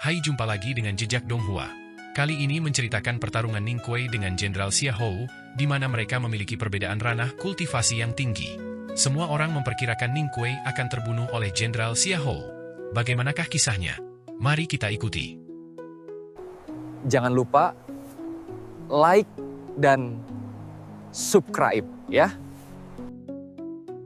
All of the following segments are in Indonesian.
Hai, jumpa lagi dengan Jejak Donghua. Kali ini menceritakan pertarungan Ning Kuei dengan Jenderal Xiahou, di mana mereka memiliki perbedaan ranah kultivasi yang tinggi. Semua orang memperkirakan Ning Kuei akan terbunuh oleh Jenderal Xiahou. Bagaimanakah kisahnya? Mari kita ikuti. Jangan lupa like dan subscribe ya.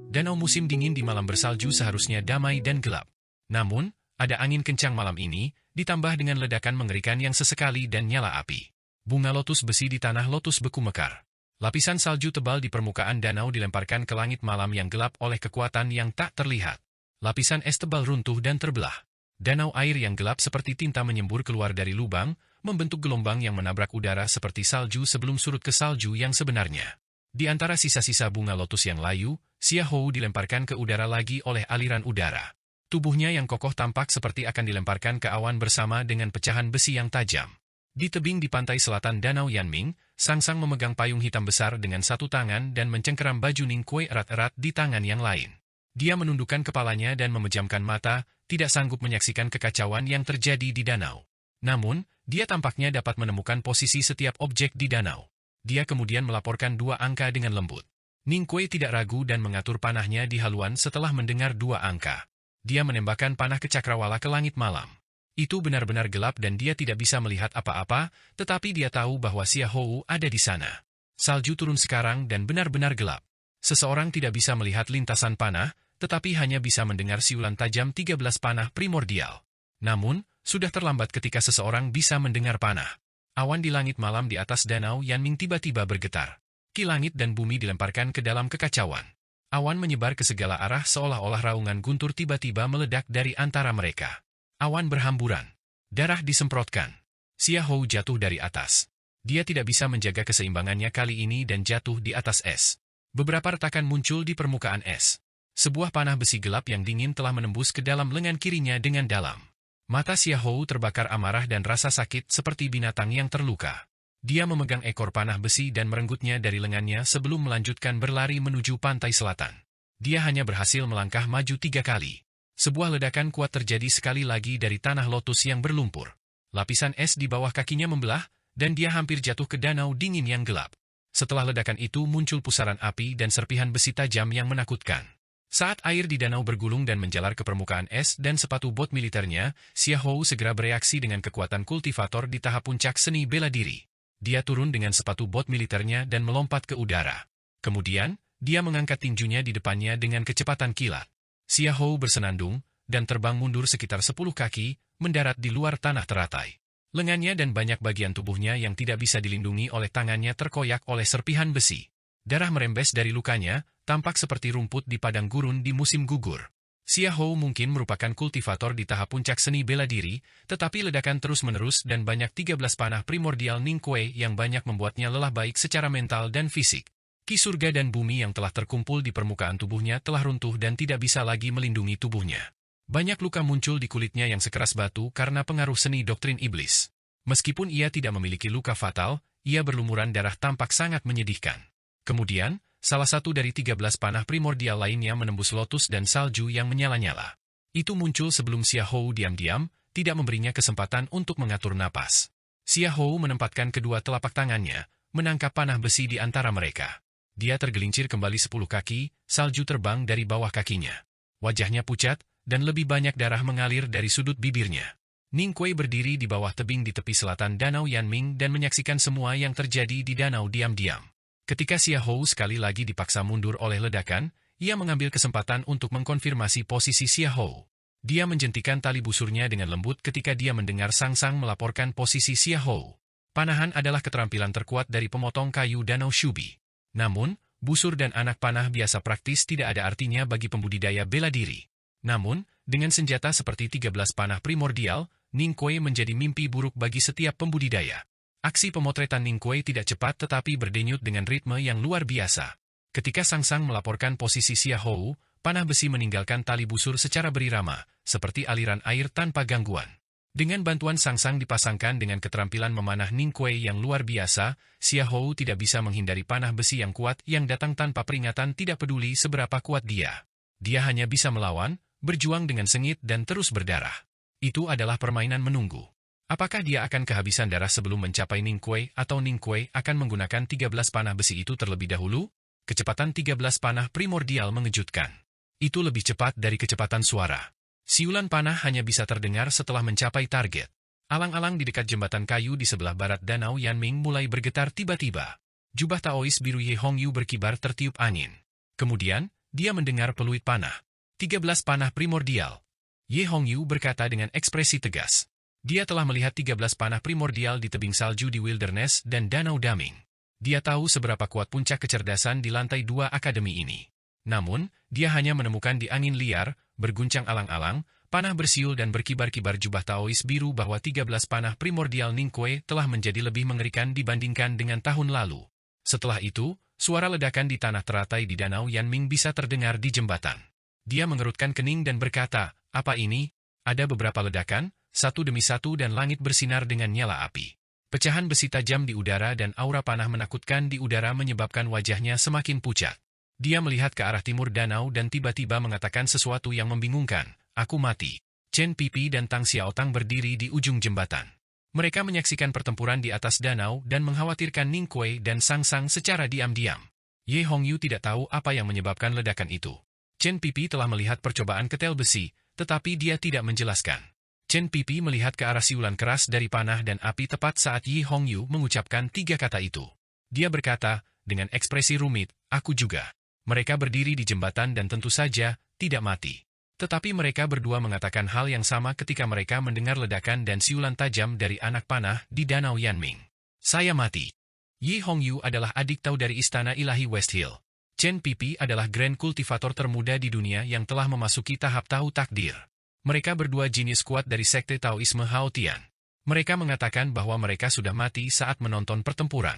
Danau musim dingin di malam bersalju seharusnya damai dan gelap. Namun, ada angin kencang malam ini, ditambah dengan ledakan mengerikan yang sesekali dan nyala api. Bunga lotus besi di tanah lotus beku mekar. Lapisan salju tebal di permukaan danau dilemparkan ke langit malam yang gelap oleh kekuatan yang tak terlihat. Lapisan es tebal runtuh dan terbelah. Danau air yang gelap seperti tinta menyembur keluar dari lubang, membentuk gelombang yang menabrak udara seperti salju sebelum surut ke salju yang sebenarnya. Di antara sisa-sisa bunga lotus yang layu, Xiahou dilemparkan ke udara lagi oleh aliran udara. Tubuhnya yang kokoh tampak seperti akan dilemparkan ke awan bersama dengan pecahan besi yang tajam. Di tebing di pantai selatan Danau Yanming, Sangsang memegang payung hitam besar dengan satu tangan dan mencengkeram baju Ning Kuei erat-erat di tangan yang lain. Dia menundukkan kepalanya dan memejamkan mata, tidak sanggup menyaksikan kekacauan yang terjadi di danau. Namun, dia tampaknya dapat menemukan posisi setiap objek di danau. Dia kemudian melaporkan 2 angka dengan lembut. Ning Kuei tidak ragu dan mengatur panahnya di haluan setelah mendengar 2 angka. Dia menembakkan panah ke cakrawala ke langit malam. Itu benar-benar gelap dan dia tidak bisa melihat apa-apa, tetapi dia tahu bahwa Xiahou ada di sana. Salju turun sekarang dan benar-benar gelap. Seseorang tidak bisa melihat lintasan panah, tetapi hanya bisa mendengar siulan tajam 13 panah primordial. Namun, sudah terlambat ketika seseorang bisa mendengar panah. Awan di langit malam di atas danau Yanming tiba-tiba bergetar. Ki langit dan bumi dilemparkan ke dalam kekacauan. Awan menyebar ke segala arah seolah-olah raungan guntur tiba-tiba meledak dari antara mereka. Awan berhamburan. Darah disemprotkan. Xiahou jatuh dari atas. Dia tidak bisa menjaga keseimbangannya kali ini dan jatuh di atas es. Beberapa retakan muncul di permukaan es. Sebuah panah besi gelap yang dingin telah menembus ke dalam lengan kirinya dengan dalam. Mata Xiahou terbakar amarah dan rasa sakit seperti binatang yang terluka. Dia memegang ekor panah besi dan merenggutnya dari lengannya sebelum melanjutkan berlari menuju pantai selatan. Dia hanya berhasil melangkah maju 3 kali. Sebuah ledakan kuat terjadi sekali lagi dari tanah lotus yang berlumpur. Lapisan es di bawah kakinya membelah, dan dia hampir jatuh ke danau dingin yang gelap. Setelah ledakan itu muncul pusaran api dan serpihan besi tajam yang menakutkan. Saat air di danau bergulung dan menjalar ke permukaan es dan sepatu bot militernya, Xiahou segera bereaksi dengan kekuatan kultivator di tahap puncak seni bela diri. Dia turun dengan sepatu bot militernya dan melompat ke udara. Kemudian, dia mengangkat tinjunya di depannya dengan kecepatan kilat. Xiahou bersenandung, dan terbang mundur sekitar 10 kaki, mendarat di luar tanah teratai. Lengannya dan banyak bagian tubuhnya yang tidak bisa dilindungi oleh tangannya terkoyak oleh serpihan besi. Darah merembes dari lukanya, tampak seperti rumput di padang gurun di musim gugur. Xiahou mungkin merupakan kultivator di tahap puncak seni bela diri, tetapi ledakan terus-menerus dan banyak 13 panah primordial Ning Kuei yang banyak membuatnya lelah baik secara mental dan fisik. Ki surga dan bumi yang telah terkumpul di permukaan tubuhnya telah runtuh dan tidak bisa lagi melindungi tubuhnya. Banyak luka muncul di kulitnya yang sekeras batu karena pengaruh seni doktrin iblis. Meskipun ia tidak memiliki luka fatal, ia berlumuran darah tampak sangat menyedihkan. Kemudian, salah satu dari 13 panah primordial lainnya menembus lotus dan salju yang menyala-nyala. Itu muncul sebelum Xiahou diam-diam, tidak memberinya kesempatan untuk mengatur napas. Xiahou menempatkan kedua telapak tangannya, menangkap panah besi di antara mereka. Dia tergelincir kembali 10 kaki, salju terbang dari bawah kakinya. Wajahnya pucat, dan lebih banyak darah mengalir dari sudut bibirnya. Ning Kuei berdiri di bawah tebing di tepi selatan Danau Yanming dan menyaksikan semua yang terjadi di danau diam-diam. Ketika Xiahou sekali lagi dipaksa mundur oleh ledakan, ia mengambil kesempatan untuk mengkonfirmasi posisi Xiahou. Dia menjentikan tali busurnya dengan lembut ketika dia mendengar Sangsang melaporkan posisi Xiahou. Panahan adalah keterampilan terkuat dari pemotong kayu danau Shubi. Namun, busur dan anak panah biasa praktis tidak ada artinya bagi pembudidaya bela diri. Namun, dengan senjata seperti 13 panah primordial, Ning Kuei menjadi mimpi buruk bagi setiap pembudidaya. Aksi pemotretan Ning Kuei tidak cepat tetapi berdenyut dengan ritme yang luar biasa. Ketika Sangsang melaporkan posisi Xiahou, panah besi meninggalkan tali busur secara berirama, seperti aliran air tanpa gangguan. Dengan bantuan Sangsang dipasangkan dengan keterampilan memanah Ning Kuei yang luar biasa, Xiahou tidak bisa menghindari panah besi yang kuat yang datang tanpa peringatan tidak peduli seberapa kuat dia. Dia hanya bisa melawan, berjuang dengan sengit dan terus berdarah. Itu adalah permainan menunggu. Apakah dia akan kehabisan darah sebelum mencapai Ning Kuei atau Ning Kuei akan menggunakan 13 panah besi itu terlebih dahulu? Kecepatan 13 panah primordial mengejutkan. Itu lebih cepat dari kecepatan suara. Siulan panah hanya bisa terdengar setelah mencapai target. Alang-alang di dekat jembatan kayu di sebelah barat danau Yanming mulai bergetar tiba-tiba. Jubah Taois biru Ye Hongyu berkibar tertiup angin. Kemudian, dia mendengar peluit panah. 13 panah primordial. Ye Hongyu berkata dengan ekspresi tegas. Dia telah melihat 13 panah primordial di tebing salju di Wilderness dan Danau Daming. Dia tahu seberapa kuat puncak kecerdasan di lantai 2 akademi ini. Namun, dia hanya menemukan di angin liar, berguncang alang-alang, panah bersiul dan berkibar-kibar jubah Taois biru bahwa 13 panah primordial Ning Kuei telah menjadi lebih mengerikan dibandingkan dengan tahun lalu. Setelah itu, suara ledakan di tanah teratai di Danau Yanming bisa terdengar di jembatan. Dia mengerutkan kening dan berkata, "Apa ini? Ada beberapa ledakan, satu demi satu dan langit bersinar dengan nyala api. Pecahan besi tajam di udara dan aura panah menakutkan di udara menyebabkan wajahnya semakin pucat. Dia melihat ke arah timur danau dan tiba-tiba mengatakan sesuatu yang membingungkan, 'Aku mati.'" Chen Pipi dan Tang Xiaotang berdiri di ujung jembatan. Mereka menyaksikan pertempuran di atas danau dan mengkhawatirkan Ning Kuei dan Sang Sang secara diam-diam. Ye Hongyu tidak tahu apa yang menyebabkan ledakan itu. Chen Pipi telah melihat percobaan ketel besi, tetapi dia tidak menjelaskan. Chen Pipi melihat ke arah siulan keras dari panah dan api tepat saat Ye Hongyu mengucapkan 3 kata itu. Dia berkata, dengan ekspresi rumit, "Aku juga." Mereka berdiri di jembatan dan tentu saja, tidak mati. Tetapi mereka berdua mengatakan hal yang sama ketika mereka mendengar ledakan dan siulan tajam dari anak panah di Danau Yanming. "Saya mati." Ye Hongyu adalah adik Tao dari Istana Ilahi West Hill. Chen Pipi adalah Grand Kultivator termuda di dunia yang telah memasuki tahap tahu takdir. Mereka berdua jenius kuat dari sekte Taoisme Haotian. Mereka mengatakan bahwa mereka sudah mati saat menonton pertempuran.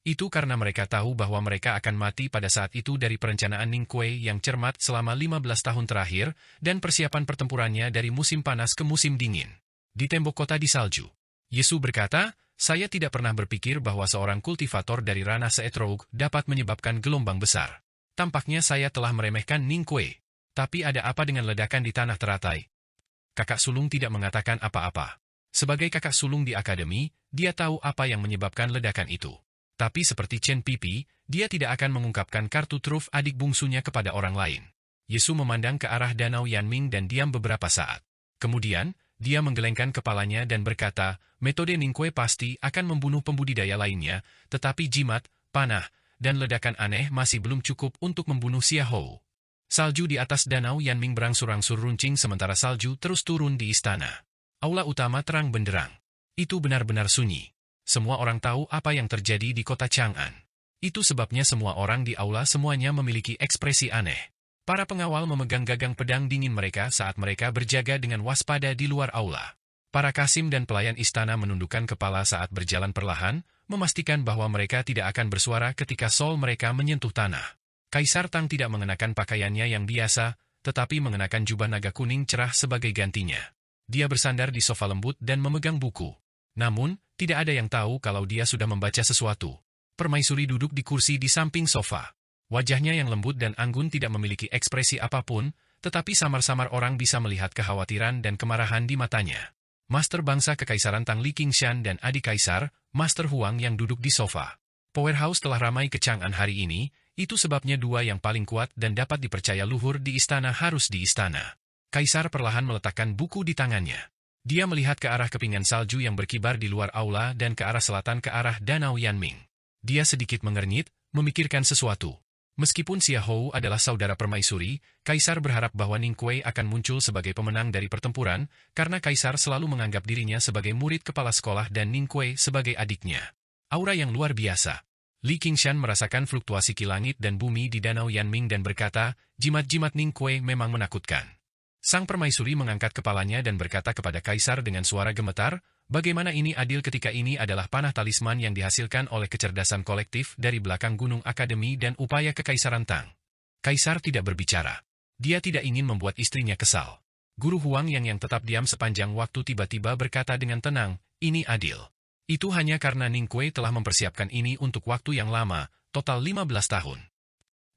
Itu karena mereka tahu bahwa mereka akan mati pada saat itu dari perencanaan Ning Kuei yang cermat selama 15 tahun terakhir dan persiapan pertempurannya dari musim panas ke musim dingin. Di tembok kota di salju, Yesu berkata, "Saya tidak pernah berpikir bahwa seorang kultivator dari ranah Seetroug dapat menyebabkan gelombang besar. Tampaknya saya telah meremehkan Ning Kuei. Tapi ada apa dengan ledakan di tanah teratai?" Kakak sulung tidak mengatakan apa-apa. Sebagai kakak sulung di akademi, dia tahu apa yang menyebabkan ledakan itu. Tapi seperti Chen Pipi, dia tidak akan mengungkapkan kartu truf adik bungsunya kepada orang lain. Yesu memandang ke arah Danau Yanming dan diam beberapa saat. Kemudian, dia menggelengkan kepalanya dan berkata, "Metode Ning Kuei pasti akan membunuh pembudidaya lainnya, tetapi jimat, panah, dan ledakan aneh masih belum cukup untuk membunuh Xiahou." Salju di atas Danau Yanming berangsur-angsur runcing sementara salju terus turun di istana. Aula utama terang benderang. Itu benar-benar sunyi. Semua orang tahu apa yang terjadi di kota Chang'an. Itu sebabnya semua orang di aula semuanya memiliki ekspresi aneh. Para pengawal memegang gagang pedang dingin mereka saat mereka berjaga dengan waspada di luar aula. Para kasim dan pelayan istana menundukkan kepala saat berjalan perlahan, memastikan bahwa mereka tidak akan bersuara ketika sol mereka menyentuh tanah. Kaisar Tang tidak mengenakan pakaiannya yang biasa, tetapi mengenakan jubah naga kuning cerah sebagai gantinya. Dia bersandar di sofa lembut dan memegang buku. Namun, tidak ada yang tahu kalau dia sudah membaca sesuatu. Permaisuri duduk di kursi di samping sofa. Wajahnya yang lembut dan anggun tidak memiliki ekspresi apapun, tetapi samar-samar orang bisa melihat kekhawatiran dan kemarahan di matanya. Master bangsa Kekaisaran Tang Li Qingshan dan adik kaisar, Master Huang yang duduk di sofa. Powerhouse telah ramai ke Chang'an hari ini, itu sebabnya dua yang paling kuat dan dapat dipercaya luhur di istana harus di istana. Kaisar perlahan meletakkan buku di tangannya. Dia melihat ke arah kepingan salju yang berkibar di luar aula dan ke arah selatan ke arah Danau Yanming. Dia sedikit mengernyit, memikirkan sesuatu. Meskipun Xiahou adalah saudara permaisuri, Kaisar berharap bahwa Ning Kuei akan muncul sebagai pemenang dari pertempuran, karena Kaisar selalu menganggap dirinya sebagai murid kepala sekolah dan Ning Kuei sebagai adiknya. Aura yang luar biasa. Li Qingshan merasakan fluktuasi ki langit dan bumi di Danau Yanming dan berkata, jimat-jimat Ning Kuei memang menakutkan. Sang permaisuri mengangkat kepalanya dan berkata kepada Kaisar dengan suara gemetar, bagaimana ini adil ketika ini adalah panah talisman yang dihasilkan oleh kecerdasan kolektif dari belakang Gunung Akademi dan upaya Kekaisaran Tang. Kaisar tidak berbicara. Dia tidak ingin membuat istrinya kesal. Guru Huang yang tetap diam sepanjang waktu tiba-tiba berkata dengan tenang, ini adil. Itu hanya karena Ning Kuei telah mempersiapkan ini untuk waktu yang lama, total 15 tahun.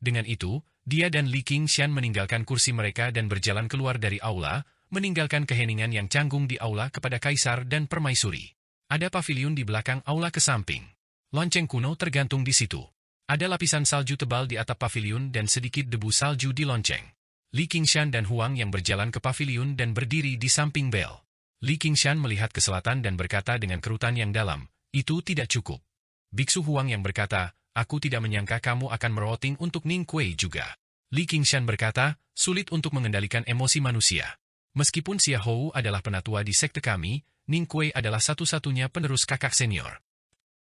Dengan itu, dia dan Li Qingshan meninggalkan kursi mereka dan berjalan keluar dari aula, meninggalkan keheningan yang canggung di aula kepada kaisar dan permaisuri. Ada paviliun di belakang aula ke samping. Lonceng kuno tergantung di situ. Ada lapisan salju tebal di atap paviliun dan sedikit debu salju di lonceng. Li Qingshan dan Huang yang berjalan ke paviliun dan berdiri di samping bel. Li Qingshan melihat ke selatan dan berkata dengan kerutan yang dalam, "Itu tidak cukup." Biksu Huang yang berkata, "Aku tidak menyangka kamu akan meroting untuk Ning Kuei juga." Li Qingshan berkata, "Sulit untuk mengendalikan emosi manusia. Meskipun Xia Hou adalah penatua di sekte kami, Ning Kuei adalah satu-satunya penerus kakak senior."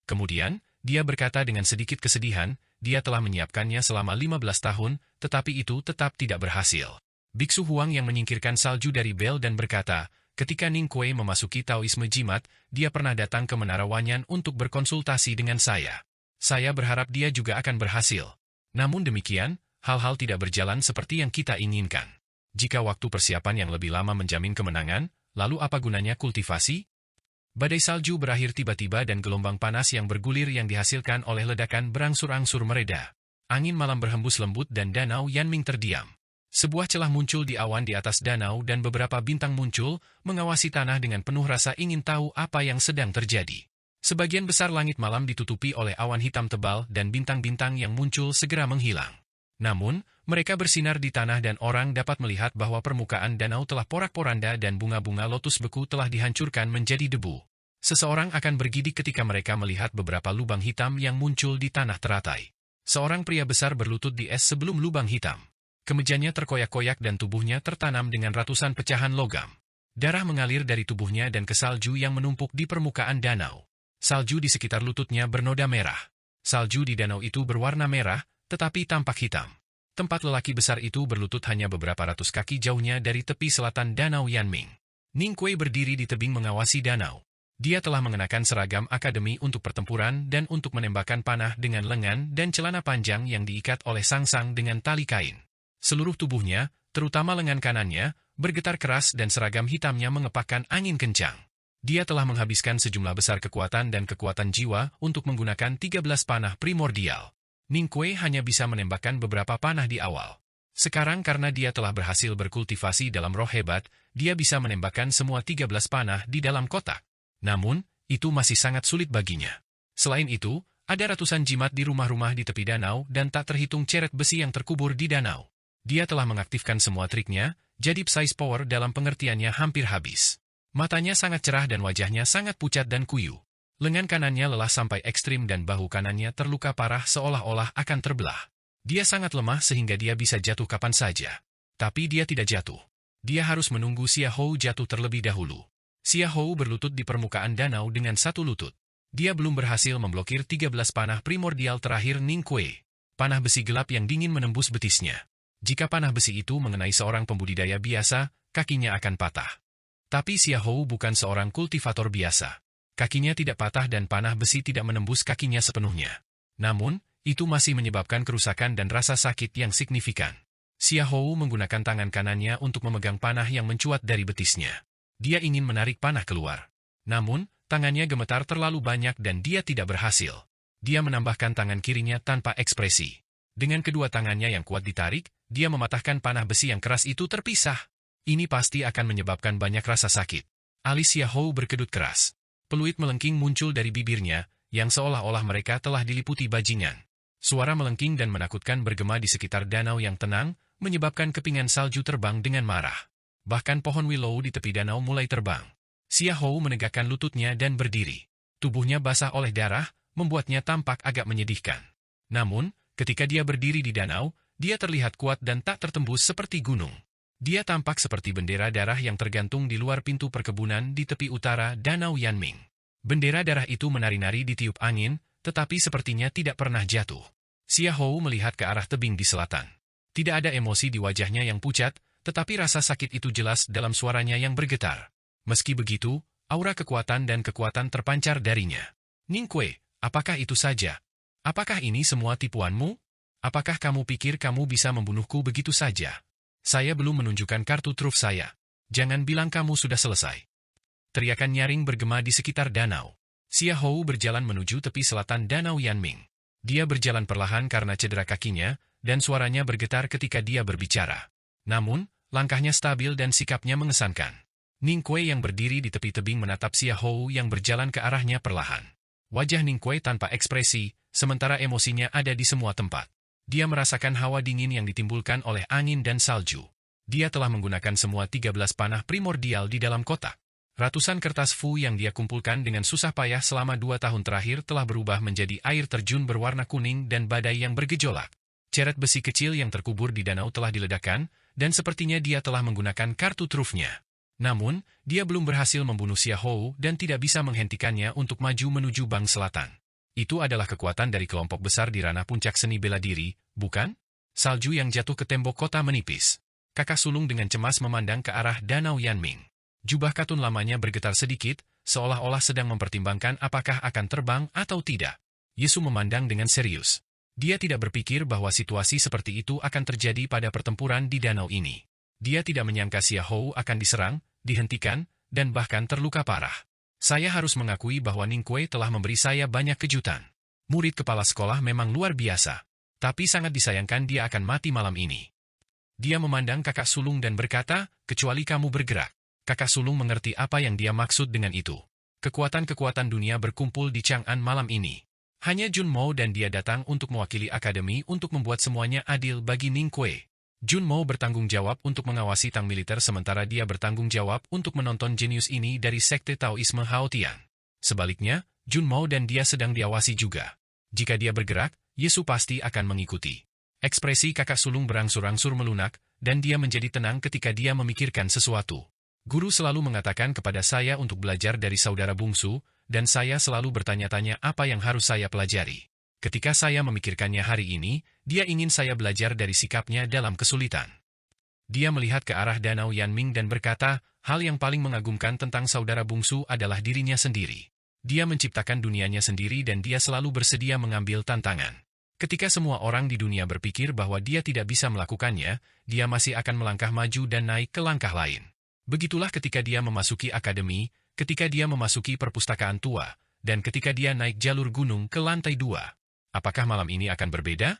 Kemudian, dia berkata dengan sedikit kesedihan, dia telah menyiapkannya selama 15 tahun, tetapi itu tetap tidak berhasil. Biksu Huang yang menyingkirkan salju dari bel dan berkata, ketika Ning Kuei memasuki Taoisme Jimat, dia pernah datang ke Menara Wanyan untuk berkonsultasi dengan saya. Saya berharap dia juga akan berhasil. Namun demikian, hal-hal tidak berjalan seperti yang kita inginkan. Jika waktu persiapan yang lebih lama menjamin kemenangan, lalu apa gunanya kultivasi? Badai salju berakhir tiba-tiba dan gelombang panas yang bergulir yang dihasilkan oleh ledakan berangsur-angsur mereda. Angin malam berhembus lembut dan danau Yanming terdiam. Sebuah celah muncul di awan di atas danau dan beberapa bintang muncul, mengawasi tanah dengan penuh rasa ingin tahu apa yang sedang terjadi. Sebagian besar langit malam ditutupi oleh awan hitam tebal dan bintang-bintang yang muncul segera menghilang. Namun, mereka bersinar di tanah dan orang dapat melihat bahwa permukaan danau telah porak-poranda dan bunga-bunga lotus beku telah dihancurkan menjadi debu. Seseorang akan bergidik ketika mereka melihat beberapa lubang hitam yang muncul di tanah teratai. Seorang pria besar berlutut di es sebelum lubang hitam. Kemejanya terkoyak-koyak dan tubuhnya tertanam dengan ratusan pecahan logam. Darah mengalir dari tubuhnya dan ke salju yang menumpuk di permukaan danau. Salju di sekitar lututnya bernoda merah. Salju di danau itu berwarna merah, tetapi tampak hitam. Tempat lelaki besar itu berlutut hanya beberapa ratus kaki jauhnya dari tepi selatan danau Yanming. Ning Kuei berdiri di tebing mengawasi danau. Dia telah mengenakan seragam akademi untuk pertempuran dan untuk menembakkan panah dengan lengan dan celana panjang yang diikat oleh sangsang dengan tali kain. Seluruh tubuhnya, terutama lengan kanannya, bergetar keras dan seragam hitamnya mengepakkan angin kencang. Dia telah menghabiskan sejumlah besar kekuatan dan kekuatan jiwa untuk menggunakan 13 panah primordial. Ning Kuei hanya bisa menembakkan beberapa panah di awal. Sekarang karena dia telah berhasil berkultivasi dalam roh hebat, dia bisa menembakkan semua 13 panah di dalam kotak. Namun, itu masih sangat sulit baginya. Selain itu, ada ratusan jimat di rumah-rumah di tepi danau dan tak terhitung ceret besi yang terkubur di danau. Dia telah mengaktifkan semua triknya, jadi Psy's Power dalam pengertiannya hampir habis. Matanya sangat cerah dan wajahnya sangat pucat dan kuyu. Lengan kanannya lelah sampai ekstrim dan bahu kanannya terluka parah seolah-olah akan terbelah. Dia sangat lemah sehingga dia bisa jatuh kapan saja. Tapi dia tidak jatuh. Dia harus menunggu Xia Hou jatuh terlebih dahulu. Xia Hou berlutut di permukaan danau dengan satu lutut. Dia belum berhasil memblokir 13 panah primordial terakhir Ning Kuei. Panah besi gelap yang dingin menembus betisnya. Jika panah besi itu mengenai seorang pembudidaya biasa, kakinya akan patah. Tapi Xia Hou bukan seorang kultivator biasa. Kakinya tidak patah dan panah besi tidak menembus kakinya sepenuhnya. Namun, itu masih menyebabkan kerusakan dan rasa sakit yang signifikan. Xia Hou menggunakan tangan kanannya untuk memegang panah yang mencuat dari betisnya. Dia ingin menarik panah keluar. Namun, tangannya gemetar terlalu banyak dan dia tidak berhasil. Dia menambahkan tangan kirinya tanpa ekspresi. Dengan kedua tangannya yang kuat ditarik, dia mematahkan panah besi yang keras itu terpisah. Ini pasti akan menyebabkan banyak rasa sakit. Alis Xia Hou berkedut keras. Peluit melengking muncul dari bibirnya, yang seolah-olah mereka telah diliputi bajingan. Suara melengking dan menakutkan bergema di sekitar danau yang tenang, menyebabkan kepingan salju terbang dengan marah. Bahkan pohon willow di tepi danau mulai terbang. Xia Hou menegakkan lututnya dan berdiri. Tubuhnya basah oleh darah, membuatnya tampak agak menyedihkan. Namun, ketika dia berdiri di danau, dia terlihat kuat dan tak tertembus seperti gunung. Dia tampak seperti bendera darah yang tergantung di luar pintu perkebunan di tepi utara danau Yanming. Bendera darah itu menari-nari di tiup angin, tetapi sepertinya tidak pernah jatuh. Xia Hou melihat ke arah tebing di selatan. Tidak ada emosi di wajahnya yang pucat, tetapi rasa sakit itu jelas dalam suaranya yang bergetar. Meski begitu, aura kekuatan dan kekuatan terpancar darinya. Ning Kuei, apakah itu saja? Apakah ini semua tipuanmu? Apakah kamu pikir kamu bisa membunuhku begitu saja? Saya belum menunjukkan kartu truf saya. Jangan bilang kamu sudah selesai. Teriakan nyaring bergema di sekitar danau. Xia Hou berjalan menuju tepi selatan danau Yanming. Dia berjalan perlahan karena cedera kakinya, dan suaranya bergetar ketika dia berbicara. Namun, langkahnya stabil dan sikapnya mengesankan. Ning Kuei yang berdiri di tepi tebing menatap Xia Hou yang berjalan ke arahnya perlahan. Wajah Ning Kuei tanpa ekspresi, sementara emosinya ada di semua tempat. Dia merasakan hawa dingin yang ditimbulkan oleh angin dan salju. Dia telah menggunakan semua 13 panah primordial di dalam kotak. Ratusan kertas fu yang dia kumpulkan dengan susah payah selama 2 tahun terakhir telah berubah menjadi air terjun berwarna kuning dan badai yang bergejolak. Ceret besi kecil yang terkubur di danau telah diledakkan, dan sepertinya dia telah menggunakan kartu trufnya. Namun, dia belum berhasil membunuh Xia Hou dan tidak bisa menghentikannya untuk maju menuju Bank Selatan. Itu adalah kekuatan dari kelompok besar di ranah puncak seni bela diri, bukan? Salju yang jatuh ke tembok kota menipis. Kakak sulung dengan cemas memandang ke arah Danau Yanming. Jubah katun lamanya bergetar sedikit, seolah-olah sedang mempertimbangkan apakah akan terbang atau tidak. Yesu memandang dengan serius. Dia tidak berpikir bahwa situasi seperti itu akan terjadi pada pertempuran di danau ini. Dia tidak menyangka Xia Hou akan diserang, dihentikan, dan bahkan terluka parah. Saya harus mengakui bahwa Ning Kuei telah memberi saya banyak kejutan. Murid kepala sekolah memang luar biasa. Tapi sangat disayangkan dia akan mati malam ini. Dia memandang kakak sulung dan berkata, kecuali kamu bergerak. Kakak sulung mengerti apa yang dia maksud dengan itu. Kekuatan-kekuatan dunia berkumpul di Chang'an malam ini. Hanya Jun Mo dan dia datang untuk mewakili akademi untuk membuat semuanya adil bagi Ning Kuei. Jun Mo bertanggung jawab untuk mengawasi tang militer sementara dia bertanggung jawab untuk menonton jenius ini dari sekte Taoisme Haotian. Sebaliknya, Jun Mo dan dia sedang diawasi juga. Jika dia bergerak, Yesu pasti akan mengikuti. Ekspresi kakak sulung berangsur-angsur melunak, dan dia menjadi tenang ketika dia memikirkan sesuatu. Guru selalu mengatakan kepada saya untuk belajar dari saudara bungsu, dan saya selalu bertanya-tanya apa yang harus saya pelajari. Ketika saya memikirkannya hari ini, dia ingin saya belajar dari sikapnya dalam kesulitan. Dia melihat ke arah Danau Yanming dan berkata, hal yang paling mengagumkan tentang saudara bungsu adalah dirinya sendiri. Dia menciptakan dunianya sendiri dan dia selalu bersedia mengambil tantangan. Ketika semua orang di dunia berpikir bahwa dia tidak bisa melakukannya, dia masih akan melangkah maju dan naik ke langkah lain. Begitulah ketika dia memasuki akademi, ketika dia memasuki perpustakaan tua, dan ketika dia naik jalur gunung ke lantai 2. Apakah malam ini akan berbeda?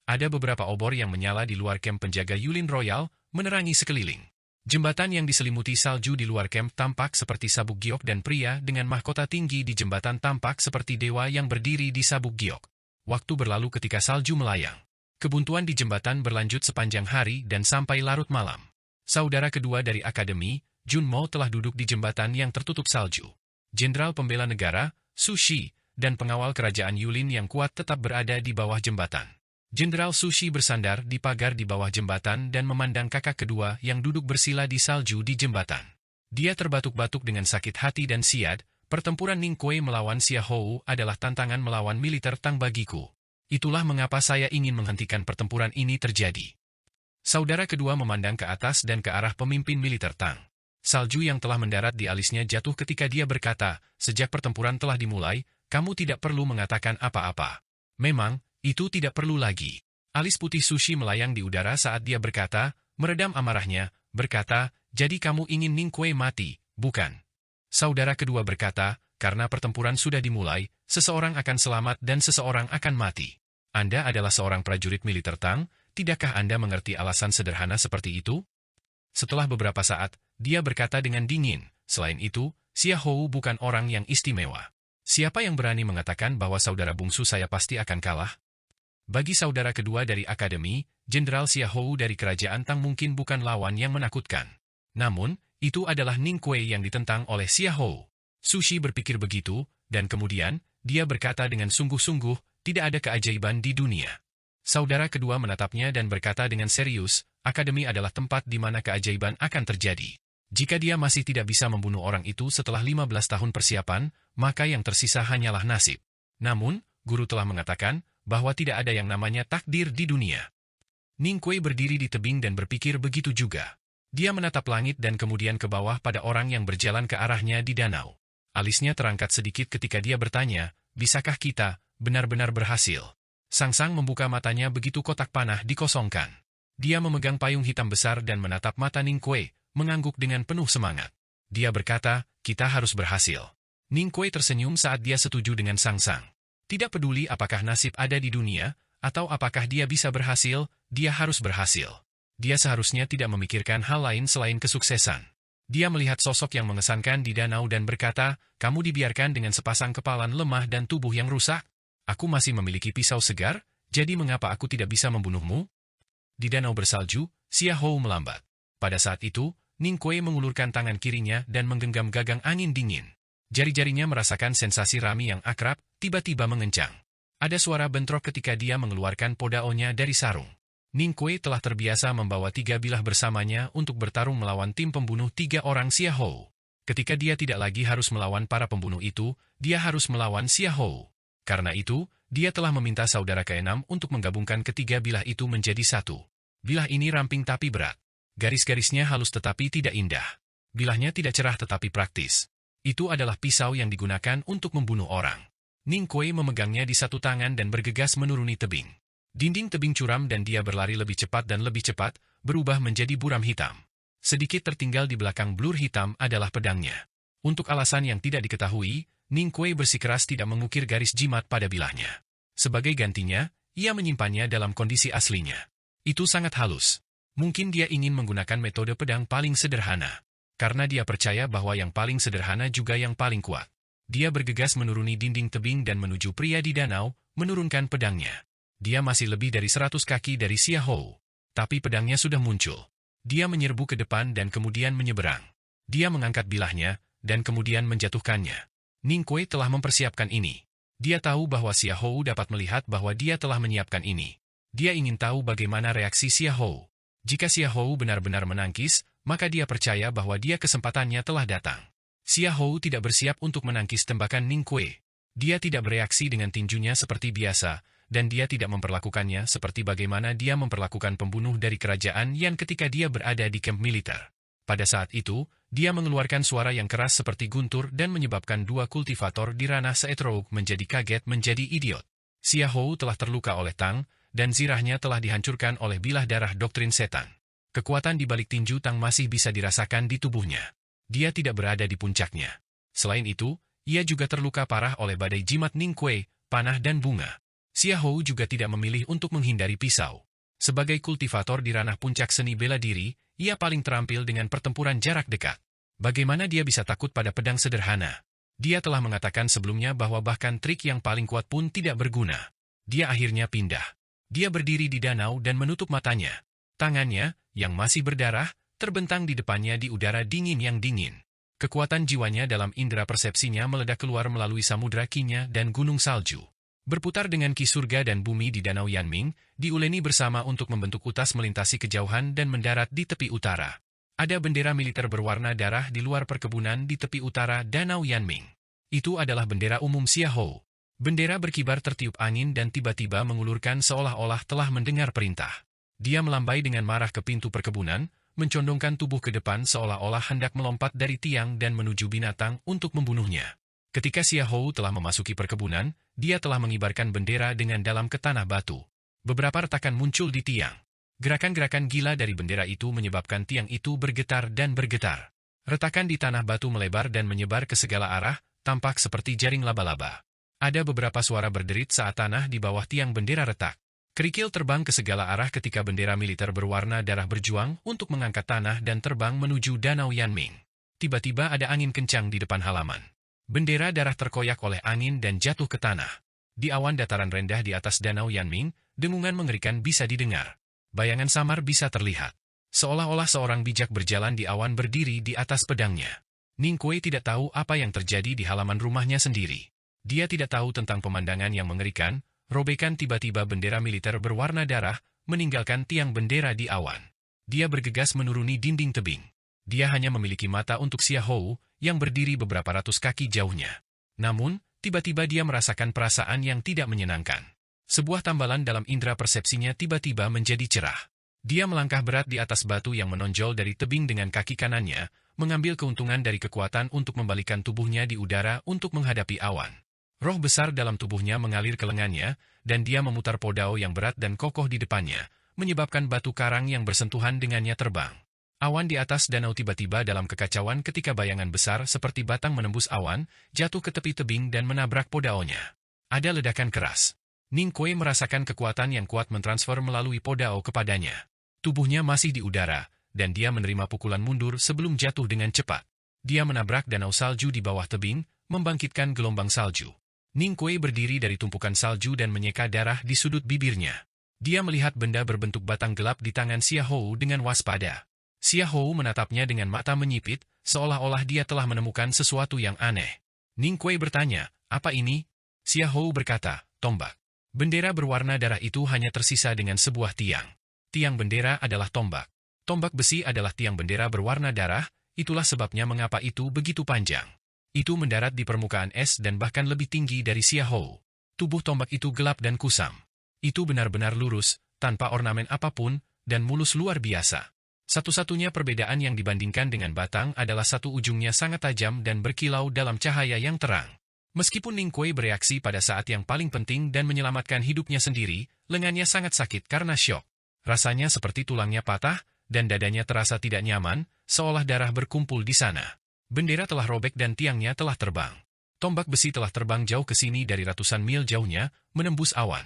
Ada beberapa obor yang menyala di luar kamp penjaga Yulin Royal, menerangi sekeliling. Jembatan yang diselimuti salju di luar kamp tampak seperti sabuk giok dan pria dengan mahkota tinggi di jembatan tampak seperti dewa yang berdiri di sabuk giok. Waktu berlalu ketika salju melayang. Kebuntuan di jembatan berlanjut sepanjang hari dan sampai larut malam. Saudara kedua dari akademi, Jun Mo telah duduk di jembatan yang tertutup salju. Jenderal Pembela Negara, Su Shi, dan pengawal kerajaan Yulin yang kuat tetap berada di bawah jembatan. Jenderal Su Shi bersandar di pagar di bawah jembatan dan memandang kakak kedua yang duduk bersila di salju di jembatan. Dia terbatuk-batuk dengan sakit hati dan siad, pertempuran Ning Kuei melawan Xia Hou adalah tantangan melawan militer Tang bagiku. Itulah mengapa saya ingin menghentikan pertempuran ini terjadi. Saudara kedua memandang ke atas dan ke arah pemimpin militer Tang. Salju yang telah mendarat di alisnya jatuh ketika dia berkata, sejak pertempuran telah dimulai, kamu tidak perlu mengatakan apa-apa. Memang, itu tidak perlu lagi. Alis putih Sushi melayang di udara saat dia berkata, meredam amarahnya, berkata, jadi kamu ingin Ning Kuei mati, bukan? Saudara kedua berkata, karena pertempuran sudah dimulai, seseorang akan selamat dan seseorang akan mati. Anda adalah seorang prajurit militer Tang, tidakkah Anda mengerti alasan sederhana seperti itu? Setelah beberapa saat, dia berkata dengan dingin, selain itu, Xia Hou bukan orang yang istimewa. Siapa yang berani mengatakan bahwa saudara bungsu saya pasti akan kalah? Bagi saudara kedua dari akademi, Jenderal Xia Hou dari kerajaan Tang mungkin bukan lawan yang menakutkan. Namun, itu adalah Ning Kuei yang ditentang oleh Xia Hou. Sushi berpikir begitu, dan kemudian, dia berkata dengan sungguh-sungguh, tidak ada keajaiban di dunia. Saudara kedua menatapnya dan berkata dengan serius, akademi adalah tempat di mana keajaiban akan terjadi. Jika dia masih tidak bisa membunuh orang itu setelah 15 tahun persiapan, maka yang tersisa hanyalah nasib. Namun, guru telah mengatakan bahwa tidak ada yang namanya takdir di dunia. Ning Kuei berdiri di tebing dan berpikir begitu juga. Dia menatap langit dan kemudian ke bawah pada orang yang berjalan ke arahnya di danau. Alisnya terangkat sedikit ketika dia bertanya, bisakah kita benar-benar berhasil? Sang-sang membuka matanya begitu kotak panah dikosongkan. Dia memegang payung hitam besar dan menatap mata Ning Kuei, mengangguk dengan penuh semangat. Dia berkata, kita harus berhasil. Ning Kuei tersenyum saat dia setuju dengan Sang-sang. Tidak peduli apakah nasib ada di dunia, atau apakah dia bisa berhasil, dia harus berhasil. Dia seharusnya tidak memikirkan hal lain selain kesuksesan. Dia melihat sosok yang mengesankan di danau dan berkata, "Kamu dibiarkan dengan sepasang kepalan lemah dan tubuh yang rusak? Aku masih memiliki pisau segar, jadi mengapa aku tidak bisa membunuhmu?" Di danau bersalju, Xia Hou melambat. Pada saat itu, Ning Kuei mengulurkan tangan kirinya dan menggenggam gagang angin dingin. Jari-jarinya merasakan sensasi rami yang akrab, tiba-tiba mengencang. Ada suara bentrok ketika dia mengeluarkan podaonya dari sarung. Ning Kuei telah terbiasa membawa 3 bilah bersamanya untuk bertarung melawan tim pembunuh 3 orang Xia Hou. Ketika dia tidak lagi harus melawan para pembunuh itu, dia harus melawan Xia Hou. Karena itu, dia telah meminta saudara keenam untuk menggabungkan ketiga bilah itu menjadi satu. Bilah ini ramping tapi berat. Garis-garisnya halus tetapi tidak indah. Bilahnya tidak cerah tetapi praktis. Itu adalah pisau yang digunakan untuk membunuh orang. Ning Kuei memegangnya di satu tangan dan bergegas menuruni tebing. Dinding tebing curam dan dia berlari lebih cepat dan lebih cepat, berubah menjadi buram hitam. Sedikit tertinggal di belakang blur hitam adalah pedangnya. Untuk alasan yang tidak diketahui, Ning Kuei bersikeras tidak mengukir garis jimat pada bilahnya. Sebagai gantinya, ia menyimpannya dalam kondisi aslinya. Itu sangat halus. Mungkin dia ingin menggunakan metode pedang paling sederhana. Karena dia percaya bahwa yang paling sederhana juga yang paling kuat. Dia bergegas menuruni dinding tebing dan menuju pria di danau, menurunkan pedangnya. Dia masih lebih dari 100 kaki dari Xia Hou. Tapi pedangnya sudah muncul. Dia menyerbu ke depan dan kemudian menyeberang. Dia mengangkat bilahnya, dan kemudian menjatuhkannya. Ning Kuei telah mempersiapkan ini. Dia tahu bahwa Xia Hou dapat melihat bahwa dia telah menyiapkan ini. Dia ingin tahu bagaimana reaksi Xia Hou. Jika Xia Hou benar-benar menangkis, maka dia percaya bahwa kesempatannya telah datang. Xia Hou tidak bersiap untuk menangkis tembakan Ning Kuei. Dia tidak bereaksi dengan tinjunya seperti biasa, dan dia tidak memperlakukannya seperti bagaimana dia memperlakukan pembunuh dari kerajaan Yan ketika dia berada di kamp militer. Pada saat itu, dia mengeluarkan suara yang keras seperti guntur dan menyebabkan 2 kultivator di ranah Seetrouk menjadi kaget menjadi idiot. Xia Hou telah terluka oleh Tang, dan zirahnya telah dihancurkan oleh bilah darah doktrin setan. Kekuatan di balik tinju Tang masih bisa dirasakan di tubuhnya. Dia tidak berada di puncaknya. Selain itu, ia juga terluka parah oleh badai jimat Ning Kuei, panah dan bunga. Xia Hou juga tidak memilih untuk menghindari pisau. Sebagai kultivator di ranah puncak seni bela diri, ia paling terampil dengan pertempuran jarak dekat. Bagaimana dia bisa takut pada pedang sederhana? Dia telah mengatakan sebelumnya bahwa bahkan trik yang paling kuat pun tidak berguna. Dia akhirnya pindah. Dia berdiri di danau dan menutup matanya. Tangannya, yang masih berdarah, terbentang di depannya di udara dingin yang dingin. Kekuatan jiwanya dalam indera persepsinya meledak keluar melalui samudra Qinya dan gunung salju. Berputar dengan ki surga dan bumi di danau Yanming, diuleni bersama untuk membentuk utas melintasi kejauhan dan mendarat di tepi utara. Ada bendera militer berwarna darah di luar perkebunan di tepi utara danau Yanming. Itu adalah bendera umum Xia Hou. Bendera berkibar tertiup angin dan tiba-tiba mengulurkan seolah-olah telah mendengar perintah. Dia melambai dengan marah ke pintu perkebunan, mencondongkan tubuh ke depan seolah-olah hendak melompat dari tiang dan menuju binatang untuk membunuhnya. Ketika Xia Hou telah memasuki perkebunan, dia telah mengibarkan bendera dengan dalam ke tanah batu. Beberapa retakan muncul di tiang. Gerakan-gerakan gila dari bendera itu menyebabkan tiang itu bergetar dan bergetar. Retakan di tanah batu melebar dan menyebar ke segala arah, tampak seperti jaring laba-laba. Ada beberapa suara berderit saat tanah di bawah tiang bendera retak. Kerikil terbang ke segala arah ketika bendera militer berwarna darah berjuang untuk mengangkat tanah dan terbang menuju danau Yanming. Tiba-tiba ada angin kencang di depan halaman. Bendera darah terkoyak oleh angin dan jatuh ke tanah. Di awan dataran rendah di atas danau Yanming, dengungan mengerikan bisa didengar. Bayangan samar bisa terlihat. Seolah-olah seorang bijak berjalan di awan berdiri di atas pedangnya. Ning Kuei tidak tahu apa yang terjadi di halaman rumahnya sendiri. Dia tidak tahu tentang pemandangan yang mengerikan, robekan tiba-tiba bendera militer berwarna darah, meninggalkan tiang bendera di awan. Dia bergegas menuruni dinding tebing. Dia hanya memiliki mata untuk Xia Hou, yang berdiri beberapa ratus kaki jauhnya. Namun, tiba-tiba dia merasakan perasaan yang tidak menyenangkan. Sebuah tambalan dalam indera persepsinya tiba-tiba menjadi cerah. Dia melangkah berat di atas batu yang menonjol dari tebing dengan kaki kanannya, mengambil keuntungan dari kekuatan untuk membalikan tubuhnya di udara untuk menghadapi awan. Roh besar dalam tubuhnya mengalir ke lengannya, dan dia memutar podao yang berat dan kokoh di depannya, menyebabkan batu karang yang bersentuhan dengannya terbang. Awan di atas danau tiba-tiba dalam kekacauan ketika bayangan besar seperti batang menembus awan, jatuh ke tepi tebing dan menabrak podaonya. Ada ledakan keras. Ning Kuei merasakan kekuatan yang kuat mentransfer melalui podao kepadanya. Tubuhnya masih di udara, dan dia menerima pukulan mundur sebelum jatuh dengan cepat. Dia menabrak danau salju di bawah tebing, membangkitkan gelombang salju. Ning Kuei berdiri dari tumpukan salju dan menyeka darah di sudut bibirnya. Dia melihat benda berbentuk batang gelap di tangan Xia Hou dengan waspada. Xia Hou menatapnya dengan mata menyipit, seolah-olah dia telah menemukan sesuatu yang aneh. Ning Kuei bertanya, "Apa ini?" Xia Hou berkata, "Tombak." Bendera berwarna darah itu hanya tersisa dengan sebuah tiang. Tiang bendera adalah tombak. Tombak besi adalah tiang bendera berwarna darah, itulah sebabnya mengapa itu begitu panjang. Itu mendarat di permukaan es dan bahkan lebih tinggi dari Xia Hou. Tubuh tombak itu gelap dan kusam. Itu benar-benar lurus, tanpa ornamen apapun, dan mulus luar biasa. Satu-satunya perbedaan yang dibandingkan dengan batang adalah satu ujungnya sangat tajam dan berkilau dalam cahaya yang terang. Meskipun Ning Kuei bereaksi pada saat yang paling penting dan menyelamatkan hidupnya sendiri, lengannya sangat sakit karena syok. Rasanya seperti tulangnya patah, dan dadanya terasa tidak nyaman, seolah darah berkumpul di sana. Bendera telah robek dan tiangnya telah terbang. Tombak besi telah terbang jauh ke sini dari ratusan mil jauhnya, menembus awan.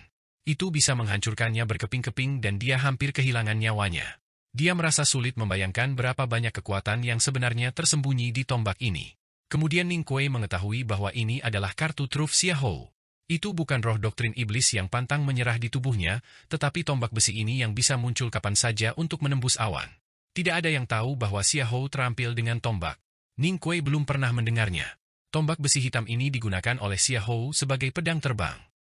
Itu bisa menghancurkannya berkeping-keping dan dia hampir kehilangan nyawanya. Dia merasa sulit membayangkan berapa banyak kekuatan yang sebenarnya tersembunyi di tombak ini. Kemudian Ning Kuei mengetahui bahwa ini adalah kartu truf Xia Hou. Itu bukan roh doktrin iblis yang pantang menyerah di tubuhnya, tetapi tombak besi ini yang bisa muncul kapan saja untuk menembus awan. Tidak ada yang tahu bahwa Xia Hou terampil dengan tombak. Ning Kuei belum pernah mendengarnya. Tombak besi hitam ini digunakan oleh Xia Hou sebagai pedang terbang.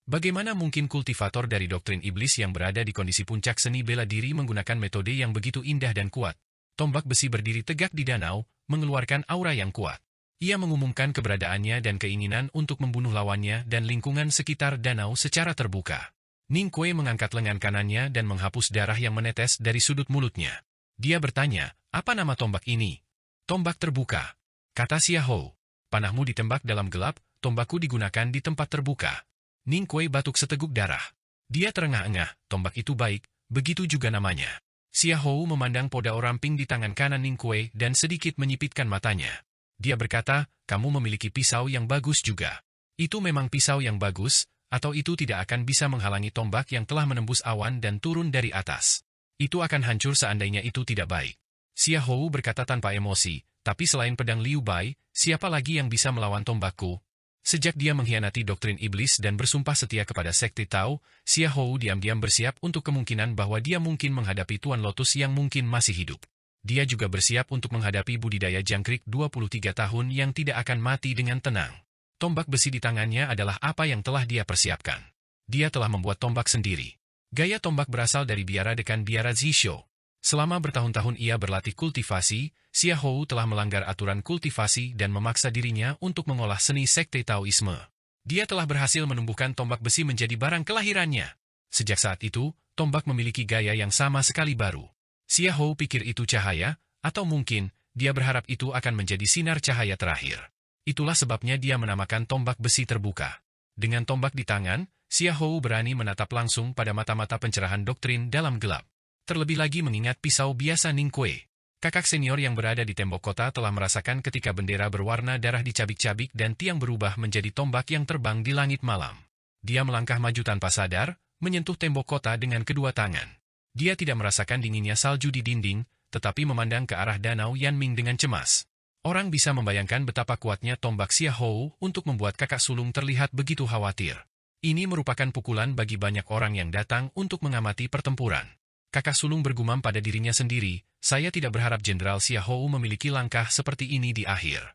Bagaimana mungkin kultivator dari doktrin iblis yang berada di kondisi puncak seni bela diri menggunakan metode yang begitu indah dan kuat? Tombak besi berdiri tegak di danau, mengeluarkan aura yang kuat. Ia mengumumkan keberadaannya dan keinginan untuk membunuh lawannya dan lingkungan sekitar danau secara terbuka. Ning Kuei mengangkat lengan kanannya dan menghapus darah yang menetes dari sudut mulutnya. Dia bertanya, "Apa nama tombak ini?" "Tombak terbuka," kata Xia Hou. "Panahmu ditembak dalam gelap, tombakku digunakan di tempat terbuka." Ning Kuei batuk seteguk darah. Dia terengah-engah, tombak itu baik, begitu juga namanya. Xia Hou memandang podao ramping di tangan kanan Ning Kuei dan sedikit menyipitkan matanya. Dia berkata, "Kamu memiliki pisau yang bagus juga. Itu memang pisau yang bagus, atau itu tidak akan bisa menghalangi tombak yang telah menembus awan dan turun dari atas. Itu akan hancur seandainya itu tidak baik." Xia Hou berkata tanpa emosi, "Tapi selain pedang Liu Bai, siapa lagi yang bisa melawan tombakku?" Sejak dia mengkhianati doktrin iblis dan bersumpah setia kepada sekte Tao, Xia Hou diam-diam bersiap untuk kemungkinan bahwa dia mungkin menghadapi Tuan Lotus yang mungkin masih hidup. Dia juga bersiap untuk menghadapi budidaya jangkrik 23 tahun yang tidak akan mati dengan tenang. Tombak besi di tangannya adalah apa yang telah dia persiapkan. Dia telah membuat tombak sendiri. Gaya tombak berasal dari biara dekan biara Zisho. Selama bertahun-tahun ia berlatih kultivasi, Xia Hou telah melanggar aturan kultivasi dan memaksa dirinya untuk mengolah seni sekte Taoisme. Dia telah berhasil menumbuhkan tombak besi menjadi barang kelahirannya. Sejak saat itu, tombak memiliki gaya yang sama sekali baru. Xia Hou pikir itu cahaya, atau mungkin, dia berharap itu akan menjadi sinar cahaya terakhir. Itulah sebabnya dia menamakan tombak besi terbuka. Dengan tombak di tangan, Xia Hou berani menatap langsung pada mata-mata pencerahan doktrin dalam gelap. Terlebih lagi mengingat pisau biasa Ning Kuei. Kakak senior yang berada di tembok kota telah merasakan ketika bendera berwarna darah dicabik-cabik dan tiang berubah menjadi tombak yang terbang di langit malam. Dia melangkah maju tanpa sadar, menyentuh tembok kota dengan kedua tangan. Dia tidak merasakan dinginnya salju di dinding, tetapi memandang ke arah danau Yanming dengan cemas. Orang bisa membayangkan betapa kuatnya tombak Xia Hou untuk membuat kakak sulung terlihat begitu khawatir. Ini merupakan pukulan bagi banyak orang yang datang untuk mengamati pertempuran. Kakak sulung bergumam pada dirinya sendiri, "Saya tidak berharap Jenderal Xia Hou memiliki langkah seperti ini di akhir."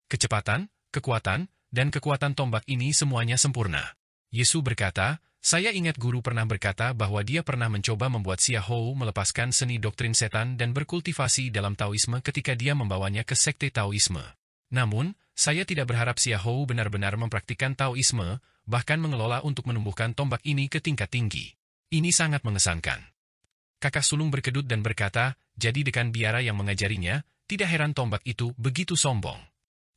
Kecepatan, kekuatan, dan kekuatan tombak ini semuanya sempurna. Yesu berkata, "Saya ingat guru pernah berkata bahwa dia pernah mencoba membuat Xia Hou melepaskan seni doktrin setan dan berkultivasi dalam Taoisme ketika dia membawanya ke sekte Taoisme. Namun, saya tidak berharap Xia Hou benar-benar mempraktikkan Taoisme, bahkan mengelola untuk menumbuhkan tombak ini ke tingkat tinggi. Ini sangat mengesankan." Kakak sulung berkedut dan berkata, "Jadi dekan biara yang mengajarinya, tidak heran tombak itu begitu sombong."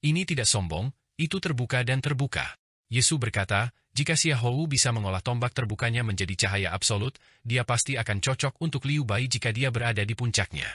"Ini tidak sombong, itu terbuka dan terbuka." Yesu berkata, "Jika Xia Hou bisa mengolah tombak terbukanya menjadi cahaya absolut, dia pasti akan cocok untuk Liu Bai jika dia berada di puncaknya."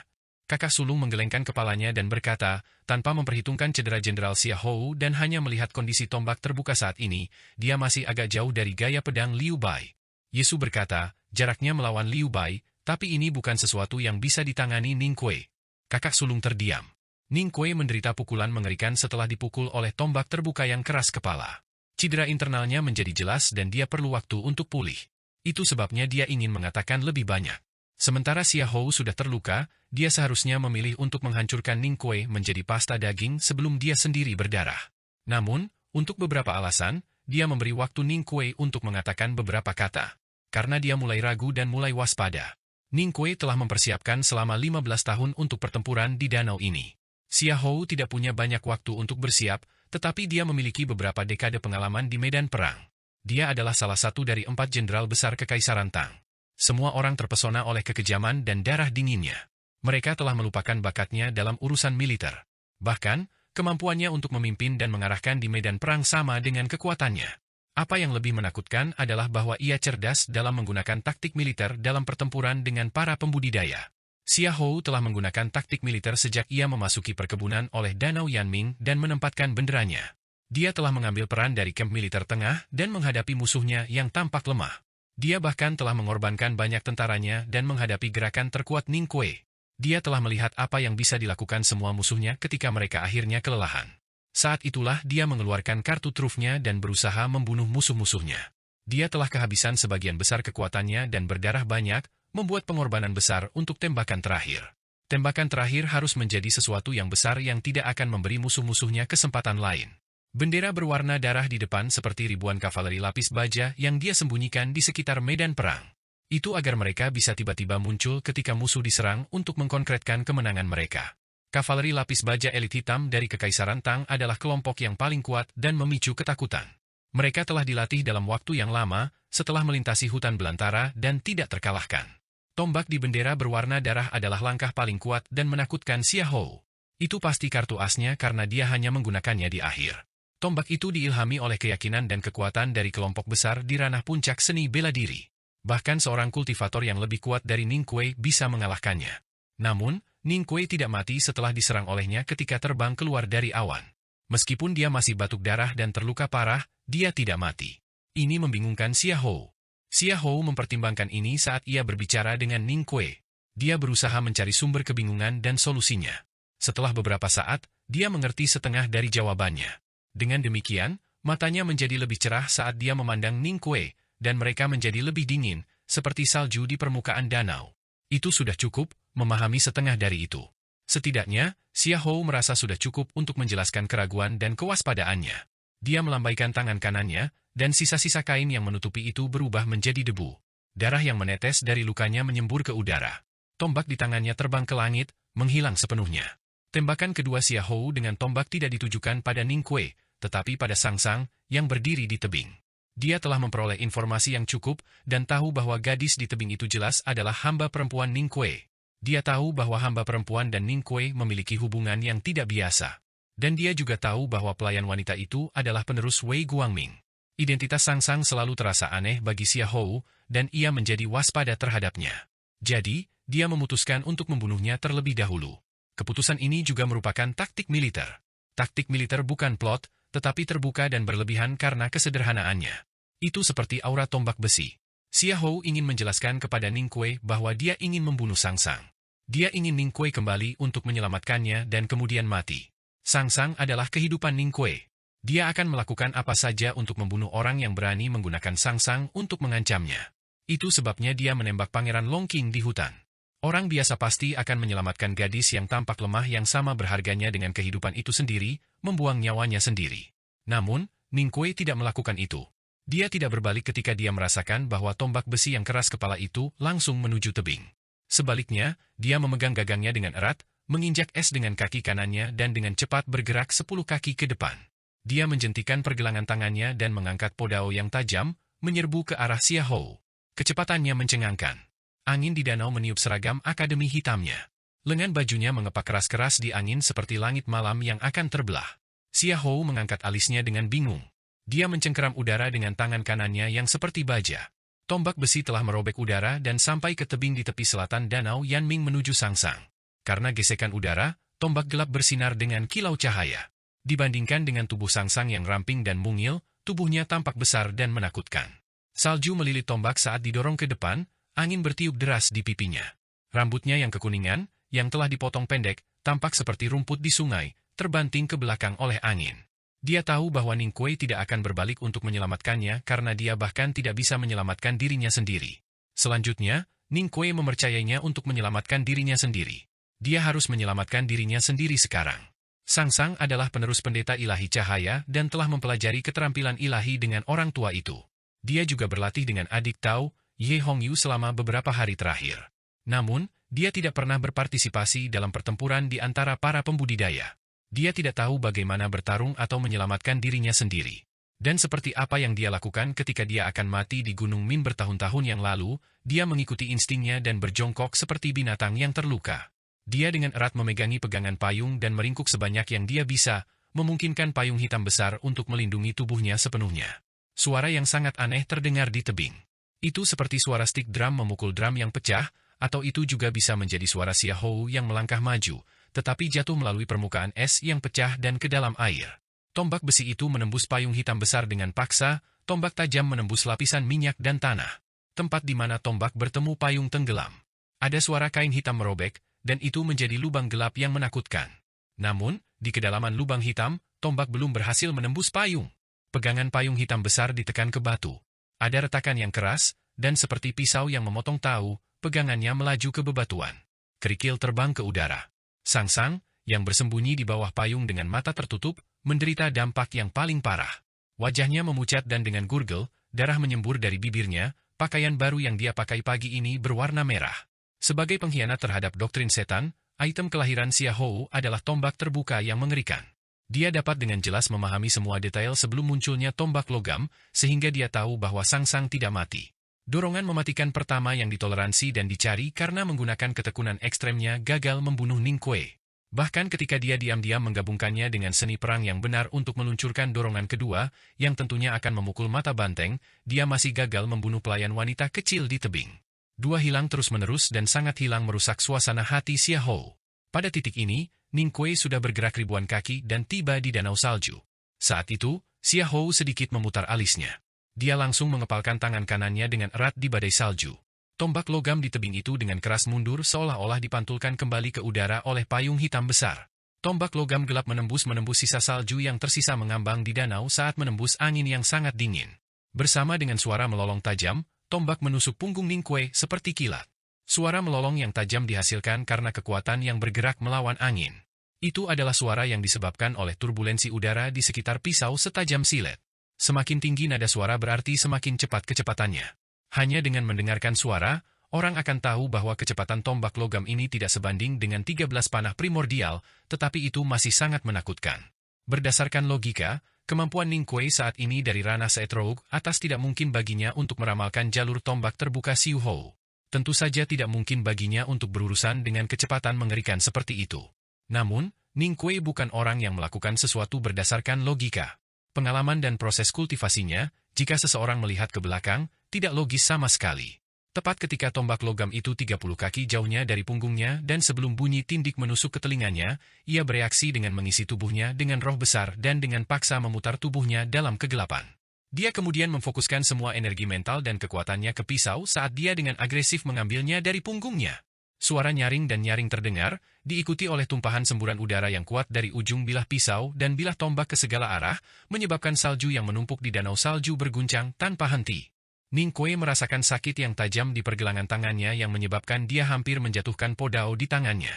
Kakak sulung menggelengkan kepalanya dan berkata, tanpa memperhitungkan cedera Jenderal Xia Hou dan hanya melihat kondisi tombak terbuka saat ini, dia masih agak jauh dari gaya pedang Liu Bai. Yesu berkata, "Jaraknya melawan Liu Bai, Tapi ini bukan sesuatu yang bisa ditangani Ning Kuei. Kakak sulung terdiam. Ning Kuei menderita pukulan mengerikan setelah dipukul oleh tombak terbuka yang keras kepala. Cedera internalnya menjadi jelas dan dia perlu waktu untuk pulih. Itu sebabnya dia ingin mengatakan lebih banyak. Sementara Xia Hou sudah terluka, dia seharusnya memilih untuk menghancurkan Ning Kuei menjadi pasta daging sebelum dia sendiri berdarah. Namun, untuk beberapa alasan, dia memberi waktu Ning Kuei untuk mengatakan beberapa kata. Karena dia mulai ragu dan mulai waspada. Ning Kuei telah mempersiapkan selama 15 tahun untuk pertempuran di danau ini. Xia Hou tidak punya banyak waktu untuk bersiap, tetapi dia memiliki beberapa dekade pengalaman di medan perang. Dia adalah salah satu dari 4 jenderal besar Kekaisaran Tang. Semua orang terpesona oleh kekejaman dan darah dinginnya. Mereka telah melupakan bakatnya dalam urusan militer. Bahkan, kemampuannya untuk memimpin dan mengarahkan di medan perang sama dengan kekuatannya. Apa yang lebih menakutkan adalah bahwa ia cerdas dalam menggunakan taktik militer dalam pertempuran dengan para pembudidaya. Xia Hou telah menggunakan taktik militer sejak ia memasuki perkebunan oleh Danau Yanming dan menempatkan benderanya. Dia telah mengambil peran dari kamp militer tengah dan menghadapi musuhnya yang tampak lemah. Dia bahkan telah mengorbankan banyak tentaranya dan menghadapi gerakan terkuat Ning Kuei. Dia telah melihat apa yang bisa dilakukan semua musuhnya ketika mereka akhirnya kelelahan. Saat itulah dia mengeluarkan kartu trufnya dan berusaha membunuh musuh-musuhnya. Dia telah kehabisan sebagian besar kekuatannya dan berdarah banyak, membuat pengorbanan besar untuk tembakan terakhir. Tembakan terakhir harus menjadi sesuatu yang besar yang tidak akan memberi musuh-musuhnya kesempatan lain. Bendera berwarna darah di depan seperti ribuan kavaleri lapis baja yang dia sembunyikan di sekitar medan perang. Itu agar mereka bisa tiba-tiba muncul ketika musuh diserang untuk mengkonkretkan kemenangan mereka. Kavaleri lapis baja elit hitam dari Kekaisaran Tang adalah kelompok yang paling kuat dan memicu ketakutan. Mereka telah dilatih dalam waktu yang lama, setelah melintasi hutan belantara dan tidak terkalahkan. Tombak di bendera berwarna darah adalah langkah paling kuat dan menakutkan Xia Hou. Itu pasti kartu asnya karena dia hanya menggunakannya di akhir. Tombak itu diilhami oleh keyakinan dan kekuatan dari kelompok besar di ranah puncak seni bela diri. Bahkan seorang kultivator yang lebih kuat dari Ning Kuei bisa mengalahkannya. Namun, Ning Kuei tidak mati setelah diserang olehnya ketika terbang keluar dari awan. Meskipun dia masih batuk darah dan terluka parah, dia tidak mati. Ini membingungkan Xia Hou. Xia Hou mempertimbangkan ini saat ia berbicara dengan Ning Kuei. Dia berusaha mencari sumber kebingungan dan solusinya. Setelah beberapa saat, dia mengerti setengah dari jawabannya. Dengan demikian, matanya menjadi lebih cerah saat dia memandang Ning Kuei, dan mereka menjadi lebih dingin, seperti salju di permukaan danau. Itu sudah cukup, memahami setengah dari itu. Setidaknya, Xia Hou merasa sudah cukup untuk menjelaskan keraguan dan kewaspadaannya. Dia melambaikan tangan kanannya, dan sisa-sisa kain yang menutupi itu berubah menjadi debu. Darah yang menetes dari lukanya menyembur ke udara. Tombak di tangannya terbang ke langit, menghilang sepenuhnya. Tembakan kedua Xia Hou dengan tombak tidak ditujukan pada Ning Kuei, tetapi pada Sangsang yang berdiri di tebing. Dia telah memperoleh informasi yang cukup dan tahu bahwa gadis di tebing itu jelas adalah hamba perempuan Ning Kuei. Dia tahu bahwa hamba perempuan dan Ning Kuei memiliki hubungan yang tidak biasa. Dan dia juga tahu bahwa pelayan wanita itu adalah penerus Wei Guangming. Identitas Sangsang selalu terasa aneh bagi Xia Hou, dan ia menjadi waspada terhadapnya. Jadi, dia memutuskan untuk membunuhnya terlebih dahulu. Keputusan ini juga merupakan taktik militer. Taktik militer bukan plot, tetapi terbuka dan berlebihan karena kesederhanaannya. Itu seperti aura tombak besi. Xia Hou ingin menjelaskan kepada Ning Kuei bahwa dia ingin membunuh Sangsang. Dia ingin Ning Kuei kembali untuk menyelamatkannya dan kemudian mati. Sangsang adalah kehidupan Ning Kuei. Dia akan melakukan apa saja untuk membunuh orang yang berani menggunakan Sangsang untuk mengancamnya. Itu sebabnya dia menembak Pangeran Longqing di hutan. Orang biasa pasti akan menyelamatkan gadis yang tampak lemah yang sama berharganya dengan kehidupan itu sendiri, membuang nyawanya sendiri. Namun, Ning Kuei tidak melakukan itu. Dia tidak berbalik ketika dia merasakan bahwa tombak besi yang keras kepala itu langsung menuju tebing. Sebaliknya, dia memegang gagangnya dengan erat, menginjak es dengan kaki kanannya dan dengan cepat bergerak 10 kaki ke depan. Dia menjentikan pergelangan tangannya dan mengangkat podao yang tajam, menyerbu ke arah Xia Hou. Kecepatannya mencengangkan. Angin di danau meniup seragam akademi hitamnya. Lengan bajunya mengepak keras-keras di angin seperti langit malam yang akan terbelah. Xia Hou mengangkat alisnya dengan bingung. Dia mencengkeram udara dengan tangan kanannya yang seperti baja. Tombak besi telah merobek udara dan sampai ke tebing di tepi selatan danau Yanming menuju Sangsang. Karena gesekan udara, tombak gelap bersinar dengan kilau cahaya. Dibandingkan dengan tubuh Sangsang yang ramping dan mungil, tubuhnya tampak besar dan menakutkan. Salju melilit tombak saat didorong ke depan, angin bertiup deras di pipinya. Rambutnya yang kekuningan, yang telah dipotong pendek, tampak seperti rumput di sungai, terbanting ke belakang oleh angin. Dia tahu bahwa Ning Kuei tidak akan berbalik untuk menyelamatkannya karena dia bahkan tidak bisa menyelamatkan dirinya sendiri. Selanjutnya, Ning Kuei mempercayainya untuk menyelamatkan dirinya sendiri. Dia harus menyelamatkan dirinya sendiri sekarang. Sang Sang adalah penerus pendeta ilahi cahaya dan telah mempelajari keterampilan ilahi dengan orang tua itu. Dia juga berlatih dengan adik Tao, Ye Hongyu selama beberapa hari terakhir. Namun, dia tidak pernah berpartisipasi dalam pertempuran di antara para pembudidaya. Dia tidak tahu bagaimana bertarung atau menyelamatkan dirinya sendiri. Dan seperti apa yang dia lakukan ketika dia akan mati di Gunung Min bertahun-tahun yang lalu, dia mengikuti instingnya dan berjongkok seperti binatang yang terluka. Dia dengan erat memegangi pegangan payung dan meringkuk sebanyak yang dia bisa, memungkinkan payung hitam besar untuk melindungi tubuhnya sepenuhnya. Suara yang sangat aneh terdengar di tebing. Itu seperti suara stik drum memukul drum yang pecah, atau itu juga bisa menjadi suara Xia Hou yang melangkah maju, tetapi jatuh melalui permukaan es yang pecah dan ke dalam air. Tombak besi itu menembus payung hitam besar dengan paksa, tombak tajam menembus lapisan minyak dan tanah. Tempat di mana tombak bertemu payung tenggelam. Ada suara kain hitam merobek, dan itu menjadi lubang gelap yang menakutkan. Namun, di kedalaman lubang hitam, tombak belum berhasil menembus payung. Pegangan payung hitam besar ditekan ke batu. Ada retakan yang keras, dan seperti pisau yang memotong tahu, pegangannya melaju ke bebatuan. Kerikil terbang ke udara. Sang Sang, yang bersembunyi di bawah payung dengan mata tertutup, menderita dampak yang paling parah. Wajahnya memucat dan dengan gurgel, darah menyembur dari bibirnya, pakaian baru yang dia pakai pagi ini berwarna merah. Sebagai pengkhianat terhadap doktrin setan, item kelahiran Xia Hou adalah tombak terbuka yang mengerikan. Dia dapat dengan jelas memahami semua detail sebelum munculnya tombak logam, sehingga dia tahu bahwa Sang Sang tidak mati. Dorongan mematikan pertama yang ditoleransi dan dicari karena menggunakan ketekunan ekstremnya gagal membunuh Ning Kuei. Bahkan ketika dia diam-diam menggabungkannya dengan seni perang yang benar untuk meluncurkan dorongan kedua, yang tentunya akan memukul mata banteng, dia masih gagal membunuh pelayan wanita kecil di tebing. Dua hilang terus-menerus dan sangat hilang merusak suasana hati Xia Hou. Pada titik ini, Ning Kuei sudah bergerak ribuan kaki dan tiba di danau salju. Saat itu, Xia Hou sedikit memutar alisnya. Dia langsung mengepalkan tangan kanannya dengan erat di badai salju. Tombak logam di tebing itu dengan keras mundur seolah-olah dipantulkan kembali ke udara oleh payung hitam besar. Tombak logam gelap menembus sisa salju yang tersisa mengambang di danau saat menembus angin yang sangat dingin. Bersama dengan suara melolong tajam, tombak menusuk punggung Ning Kuei seperti kilat. Suara melolong yang tajam dihasilkan karena kekuatan yang bergerak melawan angin. Itu adalah suara yang disebabkan oleh turbulensi udara di sekitar pisau setajam silet. Semakin tinggi nada suara berarti semakin cepat kecepatannya. Hanya dengan mendengarkan suara, orang akan tahu bahwa kecepatan tombak logam ini tidak sebanding dengan 13 panah primordial, tetapi itu masih sangat menakutkan. Berdasarkan logika, kemampuan Ning Kuei saat ini dari ranah Seetroug atas tidak mungkin baginya untuk meramalkan jalur tombak terbuka Xiu Hou. Tentu saja tidak mungkin baginya untuk berurusan dengan kecepatan mengerikan seperti itu. Namun, Ning Kuei bukan orang yang melakukan sesuatu berdasarkan logika. Pengalaman dan proses kultivasinya, jika seseorang melihat ke belakang, tidak logis sama sekali. Tepat ketika tombak logam itu 30 kaki jauhnya dari punggungnya dan sebelum bunyi tindik menusuk ke telinganya, ia bereaksi dengan mengisi tubuhnya dengan roh besar dan dengan paksa memutar tubuhnya dalam kegelapan. Dia kemudian memfokuskan semua energi mental dan kekuatannya ke pisau saat dia dengan agresif mengambilnya dari punggungnya. Suara nyaring dan nyaring terdengar, diikuti oleh tumpahan semburan udara yang kuat dari ujung bilah pisau dan bilah tombak ke segala arah, menyebabkan salju yang menumpuk di danau salju berguncang tanpa henti. Ning Kuei merasakan sakit yang tajam di pergelangan tangannya yang menyebabkan dia hampir menjatuhkan podao di tangannya.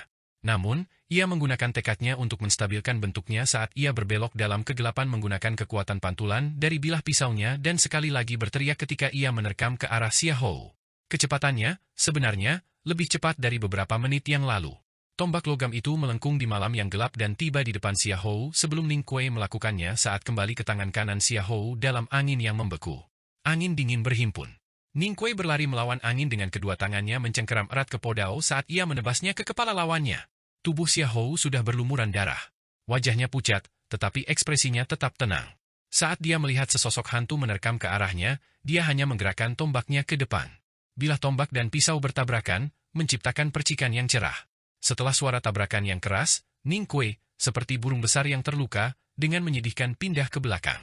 Namun, ia menggunakan tekadnya untuk menstabilkan bentuknya saat ia berbelok dalam kegelapan menggunakan kekuatan pantulan dari bilah pisaunya dan sekali lagi berteriak ketika ia menerkam ke arah Xia Hou. Kecepatannya, sebenarnya, lebih cepat dari beberapa menit yang lalu. Tombak logam itu melengkung di malam yang gelap dan tiba di depan Xia Hou sebelum Ning Kuei melakukannya saat kembali ke tangan kanan Xia Hou dalam angin yang membeku. Angin dingin berhimpun. Ning Kuei berlari melawan angin dengan kedua tangannya mencengkeram erat ke podao saat ia menebasnya ke kepala lawannya. Tubuh Xia Hou sudah berlumuran darah. Wajahnya pucat, tetapi ekspresinya tetap tenang. Saat dia melihat sesosok hantu menerkam ke arahnya, dia hanya menggerakkan tombaknya ke depan. Bilah tombak dan pisau bertabrakan, menciptakan percikan yang cerah. Setelah suara tabrakan yang keras, Ning Kuei, seperti burung besar yang terluka, dengan menyedihkan pindah ke belakang.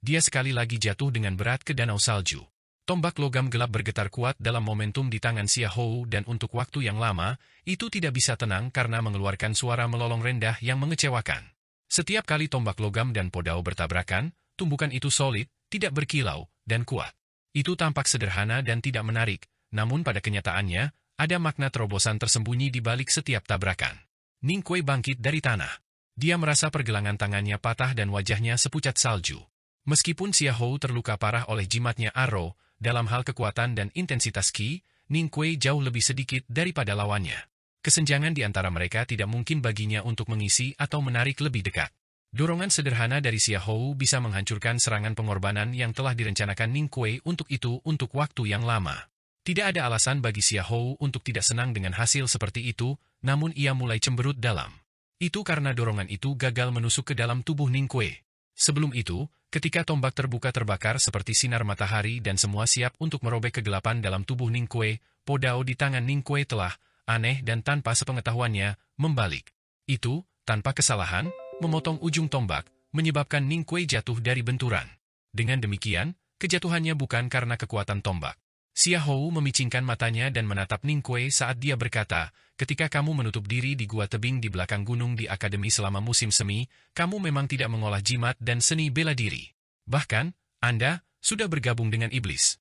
Dia sekali lagi jatuh dengan berat ke danau salju. Tombak logam gelap bergetar kuat dalam momentum di tangan Xia Hou dan untuk waktu yang lama, itu tidak bisa tenang karena mengeluarkan suara melolong rendah yang mengecewakan. Setiap kali tombak logam dan podao bertabrakan, tumbukan itu solid, tidak berkilau, dan kuat. Itu tampak sederhana dan tidak menarik, namun pada kenyataannya, ada makna terobosan tersembunyi di balik setiap tabrakan. Ning Kuei bangkit dari tanah. Dia merasa pergelangan tangannya patah dan wajahnya sepucat salju. Meskipun Xia Hou terluka parah oleh jimatnya arrow, dalam hal kekuatan dan intensitas ki, Ning Kuei jauh lebih sedikit daripada lawannya. Kesenjangan di antara mereka tidak mungkin baginya untuk mengisi atau menarik lebih dekat. Dorongan sederhana dari Xia Hou bisa menghancurkan serangan pengorbanan yang telah direncanakan Ning Kuei untuk waktu yang lama. Tidak ada alasan bagi Xia Hou untuk tidak senang dengan hasil seperti itu, namun ia mulai cemberut dalam. Itu karena dorongan itu gagal menusuk ke dalam tubuh Ning Kuei. Sebelum itu, ketika tombak terbuka terbakar seperti sinar matahari dan semua siap untuk merobek kegelapan dalam tubuh Ning Kuei, podao di tangan Ning Kuei telah, aneh dan tanpa sepengetahuannya, membalik. Itu, tanpa kesalahan, memotong ujung tombak, menyebabkan Ning Kuei jatuh dari benturan. Dengan demikian, kejatuhannya bukan karena kekuatan tombak. Xia Hou memicingkan matanya dan menatap Ning Kuei saat dia berkata, ketika kamu menutup diri di gua tebing di belakang gunung di akademi selama musim semi, kamu memang tidak mengolah jimat dan seni bela diri. Bahkan, Anda sudah bergabung dengan iblis.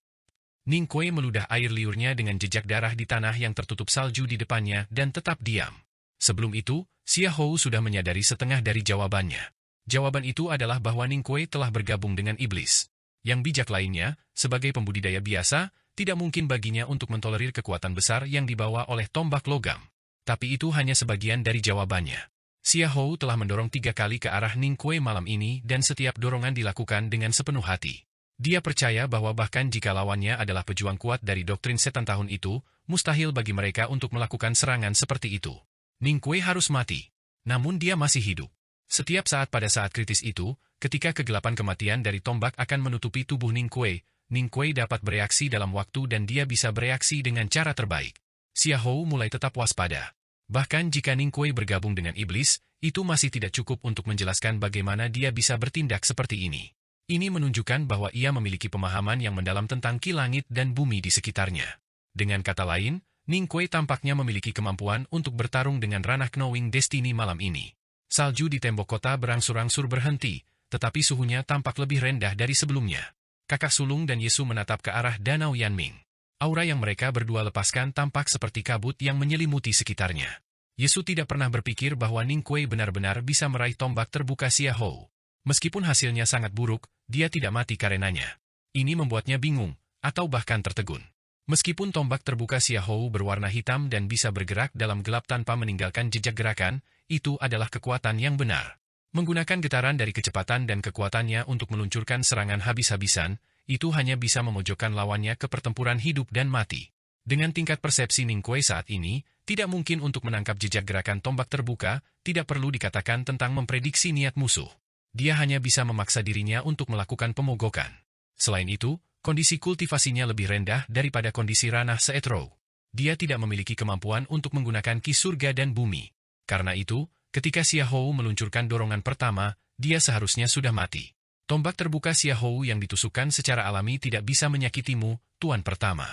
Ning Kuei meludah air liurnya dengan jejak darah di tanah yang tertutup salju di depannya dan tetap diam. Sebelum itu, Xia Hou sudah menyadari setengah dari jawabannya. Jawaban itu adalah bahwa Ning Kuei telah bergabung dengan iblis. Yang bijak lainnya, sebagai pembudidaya biasa, tidak mungkin baginya untuk mentolerir kekuatan besar yang dibawa oleh tombak logam. Tapi itu hanya sebagian dari jawabannya. Xia Hou telah mendorong 3 kali ke arah Ning Kuei malam ini dan setiap dorongan dilakukan dengan sepenuh hati. Dia percaya bahwa bahkan jika lawannya adalah pejuang kuat dari doktrin setan tahun itu, mustahil bagi mereka untuk melakukan serangan seperti itu. Ning Kuei harus mati. Namun dia masih hidup. Setiap saat pada saat kritis itu, ketika kegelapan kematian dari tombak akan menutupi tubuh Ning Kuei dapat bereaksi dalam waktu dan dia bisa bereaksi dengan cara terbaik. Xia Hou mulai tetap waspada. Bahkan jika Ning Kuei bergabung dengan iblis, itu masih tidak cukup untuk menjelaskan bagaimana dia bisa bertindak seperti ini. Ini menunjukkan bahwa ia memiliki pemahaman yang mendalam tentang ki langit dan bumi di sekitarnya. Dengan kata lain, Ning Kuei tampaknya memiliki kemampuan untuk bertarung dengan ranah Knowing Destiny malam ini. Salju di tembok kota berangsur-angsur berhenti, tetapi suhunya tampak lebih rendah dari sebelumnya. Kakak sulung dan Yesu menatap ke arah Danau Yanming. Aura yang mereka berdua lepaskan tampak seperti kabut yang menyelimuti sekitarnya. Yesu tidak pernah berpikir bahwa Ning Kuei benar-benar bisa meraih tombak terbuka Xia Hou. Meskipun hasilnya sangat buruk, dia tidak mati karenanya. Ini membuatnya bingung, atau bahkan tertegun. Meskipun tombak terbuka Xia Hou berwarna hitam dan bisa bergerak dalam gelap tanpa meninggalkan jejak gerakan, itu adalah kekuatan yang benar. Menggunakan getaran dari kecepatan dan kekuatannya untuk meluncurkan serangan habis-habisan, itu hanya bisa memojokkan lawannya ke pertempuran hidup dan mati. Dengan tingkat persepsi Ning Kuei saat ini, tidak mungkin untuk menangkap jejak gerakan tombak terbuka, tidak perlu dikatakan tentang memprediksi niat musuh. Dia hanya bisa memaksa dirinya untuk melakukan pemogokan. Selain itu, kondisi kultivasinya lebih rendah daripada kondisi ranah Seetrow. Dia tidak memiliki kemampuan untuk menggunakan ki surga dan bumi. Karena itu, ketika Xia Hou meluncurkan dorongan pertama, dia seharusnya sudah mati. Tombak terbuka Xia Hou yang ditusukkan secara alami tidak bisa menyakitimu, Tuan Pertama.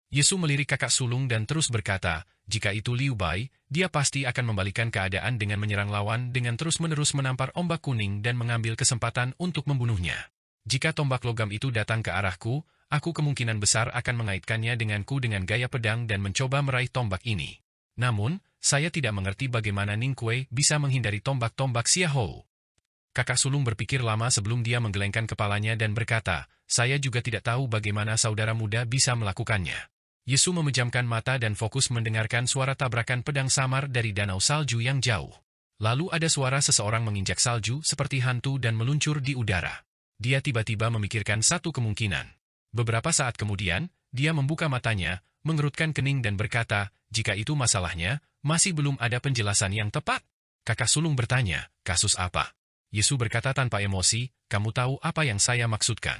Yesu melirik kakak sulung dan terus berkata, jika itu Liu Bai, dia pasti akan membalikan keadaan dengan menyerang lawan dengan terus-menerus menampar ombak kuning dan mengambil kesempatan untuk membunuhnya. Jika tombak logam itu datang ke arahku, aku kemungkinan besar akan mengaitkannya denganku dengan gaya pedang dan mencoba meraih tombak ini. Namun, saya tidak mengerti bagaimana Ning Kuei bisa menghindari tombak-tombak Xia Hou. Kakak sulung berpikir lama sebelum dia menggelengkan kepalanya dan berkata, saya juga tidak tahu bagaimana saudara muda bisa melakukannya. Yesu memejamkan mata dan fokus mendengarkan suara tabrakan pedang samar dari danau salju yang jauh. Lalu ada suara seseorang menginjak salju seperti hantu dan meluncur di udara. Dia tiba-tiba memikirkan satu kemungkinan. Beberapa saat kemudian, dia membuka matanya, mengerutkan kening dan berkata, jika itu masalahnya, masih belum ada penjelasan yang tepat. Kakak sulung bertanya, kasus apa? Yesu berkata tanpa emosi, kamu tahu apa yang saya maksudkan.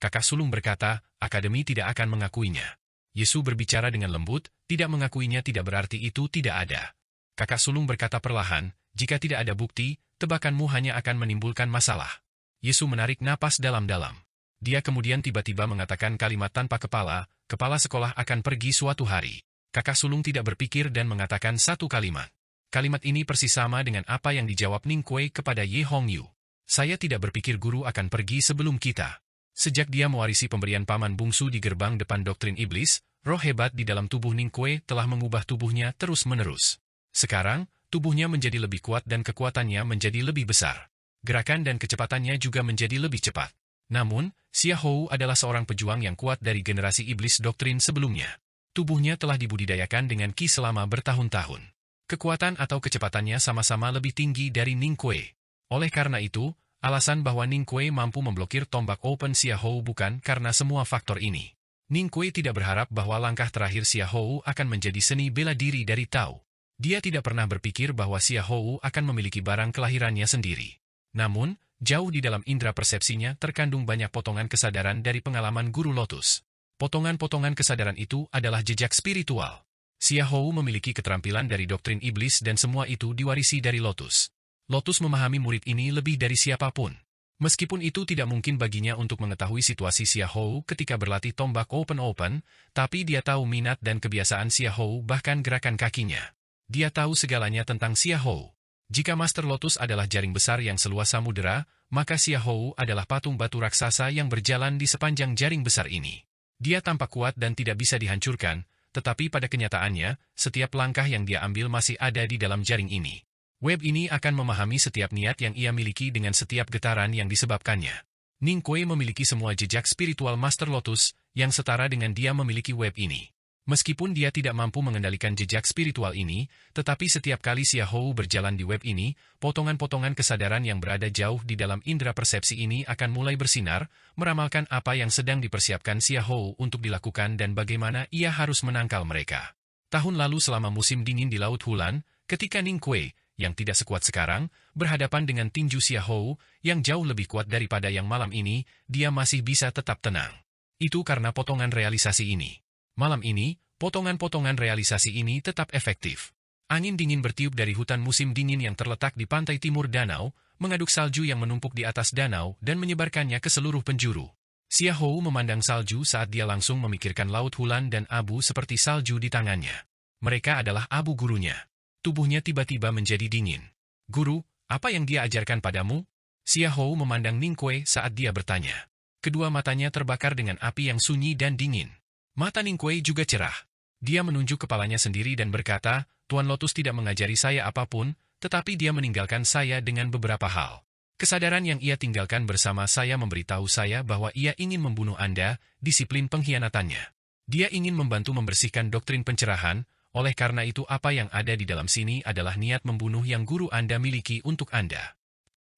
Kakak sulung berkata, akademi tidak akan mengakuinya. Yesu berbicara dengan lembut, tidak mengakuinya tidak berarti itu tidak ada. Kakak sulung berkata perlahan, jika tidak ada bukti, tebakanmu hanya akan menimbulkan masalah. Yesu menarik napas dalam-dalam. Dia kemudian tiba-tiba mengatakan kalimat tanpa kepala, kepala sekolah akan pergi suatu hari. Kakak sulung tidak berpikir dan mengatakan satu kalimat. Kalimat ini persis sama dengan apa yang dijawab Ning Kuei kepada Ye Hongyu. Saya tidak berpikir guru akan pergi sebelum kita. Sejak dia mewarisi pemberian paman bungsu di gerbang depan doktrin iblis, roh hebat di dalam tubuh Ning Kuei telah mengubah tubuhnya terus-menerus. Sekarang, tubuhnya menjadi lebih kuat dan kekuatannya menjadi lebih besar. Gerakan dan kecepatannya juga menjadi lebih cepat. Namun, Xia Hou adalah seorang pejuang yang kuat dari generasi iblis doktrin sebelumnya. Tubuhnya telah dibudidayakan dengan Qi selama bertahun-tahun. Kekuatan atau kecepatannya sama-sama lebih tinggi dari Ning Kuei. Oleh karena itu, alasan bahwa Ning Kuei mampu memblokir tombak Open Xia Hou bukan karena semua faktor ini. Ning Kuei tidak berharap bahwa langkah terakhir Xia Hou akan menjadi seni bela diri dari Tao. Dia tidak pernah berpikir bahwa Xia Hou akan memiliki barang kelahirannya sendiri. Namun, jauh di dalam indera persepsinya terkandung banyak potongan kesadaran dari pengalaman Guru Lotus. Potongan-potongan kesadaran itu adalah jejak spiritual. Xia Hou memiliki keterampilan dari doktrin iblis dan semua itu diwarisi dari Lotus. Lotus memahami murid ini lebih dari siapapun. Meskipun itu tidak mungkin baginya untuk mengetahui situasi Xia Hou ketika berlatih tombak open-open, tapi dia tahu minat dan kebiasaan Xia Hou bahkan gerakan kakinya. Dia tahu segalanya tentang Xia Hou. Jika Master Lotus adalah jaring besar yang seluas samudera, maka Xia Hou adalah patung batu raksasa yang berjalan di sepanjang jaring besar ini. Dia tampak kuat dan tidak bisa dihancurkan, tetapi pada kenyataannya, setiap langkah yang dia ambil masih ada di dalam jaring ini. Web ini akan memahami setiap niat yang ia miliki dengan setiap getaran yang disebabkannya. Ning Kuei memiliki semua jejak spiritual Master Lotus, yang setara dengan dia memiliki web ini. Meskipun dia tidak mampu mengendalikan jejak spiritual ini, tetapi setiap kali Xia Hou berjalan di web ini, potongan-potongan kesadaran yang berada jauh di dalam indera persepsi ini akan mulai bersinar, meramalkan apa yang sedang dipersiapkan Xia Hou untuk dilakukan dan bagaimana ia harus menangkal mereka. Tahun lalu selama musim dingin di Laut Hulan, ketika Ning Kuei, yang tidak sekuat sekarang, berhadapan dengan tinju Xia Hou, yang jauh lebih kuat daripada yang malam ini, dia masih bisa tetap tenang. Itu karena potongan realisasi ini. Malam ini, potongan-potongan realisasi ini tetap efektif. Angin dingin bertiup dari hutan musim dingin yang terletak di pantai timur danau, mengaduk salju yang menumpuk di atas danau dan menyebarkannya ke seluruh penjuru. Xia Hou memandang salju saat dia langsung memikirkan Laut Hulan dan abu seperti salju di tangannya. Mereka adalah abu gurunya. Tubuhnya tiba-tiba menjadi dingin. Guru, apa yang dia ajarkan padamu? Xia Hou memandang Ning Kuei saat dia bertanya. Kedua matanya terbakar dengan api yang sunyi dan dingin. Mata Ning Kuei juga cerah. Dia menunjuk kepalanya sendiri dan berkata, Tuan Lotus tidak mengajari saya apapun, tetapi dia meninggalkan saya dengan beberapa hal. Kesadaran yang ia tinggalkan bersama saya memberitahu saya bahwa ia ingin membunuh Anda, disiplin pengkhianatannya. Dia ingin membantu membersihkan doktrin pencerahan, oleh karena itu apa yang ada di dalam sini adalah niat membunuh yang guru Anda miliki untuk Anda.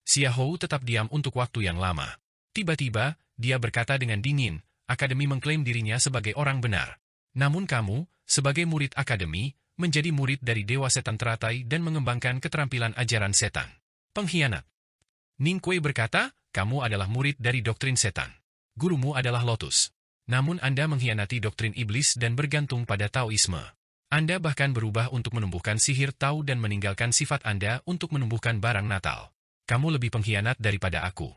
Xia Hou tetap diam untuk waktu yang lama. Tiba-tiba, dia berkata dengan dingin, Akademi mengklaim dirinya sebagai orang benar. Namun kamu, sebagai murid akademi, menjadi murid dari Dewa Setan teratai dan mengembangkan keterampilan ajaran setan. Pengkhianat. Ning Kuei berkata, kamu adalah murid dari doktrin setan. Gurumu adalah Lotus. Namun Anda mengkhianati doktrin iblis dan bergantung pada Taoisme. Anda bahkan berubah untuk menumbuhkan sihir Tao dan meninggalkan sifat Anda untuk menumbuhkan barang Natal. Kamu lebih pengkhianat daripada aku.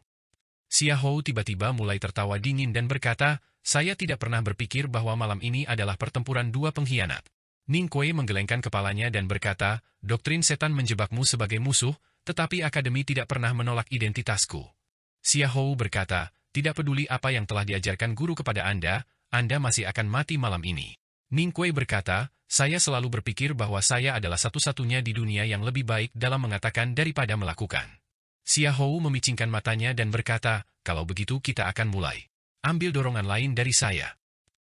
Xia Hou tiba-tiba mulai tertawa dingin dan berkata, saya tidak pernah berpikir bahwa malam ini adalah pertempuran dua pengkhianat. Ning Kuei menggelengkan kepalanya dan berkata, doktrin setan menjebakmu sebagai musuh, tetapi akademi tidak pernah menolak identitasku. Xia Hou berkata, tidak peduli apa yang telah diajarkan guru kepada Anda masih akan mati malam ini. Ning Kuei berkata, saya selalu berpikir bahwa saya adalah satu-satunya di dunia yang lebih baik dalam mengatakan daripada melakukan. Xia Hou memicingkan matanya dan berkata, kalau begitu kita akan mulai. Ambil dorongan lain dari saya.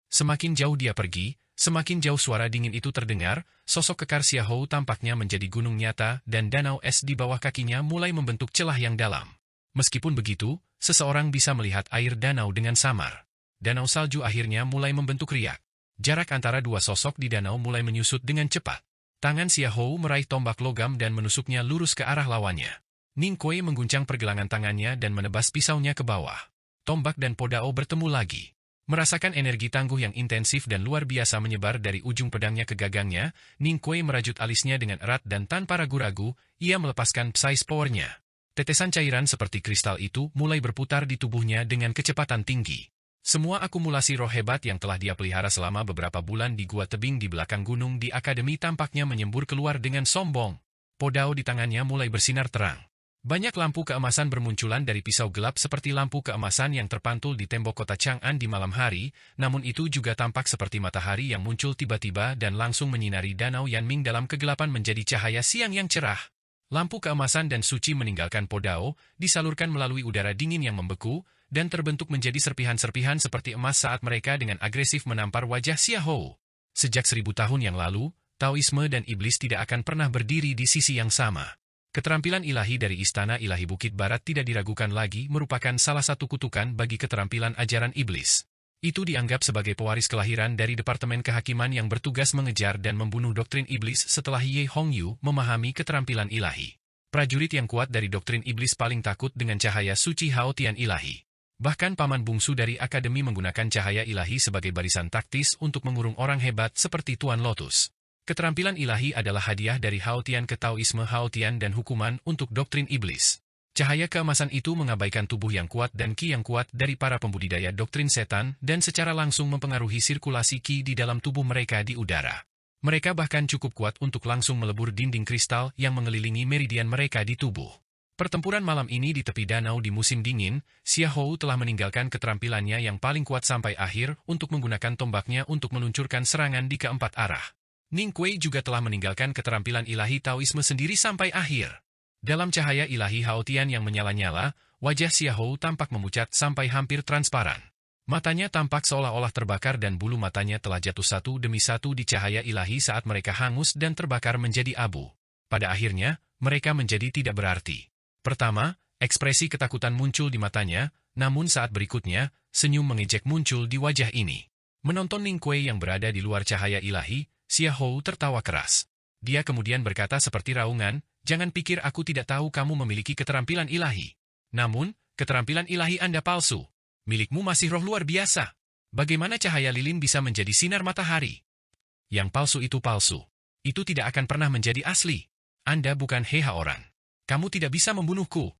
Semakin jauh dia pergi, semakin jauh suara dingin itu terdengar, sosok kekar Xia Hou tampaknya menjadi gunung nyata dan danau es di bawah kakinya mulai membentuk celah yang dalam. Meskipun begitu, seseorang bisa melihat air danau dengan samar. Danau salju akhirnya mulai membentuk riak. Jarak antara dua sosok di danau mulai menyusut dengan cepat. Tangan Xia Hou meraih tombak logam dan menusuknya lurus ke arah lawannya. Ning Kuei mengguncang pergelangan tangannya dan menebas pisaunya ke bawah. Tombak dan podao bertemu lagi. Merasakan energi tangguh yang intensif dan luar biasa menyebar dari ujung pedangnya ke gagangnya, Ning Kuei merajut alisnya dengan erat dan tanpa ragu-ragu, ia melepaskan Psy Power-nya. Tetesan cairan seperti kristal itu mulai berputar di tubuhnya dengan kecepatan tinggi. Semua akumulasi roh hebat yang telah dia pelihara selama beberapa bulan di gua tebing di belakang gunung di akademi tampaknya menyembur keluar dengan sombong. Podao di tangannya mulai bersinar terang. Banyak lampu keemasan bermunculan dari pisau gelap seperti lampu keemasan yang terpantul di tembok kota Chang'an di malam hari, namun itu juga tampak seperti matahari yang muncul tiba-tiba dan langsung menyinari danau Yanming dalam kegelapan menjadi cahaya siang yang cerah. Lampu keemasan dan suci meninggalkan Podao, disalurkan melalui udara dingin yang membeku, dan terbentuk menjadi serpihan-serpihan seperti emas saat mereka dengan agresif menampar wajah Xiahou. Sejak 1000 tahun yang lalu, Taoisme dan iblis tidak akan pernah berdiri di sisi yang sama. Keterampilan ilahi dari Istana Ilahi Bukit Barat tidak diragukan lagi merupakan salah satu kutukan bagi keterampilan ajaran iblis. Itu dianggap sebagai pewaris kelahiran dari Departemen Kehakiman yang bertugas mengejar dan membunuh doktrin iblis setelah Ye Hongyu memahami keterampilan ilahi. Prajurit yang kuat dari doktrin iblis paling takut dengan cahaya suci Haotian ilahi. Bahkan paman bungsu dari akademi menggunakan cahaya ilahi sebagai barisan taktis untuk mengurung orang hebat seperti Tuan Lotus. Keterampilan ilahi adalah hadiah dari Haotian ke Taoisme Haotian dan hukuman untuk doktrin iblis. Cahaya keemasan itu mengabaikan tubuh yang kuat dan ki yang kuat dari para pembudidaya doktrin setan dan secara langsung mempengaruhi sirkulasi ki di dalam tubuh mereka di udara. Mereka bahkan cukup kuat untuk langsung melebur dinding kristal yang mengelilingi meridian mereka di tubuh. Pertempuran malam ini di tepi danau di musim dingin, Xiahou telah meninggalkan keterampilannya yang paling kuat sampai akhir untuk menggunakan tombaknya untuk meluncurkan serangan di keempat arah. Ning Kuei juga telah meninggalkan keterampilan ilahi Taoisme sendiri sampai akhir. Dalam cahaya ilahi Haotian yang menyala-nyala, wajah Xiahou tampak memucat sampai hampir transparan. Matanya tampak seolah-olah terbakar dan bulu matanya telah jatuh satu demi satu di cahaya ilahi saat mereka hangus dan terbakar menjadi abu. Pada akhirnya, mereka menjadi tidak berarti. Pertama, ekspresi ketakutan muncul di matanya, namun saat berikutnya, senyum mengejek muncul di wajah ini. Menonton Ning Kuei yang berada di luar cahaya ilahi, Xiahou tertawa keras. Dia kemudian berkata seperti raungan, "Jangan pikir aku tidak tahu kamu memiliki keterampilan ilahi. Namun, keterampilan ilahi Anda palsu. Milikmu masih roh luar biasa. Bagaimana cahaya lilin bisa menjadi sinar matahari? Yang palsu itu palsu. Itu tidak akan pernah menjadi asli. Anda bukan Hehaoran. Kamu tidak bisa membunuhku."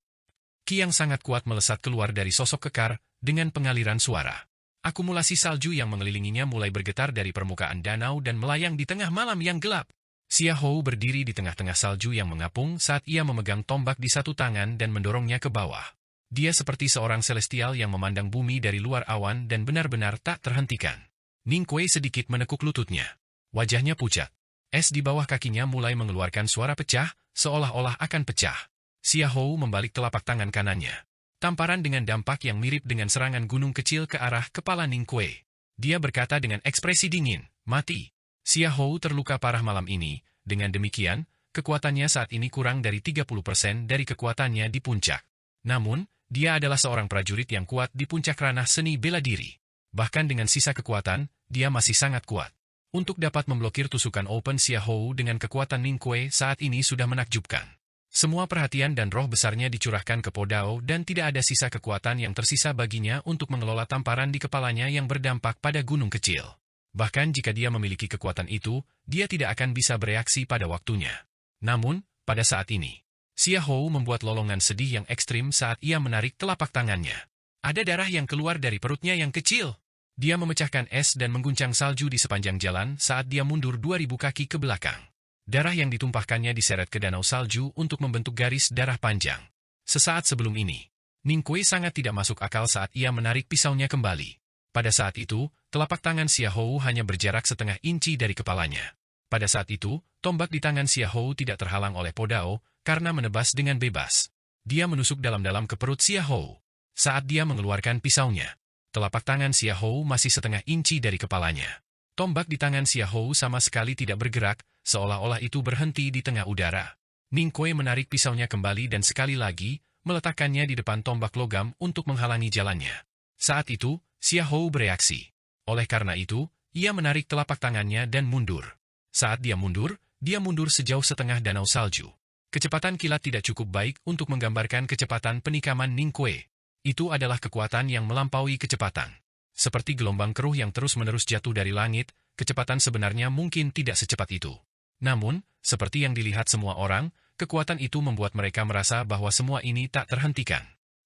Ki yang sangat kuat melesat keluar dari sosok kekar dengan pengaliran suara. Akumulasi salju yang mengelilinginya mulai bergetar dari permukaan danau dan melayang di tengah malam yang gelap. Xiahou berdiri di tengah-tengah salju yang mengapung saat ia memegang tombak di satu tangan dan mendorongnya ke bawah. Dia seperti seorang celestial yang memandang bumi dari luar awan dan benar-benar tak terhentikan. Ning Kuei sedikit menekuk lututnya. Wajahnya pucat. Es di bawah kakinya mulai mengeluarkan suara pecah, seolah-olah akan pecah. Xiahou membalik telapak tangan kanannya. Tamparan dengan dampak yang mirip dengan serangan gunung kecil ke arah kepala Ning Kuei. Dia berkata dengan ekspresi dingin, "Mati." Xiahou terluka parah malam ini. Dengan demikian, kekuatannya saat ini kurang dari 30% dari kekuatannya di puncak. Namun, dia adalah seorang prajurit yang kuat di puncak ranah seni bela diri. Bahkan dengan sisa kekuatan, dia masih sangat kuat. Untuk dapat memblokir tusukan Open Xiahou dengan kekuatan Ning Kuei saat ini sudah menakjubkan. Semua perhatian dan roh besarnya dicurahkan ke Podao dan tidak ada sisa kekuatan yang tersisa baginya untuk mengelola tamparan di kepalanya yang berdampak pada gunung kecil. Bahkan jika dia memiliki kekuatan itu, dia tidak akan bisa bereaksi pada waktunya. Namun, pada saat ini, Xiahou membuat lolongan sedih yang ekstrim saat ia menarik telapak tangannya. Ada darah yang keluar dari perutnya yang kecil. Dia memecahkan es dan mengguncang salju di sepanjang jalan saat dia mundur 2000 kaki ke belakang. Darah yang ditumpahkannya diseret ke danau salju untuk membentuk garis darah panjang. Sesaat sebelum ini, Ning Kuei sangat tidak masuk akal saat ia menarik pisaunya kembali. Pada saat itu, telapak tangan Xiahou hanya berjarak setengah inci dari kepalanya. Pada saat itu, tombak di tangan Xiahou tidak terhalang oleh Podao karena menebas dengan bebas. Dia menusuk dalam-dalam ke perut Xiahou. Saat dia mengeluarkan pisaunya, telapak tangan Xiahou masih setengah inci dari kepalanya. Tombak di tangan Xiahou sama sekali tidak bergerak, seolah-olah itu berhenti di tengah udara. Ning Kuei menarik pisaunya kembali dan sekali lagi, meletakkannya di depan tombak logam untuk menghalangi jalannya. Saat itu, Xiahou bereaksi. Oleh karena itu, ia menarik telapak tangannya dan mundur. Saat dia mundur sejauh setengah danau salju. Kecepatan kilat tidak cukup baik untuk menggambarkan kecepatan penikaman Ning Kuei. Itu adalah kekuatan yang melampaui kecepatan. Seperti gelombang keruh yang terus-menerus jatuh dari langit, kecepatan sebenarnya mungkin tidak secepat itu. Namun, seperti yang dilihat semua orang, kekuatan itu membuat mereka merasa bahwa semua ini tak terhentikan.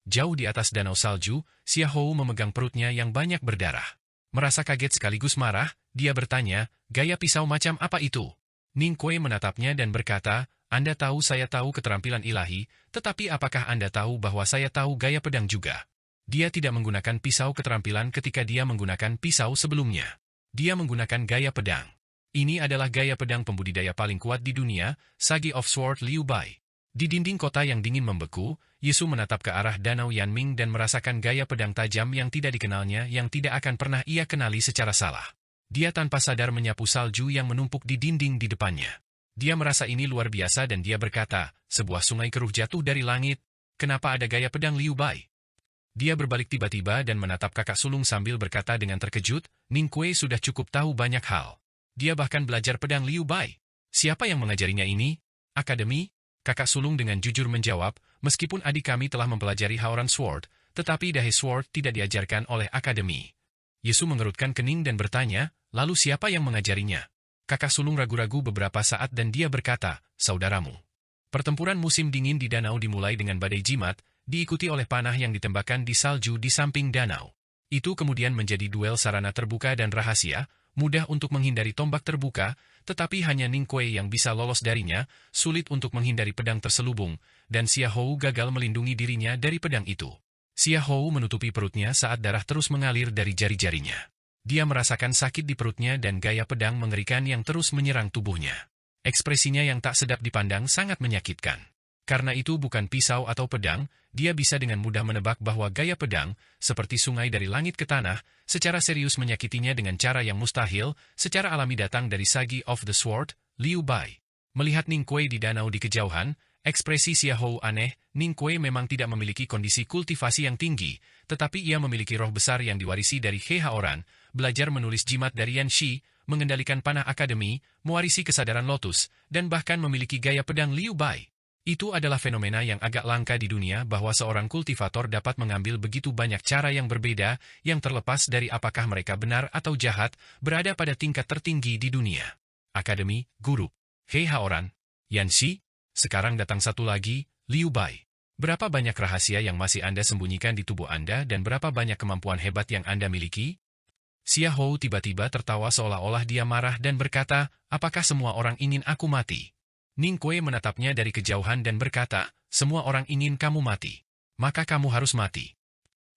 Jauh di atas danau salju, Xiahou memegang perutnya yang banyak berdarah. Merasa kaget sekaligus marah, dia bertanya, "Gaya pisau macam apa itu?" Ning Kuei menatapnya dan berkata, "Anda tahu saya tahu keterampilan ilahi, tetapi apakah Anda tahu bahwa saya tahu gaya pedang juga?" Dia tidak menggunakan pisau keterampilan ketika dia menggunakan pisau sebelumnya. Dia menggunakan gaya pedang. Ini adalah gaya pedang pembudidaya paling kuat di dunia, Sagi of Sword Liu Bai. Di dinding kota yang dingin membeku, Yesu menatap ke arah danau Yanming dan merasakan gaya pedang tajam yang tidak dikenalnya yang tidak akan pernah ia kenali secara salah. Dia tanpa sadar menyapu salju yang menumpuk di dinding di depannya. Dia merasa ini luar biasa dan dia berkata, "Sebuah sungai keruh jatuh dari langit. Kenapa ada gaya pedang Liu Bai?" Dia berbalik tiba-tiba dan menatap kakak sulung sambil berkata dengan terkejut, "Ning Kuei sudah cukup tahu banyak hal. Dia bahkan belajar pedang Liu Bai. Siapa yang mengajarinya ini? Akademi?" Kakak sulung dengan jujur menjawab, "Meskipun adik kami telah mempelajari Haoran Sword, tetapi Dahai Sword tidak diajarkan oleh akademi." Yesu mengerutkan kening dan bertanya, "Lalu siapa yang mengajarinya?" Kakak sulung ragu-ragu beberapa saat dan dia berkata, "Saudaramu." Pertempuran musim dingin di danau dimulai dengan badai jimat, diikuti oleh panah yang ditembakkan di salju di samping danau. Itu kemudian menjadi duel sarana terbuka dan rahasia, mudah untuk menghindari tombak terbuka, tetapi hanya Ning Kuei yang bisa lolos darinya, sulit untuk menghindari pedang terselubung, dan Xiahou gagal melindungi dirinya dari pedang itu. Xiahou menutupi perutnya saat darah terus mengalir dari jari-jarinya. Dia merasakan sakit di perutnya dan gaya pedang mengerikan yang terus menyerang tubuhnya. Ekspresinya yang tak sedap dipandang sangat menyakitkan. Karena itu bukan pisau atau pedang, dia bisa dengan mudah menebak bahwa gaya pedang, seperti sungai dari langit ke tanah, secara serius menyakitinya dengan cara yang mustahil, secara alami datang dari Sagi of the Sword, Liu Bai. Melihat Ning Kuei di danau di kejauhan, ekspresi Xiahou aneh. Ning Kuei memang tidak memiliki kondisi kultivasi yang tinggi, tetapi ia memiliki roh besar yang diwarisi dari He Haoran, belajar menulis jimat dari Yan Shi, mengendalikan panah akademi, mewarisi kesadaran Lotus, dan bahkan memiliki gaya pedang Liu Bai. Itu adalah fenomena yang agak langka di dunia bahwa seorang kultivator dapat mengambil begitu banyak cara yang berbeda, yang terlepas dari apakah mereka benar atau jahat, berada pada tingkat tertinggi di dunia. Akademi, Guru, He Haoran, Yan Shi, sekarang datang satu lagi, Liu Bai. Berapa banyak rahasia yang masih Anda sembunyikan di tubuh Anda dan berapa banyak kemampuan hebat yang Anda miliki? Xiahou tiba-tiba tertawa seolah-olah dia marah dan berkata, "Apakah semua orang ingin aku mati?" Ning Kuei menatapnya dari kejauhan dan berkata, "Semua orang ingin kamu mati. Maka kamu harus mati."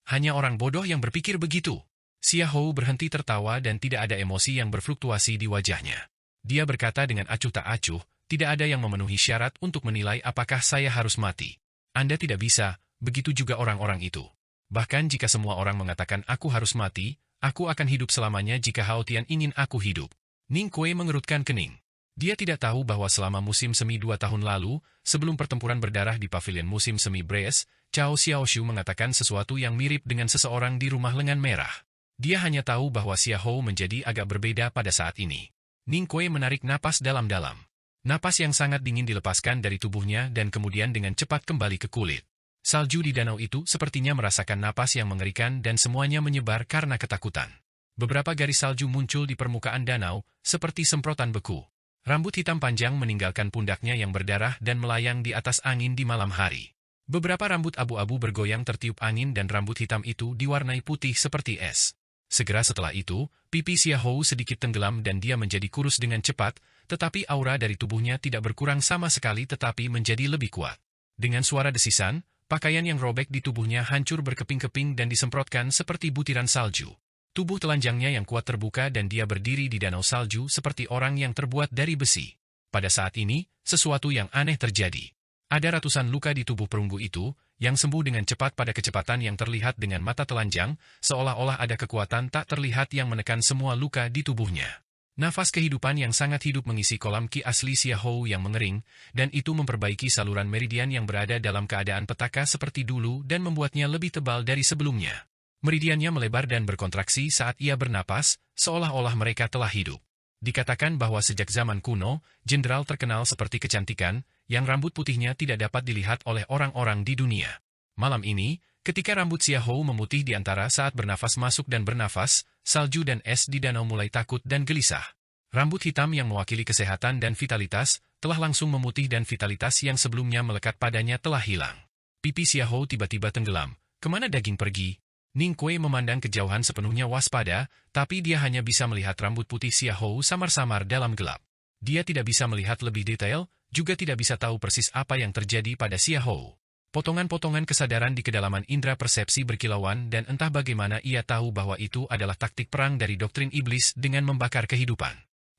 Hanya orang bodoh yang berpikir begitu. Xiahou berhenti tertawa dan tidak ada emosi yang berfluktuasi di wajahnya. Dia berkata dengan acuh tak acuh, "Tidak ada yang memenuhi syarat untuk menilai apakah saya harus mati. Anda tidak bisa, begitu juga orang-orang itu. Bahkan jika semua orang mengatakan aku harus mati, aku akan hidup selamanya jika Hao Tian ingin aku hidup." Ning Kuei mengerutkan kening. Dia tidak tahu bahwa selama musim semi 2 tahun lalu, sebelum pertempuran berdarah di pavilion musim semi Brest, Cao Xiaoshu mengatakan sesuatu yang mirip dengan seseorang di rumah lengan merah. Dia hanya tahu bahwa Xiahou menjadi agak berbeda pada saat ini. Ning Kuei menarik napas dalam-dalam. Napas yang sangat dingin dilepaskan dari tubuhnya dan kemudian dengan cepat kembali ke kulit. Salju di danau itu sepertinya merasakan napas yang mengerikan dan semuanya menyebar karena ketakutan. Beberapa garis salju muncul di permukaan danau, seperti semprotan beku. Rambut hitam panjang meninggalkan pundaknya yang berdarah dan melayang di atas angin di malam hari. Beberapa rambut abu-abu bergoyang tertiup angin dan rambut hitam itu diwarnai putih seperti es. Segera setelah itu, pipi Xiahou sedikit tenggelam dan dia menjadi kurus dengan cepat, tetapi aura dari tubuhnya tidak berkurang sama sekali tetapi menjadi lebih kuat. Dengan suara desisan, pakaian yang robek di tubuhnya hancur berkeping-keping dan disemprotkan seperti butiran salju. Tubuh telanjangnya yang kuat terbuka dan dia berdiri di danau salju seperti orang yang terbuat dari besi. Pada saat ini, sesuatu yang aneh terjadi. Ada ratusan luka di tubuh perunggu itu, yang sembuh dengan cepat pada kecepatan yang terlihat dengan mata telanjang, seolah-olah ada kekuatan tak terlihat yang menekan semua luka di tubuhnya. Nafas kehidupan yang sangat hidup mengisi kolam ki asli Xiahou yang mengering, dan itu memperbaiki saluran meridian yang berada dalam keadaan petaka seperti dulu dan membuatnya lebih tebal dari sebelumnya. Meridiannya melebar dan berkontraksi saat ia bernapas, seolah-olah mereka telah hidup. Dikatakan bahwa sejak zaman kuno, jenderal terkenal seperti kecantikan, yang rambut putihnya tidak dapat dilihat oleh orang-orang di dunia. Malam ini, ketika rambut Xiahou memutih di antara saat bernafas masuk dan bernafas, salju dan es di danau mulai takut dan gelisah. Rambut hitam yang mewakili kesehatan dan vitalitas, telah langsung memutih dan vitalitas yang sebelumnya melekat padanya telah hilang. Pipi Xiahou tiba-tiba tenggelam. Kemana daging pergi? Ning Kuei memandang kejauhan sepenuhnya waspada, tapi dia hanya bisa melihat rambut putih Xiahou samar-samar dalam gelap. Dia tidak bisa melihat lebih detail, juga tidak bisa tahu persis apa yang terjadi pada Xiahou. Potongan-potongan kesadaran di kedalaman indera persepsi berkilauan dan entah bagaimana ia tahu bahwa itu adalah taktik perang dari doktrin iblis dengan membakar kehidupan.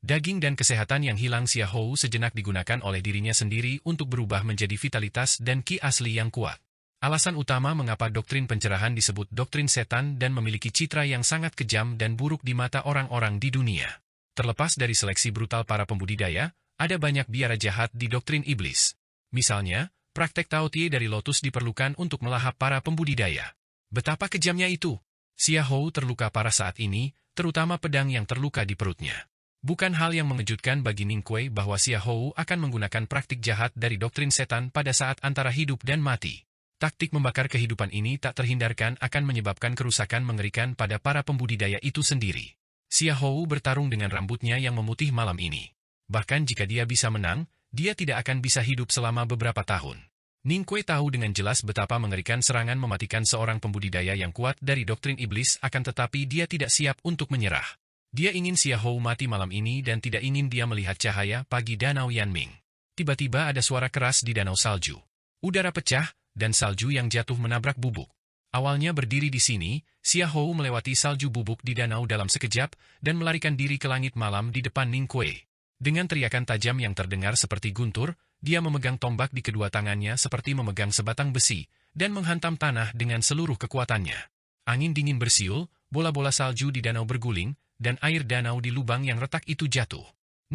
Daging dan kesehatan yang hilang Xiahou sejenak digunakan oleh dirinya sendiri untuk berubah menjadi vitalitas dan ki asli yang kuat. Alasan utama mengapa doktrin pencerahan disebut doktrin setan dan memiliki citra yang sangat kejam dan buruk di mata orang-orang di dunia. Terlepas dari seleksi brutal para pembudidaya, ada banyak biara jahat di doktrin iblis. Misalnya, praktek Tao Tie dari Lotus diperlukan untuk melahap para pembudidaya. Betapa kejamnya itu! Xiahou terluka parah saat ini, terutama pedang yang terluka di perutnya. Bukan hal yang mengejutkan bagi Ning Kuei bahwa Xiahou akan menggunakan praktik jahat dari doktrin setan pada saat antara hidup dan mati. Taktik membakar kehidupan ini tak terhindarkan akan menyebabkan kerusakan mengerikan pada para pembudidaya itu sendiri. Xiahou bertarung dengan rambutnya yang memutih malam ini. Bahkan jika dia bisa menang, dia tidak akan bisa hidup selama beberapa tahun. Ning Kuei tahu dengan jelas betapa mengerikan serangan mematikan seorang pembudidaya yang kuat dari doktrin iblis, akan tetapi dia tidak siap untuk menyerah. Dia ingin Xiahou mati malam ini dan tidak ingin dia melihat cahaya pagi Danau Yanming. Tiba-tiba ada suara keras di danau salju. Udara pecah, dan salju yang jatuh menabrak bubuk. Awalnya berdiri di sini, Xiahou melewati salju bubuk di danau dalam sekejap dan melarikan diri ke langit malam di depan Ning Kuei. Dengan teriakan tajam yang terdengar seperti guntur, dia memegang tombak di kedua tangannya seperti memegang sebatang besi, dan menghantam tanah dengan seluruh kekuatannya. Angin dingin bersiul, bola-bola salju di danau berguling, dan air danau di lubang yang retak itu jatuh.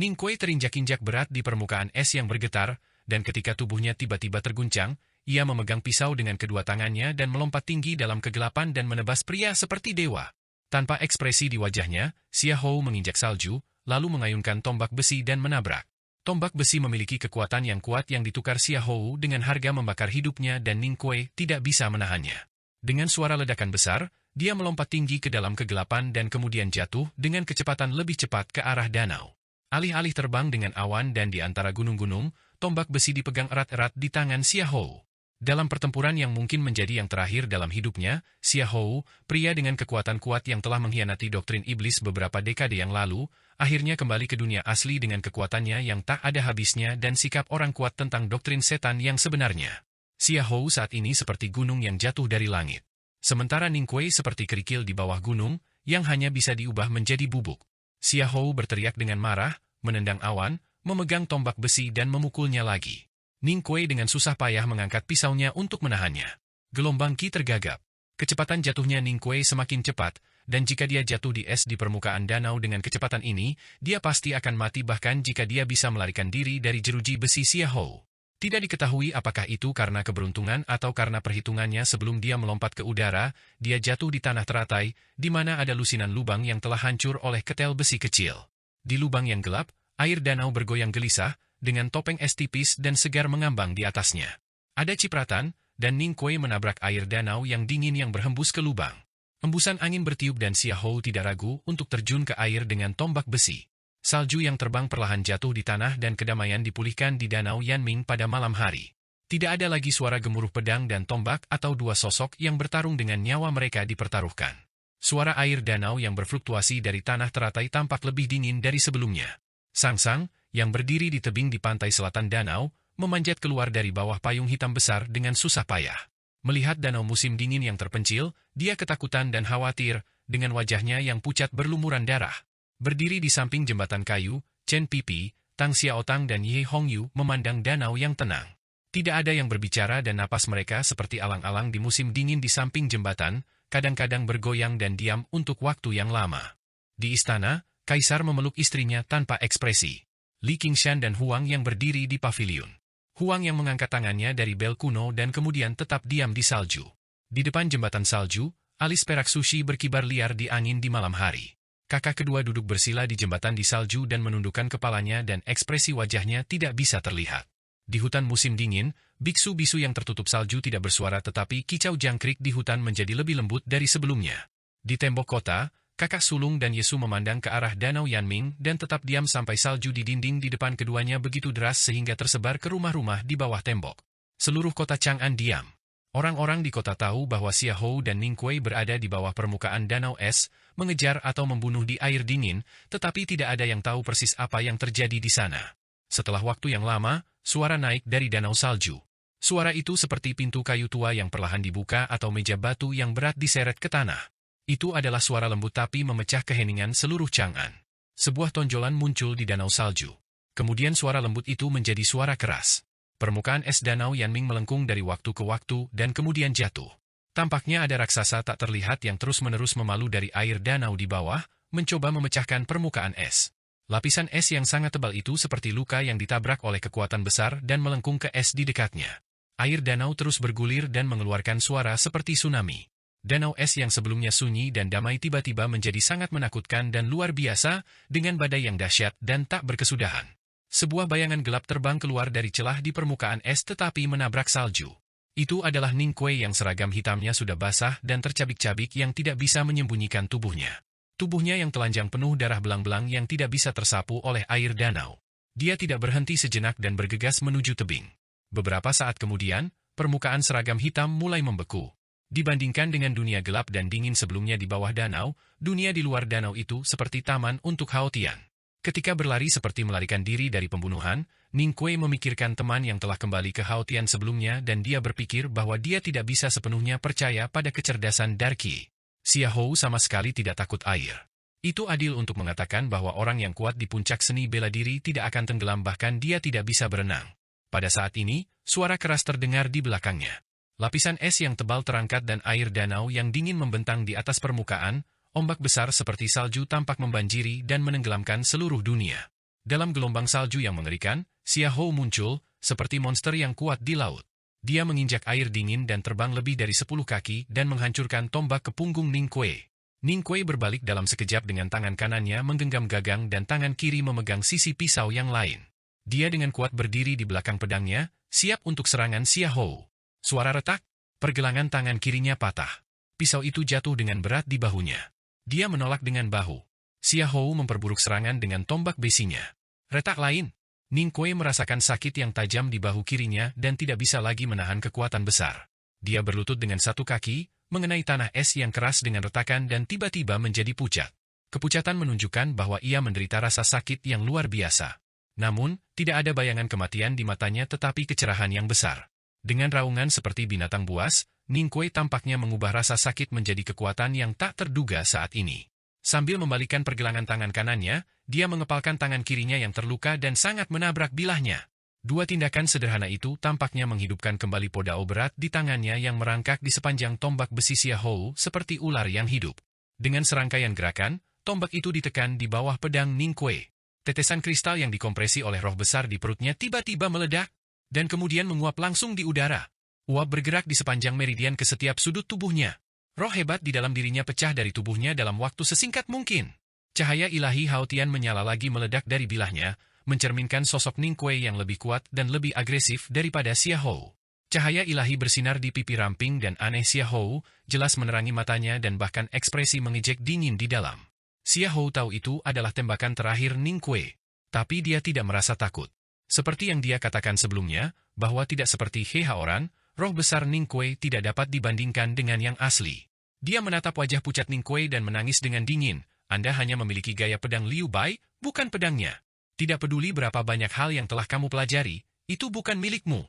Ning Kuei terinjak-injak berat di permukaan es yang bergetar, dan ketika tubuhnya tiba-tiba terguncang, ia memegang pisau dengan kedua tangannya dan melompat tinggi dalam kegelapan dan menebas pria seperti dewa. Tanpa ekspresi di wajahnya, Xiahou menginjak salju, lalu mengayunkan tombak besi dan menabrak. Tombak besi memiliki kekuatan yang kuat yang ditukar Xiahou dengan harga membakar hidupnya dan Ning Kuei tidak bisa menahannya. Dengan suara ledakan besar, dia melompat tinggi ke dalam kegelapan dan kemudian jatuh dengan kecepatan lebih cepat ke arah danau. Alih-alih terbang dengan awan dan di antara gunung-gunung, tombak besi dipegang erat-erat di tangan Xiahou. Dalam pertempuran yang mungkin menjadi yang terakhir dalam hidupnya, Xiahou, pria dengan kekuatan kuat yang telah mengkhianati doktrin iblis beberapa dekade yang lalu, akhirnya kembali ke dunia asli dengan kekuatannya yang tak ada habisnya dan sikap orang kuat tentang doktrin setan yang sebenarnya. Xiahou saat ini seperti gunung yang jatuh dari langit. Sementara Ning Kuei seperti kerikil di bawah gunung, yang hanya bisa diubah menjadi bubuk. Xiahou berteriak dengan marah, menendang awan, memegang tombak besi dan memukulnya lagi. Ning Kuei dengan susah payah mengangkat pisaunya untuk menahannya. Gelombang ki tergagap. Kecepatan jatuhnya Ning Kuei semakin cepat, dan jika dia jatuh di es di permukaan danau dengan kecepatan ini, dia pasti akan mati bahkan jika dia bisa melarikan diri dari jeruji besi Xiahou. Tidak diketahui apakah itu karena keberuntungan atau karena perhitungannya sebelum dia melompat ke udara, dia jatuh di tanah teratai, di mana ada lusinan lubang yang telah hancur oleh ketel besi kecil. Di lubang yang gelap, air danau bergoyang gelisah, dengan topeng es tipis dan segar mengambang di atasnya. Ada cipratan, dan Ning Kuei menabrak air danau yang dingin yang berhembus ke lubang. Embusan angin bertiup dan Xiahou tidak ragu untuk terjun ke air dengan tombak besi. Salju yang terbang perlahan jatuh di tanah dan kedamaian dipulihkan di danau Yanming pada malam hari. Tidak ada lagi suara gemuruh pedang dan tombak atau dua sosok yang bertarung dengan nyawa mereka dipertaruhkan. Suara air danau yang berfluktuasi dari tanah teratai tampak lebih dingin dari sebelumnya. Sang-sang, yang berdiri di tebing di pantai selatan danau, memanjat keluar dari bawah payung hitam besar dengan susah payah. Melihat danau musim dingin yang terpencil, dia ketakutan dan khawatir, dengan wajahnya yang pucat berlumuran darah. Berdiri di samping jembatan kayu, Chen Pipi, Tang Xiaotang dan Ye Hongyu memandang danau yang tenang. Tidak ada yang berbicara dan napas mereka seperti alang-alang di musim dingin di samping jembatan, kadang-kadang bergoyang dan diam untuk waktu yang lama. Di istana, Kaisar memeluk istrinya tanpa ekspresi. Li Qingshan dan Huang yang berdiri di pavilion. Huang yang mengangkat tangannya dari bel kuno dan kemudian tetap diam di salju. Di depan jembatan salju, alis perak sushi berkibar liar di angin di malam hari. Kakak kedua duduk bersila di jembatan di salju dan menundukkan kepalanya dan ekspresi wajahnya tidak bisa terlihat. Di hutan musim dingin, biksu-bisu yang tertutup salju tidak bersuara tetapi kicau jangkrik di hutan menjadi lebih lembut dari sebelumnya. Di tembok kota, Kakak sulung dan Yesu memandang ke arah Danau Yanming dan tetap diam sampai salju di dinding di depan keduanya begitu deras sehingga tersebar ke rumah-rumah di bawah tembok. Seluruh kota Chang'an diam. Orang-orang di kota tahu bahwa Xia Hou dan Ning Kuei berada di bawah permukaan danau es, mengejar atau membunuh di air dingin, tetapi tidak ada yang tahu persis apa yang terjadi di sana. Setelah waktu yang lama, suara naik dari danau salju. Suara itu seperti pintu kayu tua yang perlahan dibuka atau meja batu yang berat diseret ke tanah. Itu adalah suara lembut tapi memecah keheningan seluruh Chang'an. Sebuah tonjolan muncul di danau salju. Kemudian suara lembut itu menjadi suara keras. Permukaan es danau Yanming melengkung dari waktu ke waktu dan kemudian jatuh. Tampaknya ada raksasa tak terlihat yang terus-menerus memalu dari air danau di bawah, mencoba memecahkan permukaan es. Lapisan es yang sangat tebal itu seperti luka yang ditabrak oleh kekuatan besar dan melengkung ke es di dekatnya. Air danau terus bergulir dan mengeluarkan suara seperti tsunami. Danau es yang sebelumnya sunyi dan damai tiba-tiba menjadi sangat menakutkan dan luar biasa, dengan badai yang dahsyat dan tak berkesudahan. Sebuah bayangan gelap terbang keluar dari celah di permukaan es tetapi menabrak salju. Itu adalah Ning Kuei yang seragam hitamnya sudah basah dan tercabik-cabik yang tidak bisa menyembunyikan tubuhnya. Tubuhnya yang telanjang penuh darah belang-belang yang tidak bisa tersapu oleh air danau. Dia tidak berhenti sejenak dan bergegas menuju tebing. Beberapa saat kemudian, permukaan seragam hitam mulai membeku. Dibandingkan dengan dunia gelap dan dingin sebelumnya di bawah danau, dunia di luar danau itu seperti taman untuk Haotian. Ketika berlari seperti melarikan diri dari pembunuhan, Ning Kuei memikirkan teman yang telah kembali ke Haotian sebelumnya dan dia berpikir bahwa dia tidak bisa sepenuhnya percaya pada kecerdasan Darky. Xia Hou sama sekali tidak takut air. Itu adil untuk mengatakan bahwa orang yang kuat di puncak seni bela diri tidak akan tenggelam bahkan dia tidak bisa berenang. Pada saat ini, suara keras terdengar di belakangnya. Lapisan es yang tebal terangkat dan air danau yang dingin membentang di atas permukaan, ombak besar seperti salju tampak membanjiri dan menenggelamkan seluruh dunia. Dalam gelombang salju yang mengerikan, Xia Hou muncul, seperti monster yang kuat di laut. Dia menginjak air dingin dan terbang lebih dari 10 kaki dan menghancurkan tombak ke punggung Ning Kuei. Ning Kuei berbalik dalam sekejap dengan tangan kanannya menggenggam gagang dan tangan kiri memegang sisi pisau yang lain. Dia dengan kuat berdiri di belakang pedangnya, siap untuk serangan Xia Hou. Suara retak, pergelangan tangan kirinya patah. Pisau itu jatuh dengan berat di bahunya. Dia menolak dengan bahu. Xia Hou memperburuk serangan dengan tombak besinya. Retak lain. Ning Kuei merasakan sakit yang tajam di bahu kirinya dan tidak bisa lagi menahan kekuatan besar. Dia berlutut dengan satu kaki, mengenai tanah es yang keras dengan retakan dan tiba-tiba menjadi pucat. Kepucatan menunjukkan bahwa ia menderita rasa sakit yang luar biasa. Namun, tidak ada bayangan kematian di matanya tetapi kecerahan yang besar. Dengan raungan seperti binatang buas, Ning Kuei tampaknya mengubah rasa sakit menjadi kekuatan yang tak terduga saat ini. Sambil membalikkan pergelangan tangan kanannya, dia mengepalkan tangan kirinya yang terluka dan sangat menabrak bilahnya. Dua tindakan sederhana itu tampaknya menghidupkan kembali podao berat di tangannya yang merangkak di sepanjang tombak besi Xia Hou seperti ular yang hidup. Dengan serangkaian gerakan, tombak itu ditekan di bawah pedang Ning Kuei. Tetesan kristal yang dikompresi oleh roh besar di perutnya tiba-tiba meledak, dan kemudian menguap langsung di udara. Uap bergerak di sepanjang meridian ke setiap sudut tubuhnya. Roh hebat di dalam dirinya pecah dari tubuhnya dalam waktu sesingkat mungkin. Cahaya ilahi Haotian menyala lagi meledak dari bilahnya, mencerminkan sosok Ning Kuei yang lebih kuat dan lebih agresif daripada Xia Hou. Cahaya ilahi bersinar di pipi ramping dan aneh Xia Hou, jelas menerangi matanya dan bahkan ekspresi mengejek dingin di dalam. Xia Hou tahu itu adalah tembakan terakhir Ning Kuei, tapi dia tidak merasa takut. Seperti yang dia katakan sebelumnya, bahwa tidak seperti He Haoran, roh besar Ning Kuei tidak dapat dibandingkan dengan yang asli. Dia menatap wajah pucat Ning Kuei dan menangis dengan dingin. Anda hanya memiliki gaya pedang Liu Bai, bukan pedangnya. Tidak peduli berapa banyak hal yang telah kamu pelajari, itu bukan milikmu.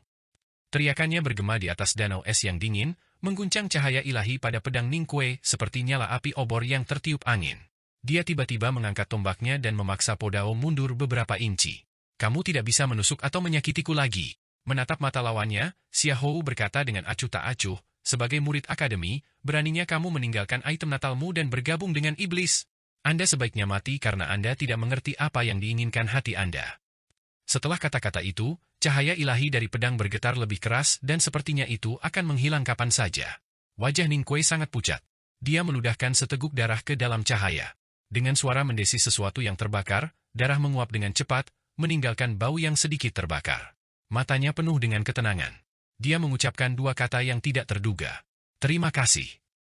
Teriakannya bergema di atas danau es yang dingin, mengguncang cahaya ilahi pada pedang Ning Kuei seperti nyala api obor yang tertiup angin. Dia tiba-tiba mengangkat tombaknya dan memaksa Podao mundur beberapa inci. Kamu tidak bisa menusuk atau menyakitiku lagi. Menatap mata lawannya, Xia Hou berkata dengan acuh tak acuh, sebagai murid akademi, beraninya kamu meninggalkan item natalmu dan bergabung dengan iblis. Anda sebaiknya mati karena Anda tidak mengerti apa yang diinginkan hati Anda. Setelah kata-kata itu, cahaya ilahi dari pedang bergetar lebih keras dan sepertinya itu akan menghilang kapan saja. Wajah Ning Kuei sangat pucat. Dia meludahkan seteguk darah ke dalam cahaya. Dengan suara mendesis sesuatu yang terbakar, darah menguap dengan cepat, meninggalkan bau yang sedikit terbakar. Matanya penuh dengan ketenangan. Dia mengucapkan dua kata yang tidak terduga. Terima kasih.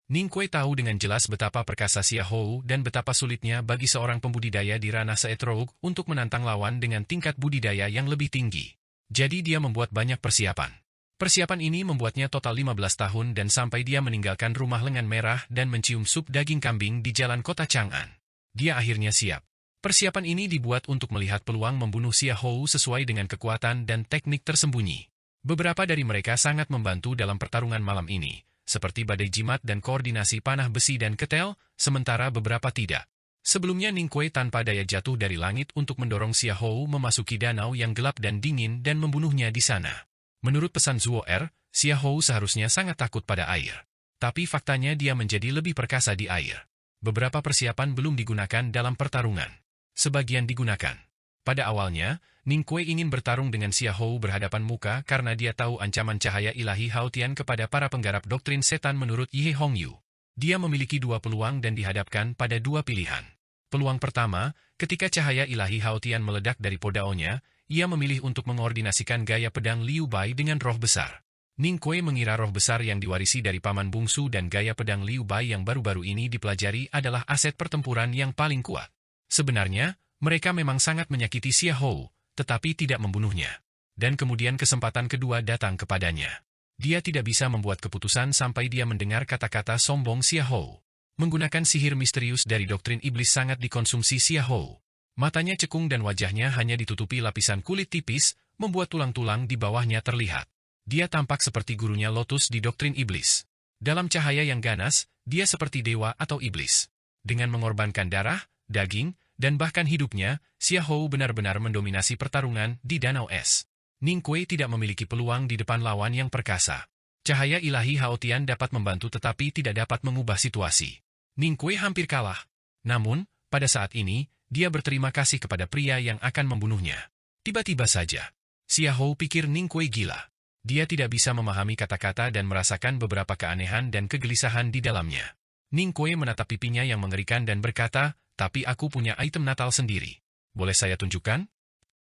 Ning Kuei tahu dengan jelas betapa perkasa Xia Hou dan betapa sulitnya bagi seorang pembudidaya di ranah Seetroug untuk menantang lawan dengan tingkat budidaya yang lebih tinggi. Jadi dia membuat banyak persiapan. Persiapan ini membuatnya total 15 tahun dan sampai dia meninggalkan rumah lengan merah dan mencium sup daging kambing di jalan kota Chang'an. Dia akhirnya siap. Persiapan ini dibuat untuk melihat peluang membunuh Xia Hou sesuai dengan kekuatan dan teknik tersembunyi. Beberapa dari mereka sangat membantu dalam pertarungan malam ini, seperti badai jimat dan koordinasi panah besi dan ketel, sementara beberapa tidak. Sebelumnya Ning Kuei tanpa daya jatuh dari langit untuk mendorong Xia Hou memasuki danau yang gelap dan dingin dan membunuhnya di sana. Menurut pesan Zuo Er, Xia Hou seharusnya sangat takut pada air. Tapi faktanya dia menjadi lebih perkasa di air. Beberapa persiapan belum digunakan dalam pertarungan. Sebagian digunakan. Pada awalnya, Ning Kuei ingin bertarung dengan Xia Hou berhadapan muka karena dia tahu ancaman cahaya ilahi Haotian kepada para penggarap doktrin setan menurut Ye Hongyu. Dia memiliki dua peluang dan dihadapkan pada dua pilihan. Peluang pertama, ketika cahaya ilahi Haotian meledak dari podaonya, ia memilih untuk mengordinasikan gaya pedang Liu Bai dengan roh besar. Ning Kuei mengira roh besar yang diwarisi dari paman bungsu dan gaya pedang Liu Bai yang baru-baru ini dipelajari adalah aset pertempuran yang paling kuat. Sebenarnya, mereka memang sangat menyakiti Xia Hou, tetapi tidak membunuhnya. Dan kemudian kesempatan kedua datang kepadanya. Dia tidak bisa membuat keputusan sampai dia mendengar kata-kata sombong Xia Hou. Menggunakan sihir misterius dari doktrin iblis sangat dikonsumsi Xia Hou. Matanya cekung dan wajahnya hanya ditutupi lapisan kulit tipis, membuat tulang-tulang di bawahnya terlihat. Dia tampak seperti gurunya Lotus di doktrin iblis. Dalam cahaya yang ganas, dia seperti dewa atau iblis. Dengan mengorbankan darah, daging, dan bahkan hidupnya, Xia Hou benar-benar mendominasi pertarungan di Danau Es. Ning Kuei tidak memiliki peluang di depan lawan yang perkasa. Cahaya ilahi Haotian dapat membantu tetapi tidak dapat mengubah situasi. Ning Kuei hampir kalah. Namun, pada saat ini, dia berterima kasih kepada pria yang akan membunuhnya. Tiba-tiba saja, Xia Hou pikir Ning Kuei gila. Dia tidak bisa memahami kata-kata dan merasakan beberapa keanehan dan kegelisahan di dalamnya. Ning Kuei menatap pipinya yang mengerikan dan berkata, "Tapi aku punya item Natal sendiri. Boleh saya tunjukkan?"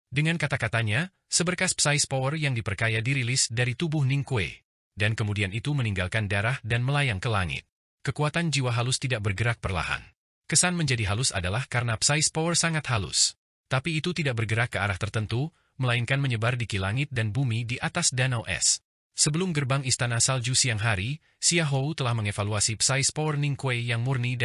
Dengan kata-katanya, seberkas Psy Power yang diperkaya dirilis dari tubuh Ning Kuei. Dan kemudian itu meninggalkan darah dan melayang ke langit. Kekuatan jiwa halus tidak bergerak perlahan. Kesan menjadi halus adalah karena Psy Power sangat halus. Tapi itu tidak bergerak ke arah tertentu, melainkan menyebar di kilangit dan bumi di atas danau es. Sebelum gerbang istana salju siang hari, Xia Hou telah mengevaluasi Psy Power Ning Kuei yang murni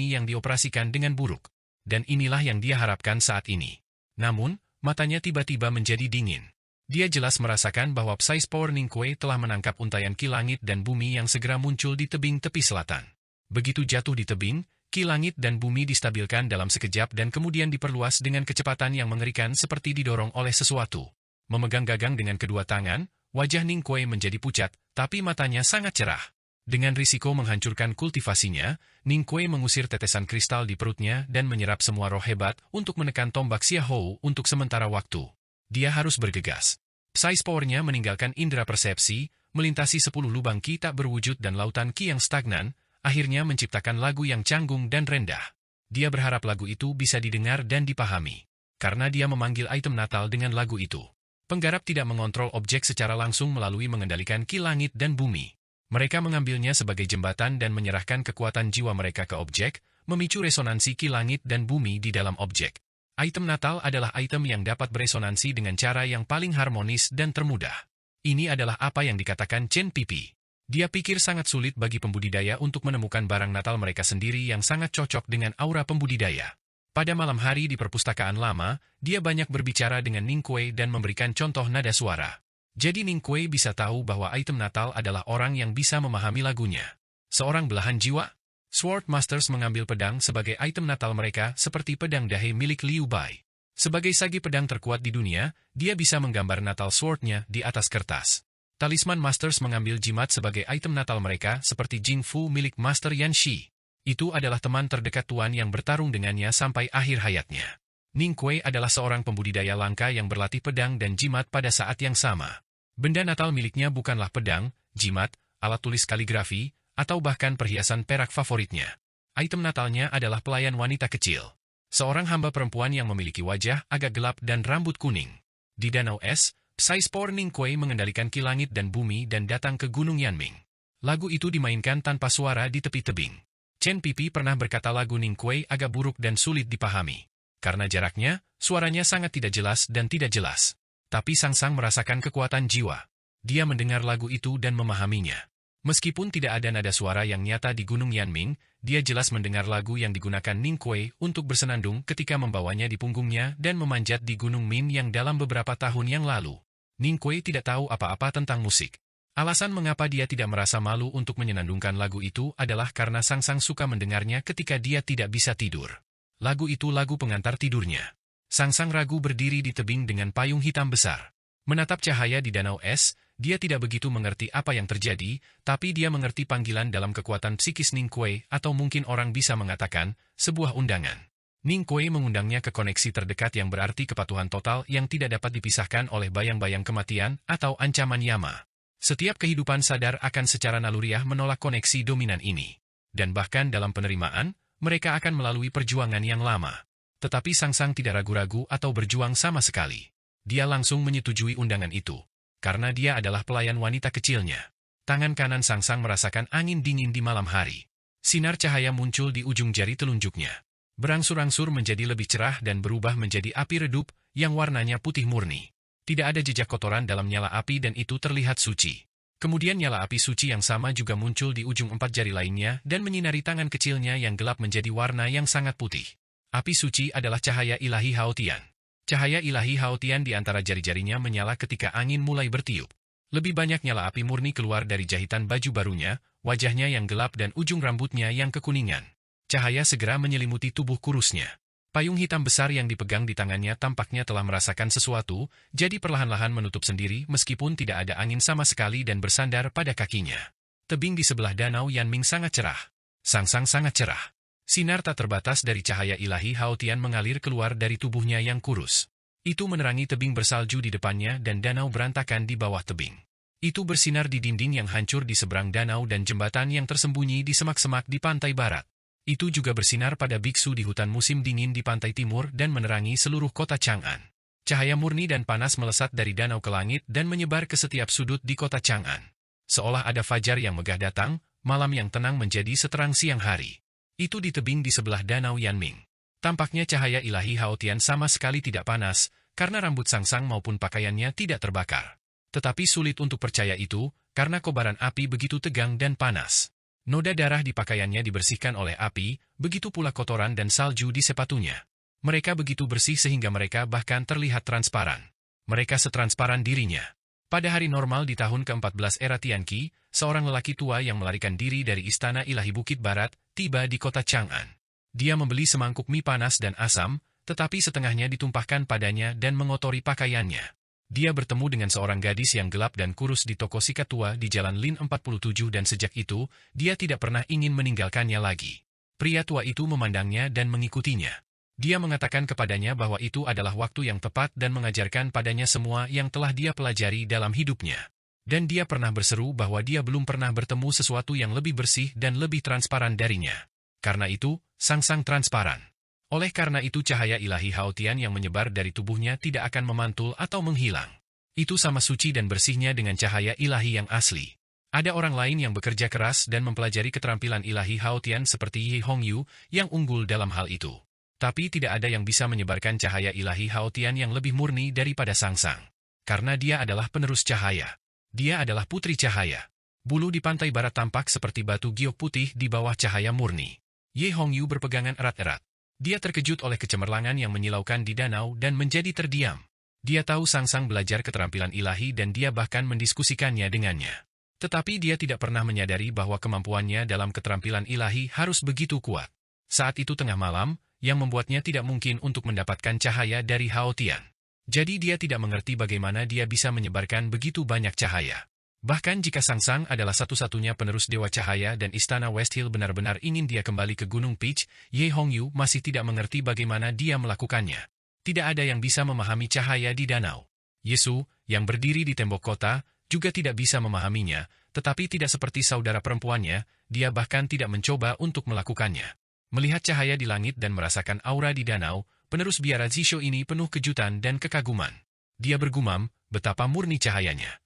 yang dioperasikan dengan buruk. Dan inilah yang dia harapkan saat ini. Namun, matanya tiba-tiba menjadi dingin. Dia jelas merasakan bahwa Psy Power Ning Kuei telah menangkap untaian kilangit dan bumi yang segera muncul di tebing tepi selatan. Begitu jatuh di tebing, kilangit dan bumi distabilkan dalam sekejap dan kemudian diperluas dengan kecepatan yang mengerikan seperti didorong oleh sesuatu. Memegang gagang dengan kedua tangan, wajah Ning Kuei menjadi pucat, tapi matanya sangat cerah. Dengan risiko menghancurkan kultivasinya, Ning Kuei mengusir tetesan kristal di perutnya dan menyerap semua roh hebat untuk menekan tombak Xia Hou untuk sementara waktu. Dia harus bergegas. Psy Power-nya meninggalkan indera persepsi, melintasi 10 lubang ki tak berwujud dan lautan ki yang stagnan, akhirnya menciptakan lagu yang canggung dan rendah. Dia berharap lagu itu bisa didengar dan dipahami. Karena dia memanggil item Natal dengan lagu itu. Penggarap tidak mengontrol objek secara langsung melalui mengendalikan ki langit dan bumi. Mereka mengambilnya sebagai jembatan dan menyerahkan kekuatan jiwa mereka ke objek, memicu resonansi ki langit dan bumi di dalam objek. Item Natal adalah item yang dapat beresonansi dengan cara yang paling harmonis dan termudah. Ini adalah apa yang dikatakan Chen Pipi. Dia pikir sangat sulit bagi pembudidaya untuk menemukan barang Natal mereka sendiri yang sangat cocok dengan aura pembudidaya. Pada malam hari di perpustakaan lama, dia banyak berbicara dengan Ning Kuei dan memberikan contoh nada suara. Jadi Ning Kuei bisa tahu bahwa item Natal adalah orang yang bisa memahami lagunya. Seorang belahan jiwa? Sword Masters mengambil pedang sebagai item Natal mereka seperti pedang dahe milik Liu Bai. Sebagai sagi pedang terkuat di dunia, dia bisa menggambar Natal Sword-nya di atas kertas. Talisman Masters mengambil jimat sebagai item Natal mereka seperti Jing Fu milik Master Yan Shi. Itu adalah teman terdekat Tuan yang bertarung dengannya sampai akhir hayatnya. Ning Kuei adalah seorang pembudidaya langka yang berlatih pedang dan jimat pada saat yang sama. Benda Natal miliknya bukanlah pedang, jimat, alat tulis kaligrafi, atau bahkan perhiasan perak favoritnya. Item Natalnya adalah pelayan wanita kecil. Seorang hamba perempuan yang memiliki wajah agak gelap dan rambut kuning. Di Danau Es, Psy Power Ning Kuei mengendalikan ki langit dan bumi dan datang ke Gunung Yanming. Lagu itu dimainkan tanpa suara di tepi tebing. Chen Pipi pernah berkata lagu Ning Kuei agak buruk dan sulit dipahami. Karena jaraknya, suaranya sangat tidak jelas dan tidak jelas. Tapi Sang Sang merasakan kekuatan jiwa. Dia mendengar lagu itu dan memahaminya. Meskipun tidak ada nada suara yang nyata di Gunung Yanming, dia jelas mendengar lagu yang digunakan Ning Kuei untuk bersenandung ketika membawanya di punggungnya dan memanjat di Gunung Min yang dalam beberapa tahun yang lalu. Ning Kuei tidak tahu apa-apa tentang musik. Alasan mengapa dia tidak merasa malu untuk menyenandungkan lagu itu adalah karena Sang Sang suka mendengarnya ketika dia tidak bisa tidur. Lagu itu lagu pengantar tidurnya. Sang Sang ragu berdiri di tebing dengan payung hitam besar. Menatap cahaya di danau es, dia tidak begitu mengerti apa yang terjadi, tapi dia mengerti panggilan dalam kekuatan psikis Ning Kuei, atau mungkin orang bisa mengatakan, sebuah undangan. Ning Kuei mengundangnya ke koneksi terdekat yang berarti kepatuhan total yang tidak dapat dipisahkan oleh bayang-bayang kematian atau ancaman yama. Setiap kehidupan sadar akan secara naluriah menolak koneksi dominan ini. Dan bahkan dalam penerimaan, mereka akan melalui perjuangan yang lama. Tetapi Sang Sang tidak ragu-ragu atau berjuang sama sekali. Dia langsung menyetujui undangan itu. Karena dia adalah pelayan wanita kecilnya. Tangan kanan Sang Sang merasakan angin dingin di malam hari. Sinar cahaya muncul di ujung jari telunjuknya. Berangsur-angsur menjadi lebih cerah dan berubah menjadi api redup yang warnanya putih murni. Tidak ada jejak kotoran dalam nyala api dan itu terlihat suci. Kemudian nyala api suci yang sama juga muncul di ujung 4 jari lainnya dan menyinari tangan kecilnya yang gelap menjadi warna yang sangat putih. Api suci adalah cahaya ilahi Haotian. Cahaya ilahi Haotian di antara jari-jarinya menyala ketika angin mulai bertiup. Lebih banyak nyala api murni keluar dari jahitan baju barunya, wajahnya yang gelap dan ujung rambutnya yang kekuningan. Cahaya segera menyelimuti tubuh kurusnya. Payung hitam besar yang dipegang di tangannya tampaknya telah merasakan sesuatu, jadi perlahan-lahan menutup sendiri meskipun tidak ada angin sama sekali dan bersandar pada kakinya. Tebing di sebelah danau Yanming sangat cerah. Sang Sang sangat cerah. Sinar tak terbatas dari cahaya ilahi Haotian mengalir keluar dari tubuhnya yang kurus. Itu menerangi tebing bersalju di depannya dan danau berantakan di bawah tebing. Itu bersinar di dinding yang hancur di seberang danau dan jembatan yang tersembunyi di semak-semak di pantai barat. Itu juga bersinar pada biksu di hutan musim dingin di pantai timur dan menerangi seluruh kota Chang'an. Cahaya murni dan panas melesat dari danau ke langit dan menyebar ke setiap sudut di kota Chang'an. Seolah ada fajar yang megah datang, malam yang tenang menjadi seterang siang hari. Itu di tebing di sebelah danau Yanming. Tampaknya cahaya ilahi Haotian sama sekali tidak panas, karena rambut Sang Sang maupun pakaiannya tidak terbakar. Tetapi sulit untuk percaya itu, karena kobaran api begitu tegang dan panas. Noda darah di pakaiannya dibersihkan oleh api, begitu pula kotoran dan salju di sepatunya. Mereka begitu bersih sehingga mereka bahkan terlihat transparan. Mereka setransparan dirinya. Pada hari normal di tahun ke-14 era Tianqi, seorang lelaki tua yang melarikan diri dari Istana Ilahi Bukit Barat, tiba di kota Chang'an. Dia membeli semangkuk mie panas dan asam, tetapi setengahnya ditumpahkan padanya dan mengotori pakaiannya. Dia bertemu dengan seorang gadis yang gelap dan kurus di toko sikat tua di Jalan Lin 47 dan sejak itu, dia tidak pernah ingin meninggalkannya lagi. Pria tua itu memandangnya dan mengikutinya. Dia mengatakan kepadanya bahwa itu adalah waktu yang tepat dan mengajarkan padanya semua yang telah dia pelajari dalam hidupnya. Dan dia pernah berseru bahwa dia belum pernah bertemu sesuatu yang lebih bersih dan lebih transparan darinya. Karena itu, Sang Sang transparan. Oleh karena itu cahaya ilahi Haotian yang menyebar dari tubuhnya tidak akan memantul atau menghilang. Itu sama suci dan bersihnya dengan cahaya ilahi yang asli. Ada orang lain yang bekerja keras dan mempelajari keterampilan ilahi Haotian seperti Ye Hongyu yang unggul dalam hal itu. Tapi tidak ada yang bisa menyebarkan cahaya ilahi Haotian yang lebih murni daripada Sang Sang. Karena dia adalah penerus cahaya. Dia adalah putri cahaya. Bulu di pantai barat tampak seperti batu giok putih di bawah cahaya murni. Ye Hongyu berpegangan erat-erat. Dia terkejut oleh kecemerlangan yang menyilaukan di danau dan menjadi terdiam. Dia tahu Sang Sang belajar keterampilan ilahi dan dia bahkan mendiskusikannya dengannya. Tetapi dia tidak pernah menyadari bahwa kemampuannya dalam keterampilan ilahi harus begitu kuat. Saat itu tengah malam, yang membuatnya tidak mungkin untuk mendapatkan cahaya dari Haotian. Jadi dia tidak mengerti bagaimana dia bisa menyebarkan begitu banyak cahaya. Bahkan jika Sang Sang adalah satu-satunya penerus Dewa Cahaya dan Istana West Hill benar-benar ingin dia kembali ke Gunung Peach, Ye Hongyu masih tidak mengerti bagaimana dia melakukannya. Tidak ada yang bisa memahami cahaya di danau. Yesu, yang berdiri di tembok kota, juga tidak bisa memahaminya, tetapi tidak seperti saudara perempuannya, dia bahkan tidak mencoba untuk melakukannya. Melihat cahaya di langit dan merasakan aura di danau, penerus biara Zisho ini penuh kejutan dan kekaguman. Dia bergumam, betapa murni cahayanya.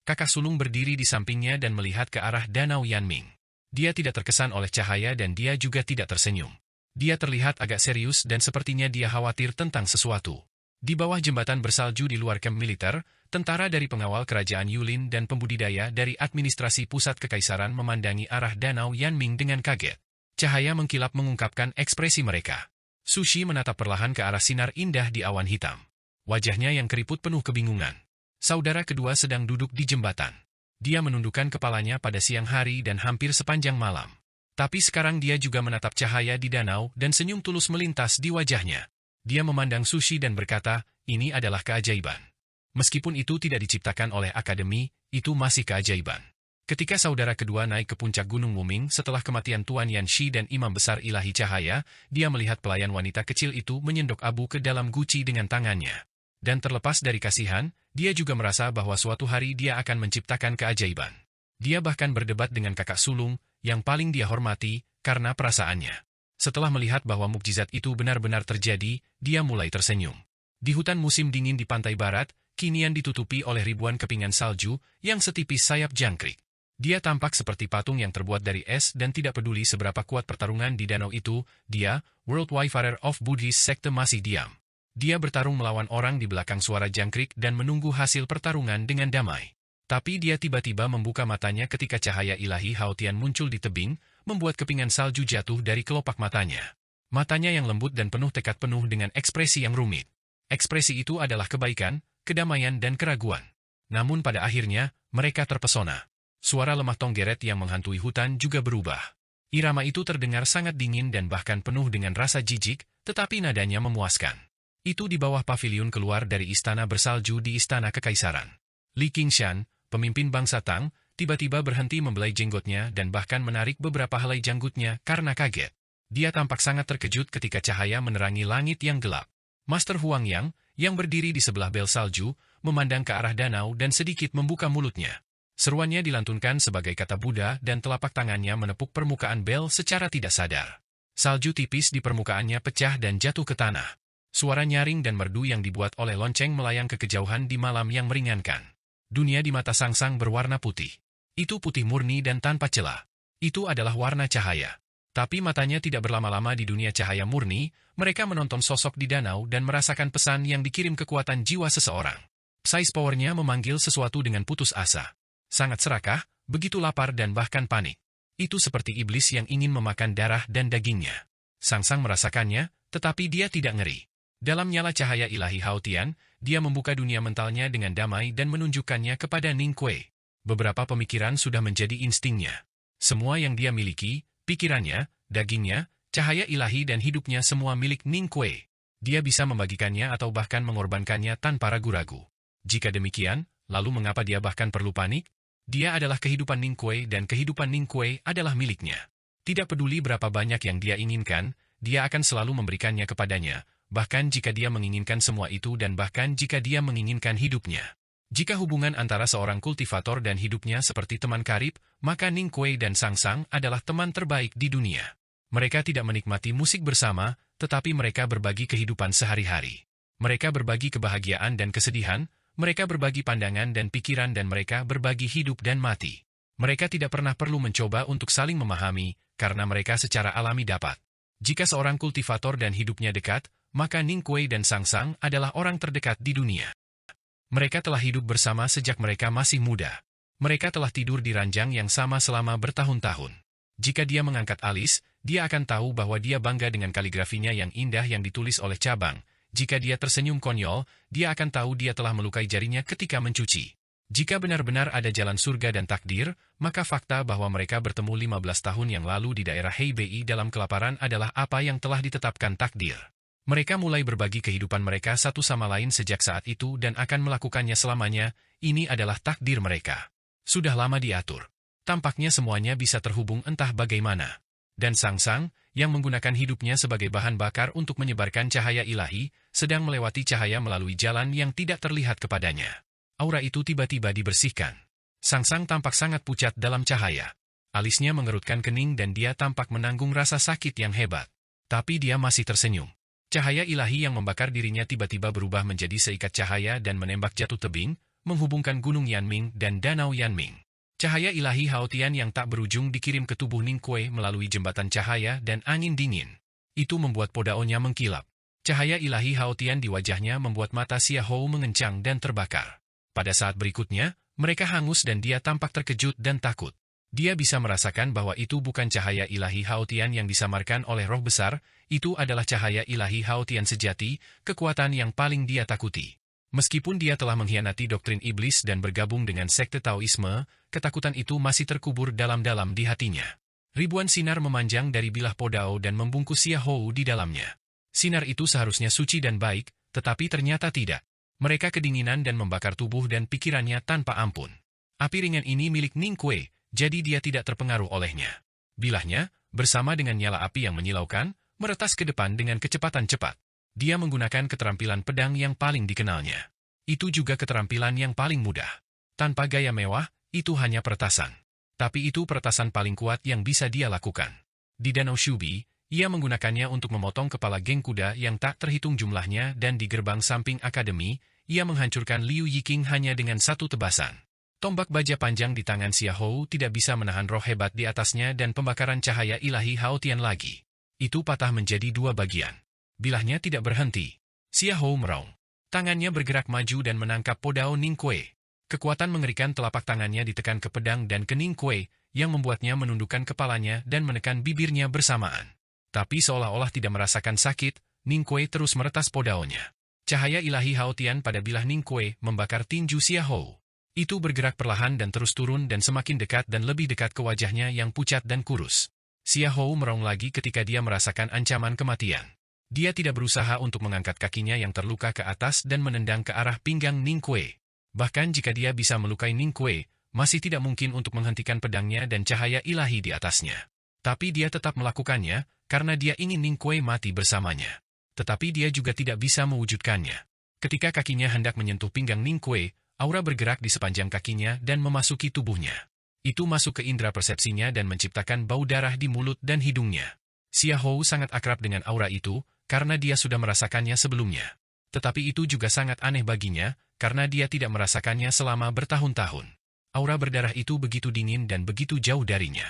Kakak sulung berdiri di sampingnya dan melihat ke arah Danau Yanming. Dia tidak terkesan oleh cahaya dan dia juga tidak tersenyum. Dia terlihat agak serius dan sepertinya dia khawatir tentang sesuatu. Di bawah jembatan bersalju di luar kamp militer, tentara dari pengawal kerajaan Yulin dan pembudidaya dari administrasi pusat kekaisaran memandangi arah Danau Yanming dengan kaget. Cahaya mengkilap mengungkapkan ekspresi mereka. Sushi menatap perlahan ke arah sinar indah di awan hitam. Wajahnya yang keriput penuh kebingungan. Saudara kedua sedang duduk di jembatan. Dia menundukkan kepalanya pada siang hari dan hampir sepanjang malam. Tapi sekarang dia juga menatap cahaya di danau dan senyum tulus melintas di wajahnya. Dia memandang Sushi dan berkata, ini adalah keajaiban. Meskipun itu tidak diciptakan oleh akademi, itu masih keajaiban. Ketika saudara kedua naik ke puncak Gunung Wuming setelah kematian Tuan Yanshi dan Imam Besar Ilahi Cahaya, dia melihat pelayan wanita kecil itu menyendok abu ke dalam guci dengan tangannya. Dan terlepas dari kasihan, dia juga merasa bahwa suatu hari dia akan menciptakan keajaiban. Dia bahkan berdebat dengan kakak sulung, yang paling dia hormati, karena perasaannya. Setelah melihat bahwa mukjizat itu benar-benar terjadi, dia mulai tersenyum. Di hutan musim dingin di pantai barat, kinian ditutupi oleh ribuan kepingan salju yang setipis sayap jangkrik. Dia tampak seperti patung yang terbuat dari es dan tidak peduli seberapa kuat pertarungan di danau itu, dia, World Wayfarer of Buddhist Sekte masih diam. Dia bertarung melawan orang di belakang suara jangkrik dan menunggu hasil pertarungan dengan damai. Tapi dia tiba-tiba membuka matanya ketika cahaya ilahi Haotian muncul di tebing, membuat kepingan salju jatuh dari kelopak matanya. Matanya yang lembut dan penuh tekad penuh dengan ekspresi yang rumit. Ekspresi itu adalah kebaikan, kedamaian dan keraguan. Namun pada akhirnya, mereka terpesona. Suara lemah Tonggeret yang menghantui hutan juga berubah. Irama itu terdengar sangat dingin dan bahkan penuh dengan rasa jijik, tetapi nadanya memuaskan. Itu di bawah paviliun keluar dari istana bersalju di Istana Kekaisaran. Li Qingshan, pemimpin bangsa Tang, tiba-tiba berhenti membelai jenggotnya dan bahkan menarik beberapa helai janggutnya karena kaget. Dia tampak sangat terkejut ketika cahaya menerangi langit yang gelap. Master Huang yang berdiri di sebelah bel salju, memandang ke arah danau dan sedikit membuka mulutnya. Seruannya dilantunkan sebagai kata Buddha dan telapak tangannya menepuk permukaan bel secara tidak sadar. Salju tipis di permukaannya pecah dan jatuh ke tanah. Suara nyaring dan merdu yang dibuat oleh lonceng melayang ke kejauhan di malam yang meringankan. Dunia di mata Sangsang berwarna putih. Itu putih murni dan tanpa celah. Itu adalah warna cahaya. Tapi matanya tidak berlama-lama di dunia cahaya murni, mereka menonton sosok di danau dan merasakan pesan yang dikirim kekuatan jiwa seseorang. Size powernya memanggil sesuatu dengan putus asa. Sangat serakah, begitu lapar dan bahkan panik. Itu seperti iblis yang ingin memakan darah dan dagingnya. Sangsang merasakannya, tetapi dia tidak ngeri. Dalam nyala cahaya ilahi Haotian, dia membuka dunia mentalnya dengan damai dan menunjukkannya kepada Ning Kuei. Beberapa pemikiran sudah menjadi instingnya. Semua yang dia miliki, pikirannya, dagingnya, cahaya ilahi dan hidupnya semua milik Ning Kuei. Dia bisa membagikannya atau bahkan mengorbankannya tanpa ragu-ragu. Jika demikian, lalu mengapa dia bahkan perlu panik? Dia adalah kehidupan Ning Kuei dan kehidupan Ning Kuei adalah miliknya. Tidak peduli berapa banyak yang dia inginkan, dia akan selalu memberikannya kepadanya. Bahkan jika dia menginginkan semua itu dan bahkan jika dia menginginkan hidupnya. Jika hubungan antara seorang kultivator dan hidupnya seperti teman karib, maka Ning Kuei dan Sangsang adalah teman terbaik di dunia. Mereka tidak menikmati musik bersama, tetapi mereka berbagi kehidupan sehari-hari. Mereka berbagi kebahagiaan dan kesedihan, mereka berbagi pandangan dan pikiran dan mereka berbagi hidup dan mati. Mereka tidak pernah perlu mencoba untuk saling memahami, karena mereka secara alami dapat. Jika seorang kultivator dan hidupnya dekat, maka Ning Kuei dan Sangsang adalah orang terdekat di dunia. Mereka telah hidup bersama sejak mereka masih muda. Mereka telah tidur di ranjang yang sama selama bertahun-tahun. Jika dia mengangkat alis, dia akan tahu bahwa dia bangga dengan kaligrafinya yang indah yang ditulis oleh cabang. Jika dia tersenyum konyol, dia akan tahu dia telah melukai jarinya ketika mencuci. Jika benar-benar ada jalan surga dan takdir, maka fakta bahwa mereka bertemu 15 tahun yang lalu di daerah Hebei dalam kelaparan adalah apa yang telah ditetapkan takdir. Mereka mulai berbagi kehidupan mereka satu sama lain sejak saat itu dan akan melakukannya selamanya. Ini adalah takdir mereka. Sudah lama diatur. Tampaknya semuanya bisa terhubung entah bagaimana. Dan Sangsang, yang menggunakan hidupnya sebagai bahan bakar untuk menyebarkan cahaya ilahi, sedang melewati cahaya melalui jalan yang tidak terlihat kepadanya. Aura itu tiba-tiba dibersihkan. Sangsang tampak sangat pucat dalam cahaya. Alisnya mengerutkan kening dan dia tampak menanggung rasa sakit yang hebat. Tapi dia masih tersenyum. Cahaya ilahi yang membakar dirinya tiba-tiba berubah menjadi seikat cahaya dan menembak jatuh tebing, menghubungkan Gunung Yanming dan Danau Yanming. Cahaya ilahi Haotian yang tak berujung dikirim ke tubuh Ning Kuei melalui jembatan cahaya dan angin dingin. Itu membuat podaonya mengkilap. Cahaya ilahi Haotian di wajahnya membuat mata Xia Hou mengencang dan terbakar. Pada saat berikutnya, mereka hangus dan dia tampak terkejut dan takut. Dia bisa merasakan bahwa itu bukan cahaya ilahi Haotian yang disamarkan oleh roh besar, itu adalah cahaya ilahi Haotian sejati, kekuatan yang paling dia takuti. Meskipun dia telah mengkhianati doktrin iblis dan bergabung dengan sekte Taoisme, ketakutan itu masih terkubur dalam-dalam di hatinya. Ribuan sinar memanjang dari bilah podao dan membungkus Xia Hou di dalamnya. Sinar itu seharusnya suci dan baik, tetapi ternyata tidak. Mereka kedinginan dan membakar tubuh dan pikirannya tanpa ampun. Api ringan ini milik Ning Kuei, jadi dia tidak terpengaruh olehnya. Bilahnya, bersama dengan nyala api yang menyilaukan, meretas ke depan dengan kecepatan cepat. Dia menggunakan keterampilan pedang yang paling dikenalnya. Itu juga keterampilan yang paling mudah. Tanpa gaya mewah, itu hanya peretasan. Tapi itu peretasan paling kuat yang bisa dia lakukan. Di Danau Shubi, ia menggunakannya untuk memotong kepala geng kuda yang tak terhitung jumlahnya dan di gerbang samping akademi, ia menghancurkan Liu Yiking hanya dengan satu tebasan. Tombak baja panjang di tangan Xia Hou tidak bisa menahan roh hebat di atasnya dan pembakaran cahaya ilahi Haotian lagi. Itu patah menjadi dua bagian. Bilahnya tidak berhenti. Xia Hou meraung. Tangannya bergerak maju dan menangkap podao Ning Kuei. Kekuatan mengerikan telapak tangannya ditekan ke pedang dan ke Ning Kuei, yang membuatnya menundukkan kepalanya dan menekan bibirnya bersamaan. Tapi seolah-olah tidak merasakan sakit, Ning Kuei terus meretas podaonya. Cahaya ilahi Haotian pada bilah Ning Kuei membakar tinju Xia Hou. Itu bergerak perlahan dan terus turun dan semakin dekat dan lebih dekat ke wajahnya yang pucat dan kurus. Xia Hou meraung lagi ketika dia merasakan ancaman kematian. Dia tidak berusaha untuk mengangkat kakinya yang terluka ke atas dan menendang ke arah pinggang Ning Kuei. Bahkan jika dia bisa melukai Ning Kuei, masih tidak mungkin untuk menghentikan pedangnya dan cahaya ilahi di atasnya. Tapi dia tetap melakukannya, karena dia ingin Ning Kuei mati bersamanya. Tetapi dia juga tidak bisa mewujudkannya. Ketika kakinya hendak menyentuh pinggang Ning Kuei, aura bergerak di sepanjang kakinya dan memasuki tubuhnya. Itu masuk ke indera persepsinya dan menciptakan bau darah di mulut dan hidungnya. Xia Hou sangat akrab dengan aura itu, karena dia sudah merasakannya sebelumnya. Tetapi itu juga sangat aneh baginya, karena dia tidak merasakannya selama bertahun-tahun. Aura berdarah itu begitu dingin dan begitu jauh darinya.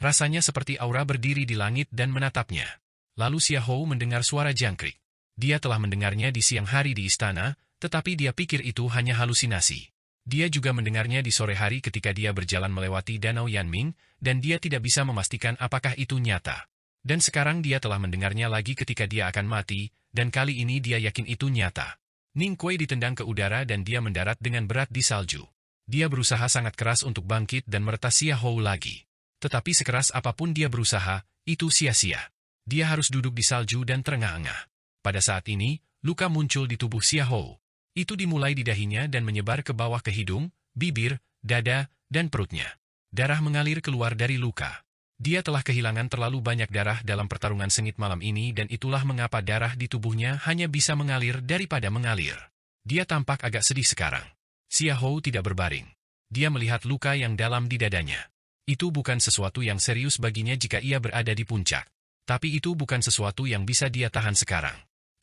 Rasanya seperti aura berdiri di langit dan menatapnya. Lalu Xia Hou mendengar suara jangkrik. Dia telah mendengarnya di siang hari di istana, tetapi dia pikir itu hanya halusinasi. Dia juga mendengarnya di sore hari ketika dia berjalan melewati Danau Yanming, dan dia tidak bisa memastikan apakah itu nyata. Dan sekarang dia telah mendengarnya lagi ketika dia akan mati, dan kali ini dia yakin itu nyata. Ning Kuei ditendang ke udara dan dia mendarat dengan berat di salju. Dia berusaha sangat keras untuk bangkit dan meretas Xia Hou lagi. Tetapi sekeras apapun dia berusaha, itu sia-sia. Dia harus duduk di salju dan terengah-engah. Pada saat ini, luka muncul di tubuh Xia Hou. Itu dimulai di dahinya dan menyebar ke bawah ke hidung, bibir, dada, dan perutnya. Darah mengalir keluar dari luka. Dia telah kehilangan terlalu banyak darah dalam pertarungan sengit malam ini dan itulah mengapa darah di tubuhnya hanya bisa mengalir daripada mengalir. Dia tampak agak sedih sekarang. Xia Hou tidak berbaring. Dia melihat luka yang dalam di dadanya. Itu bukan sesuatu yang serius baginya jika ia berada di puncak. Tapi itu bukan sesuatu yang bisa dia tahan sekarang.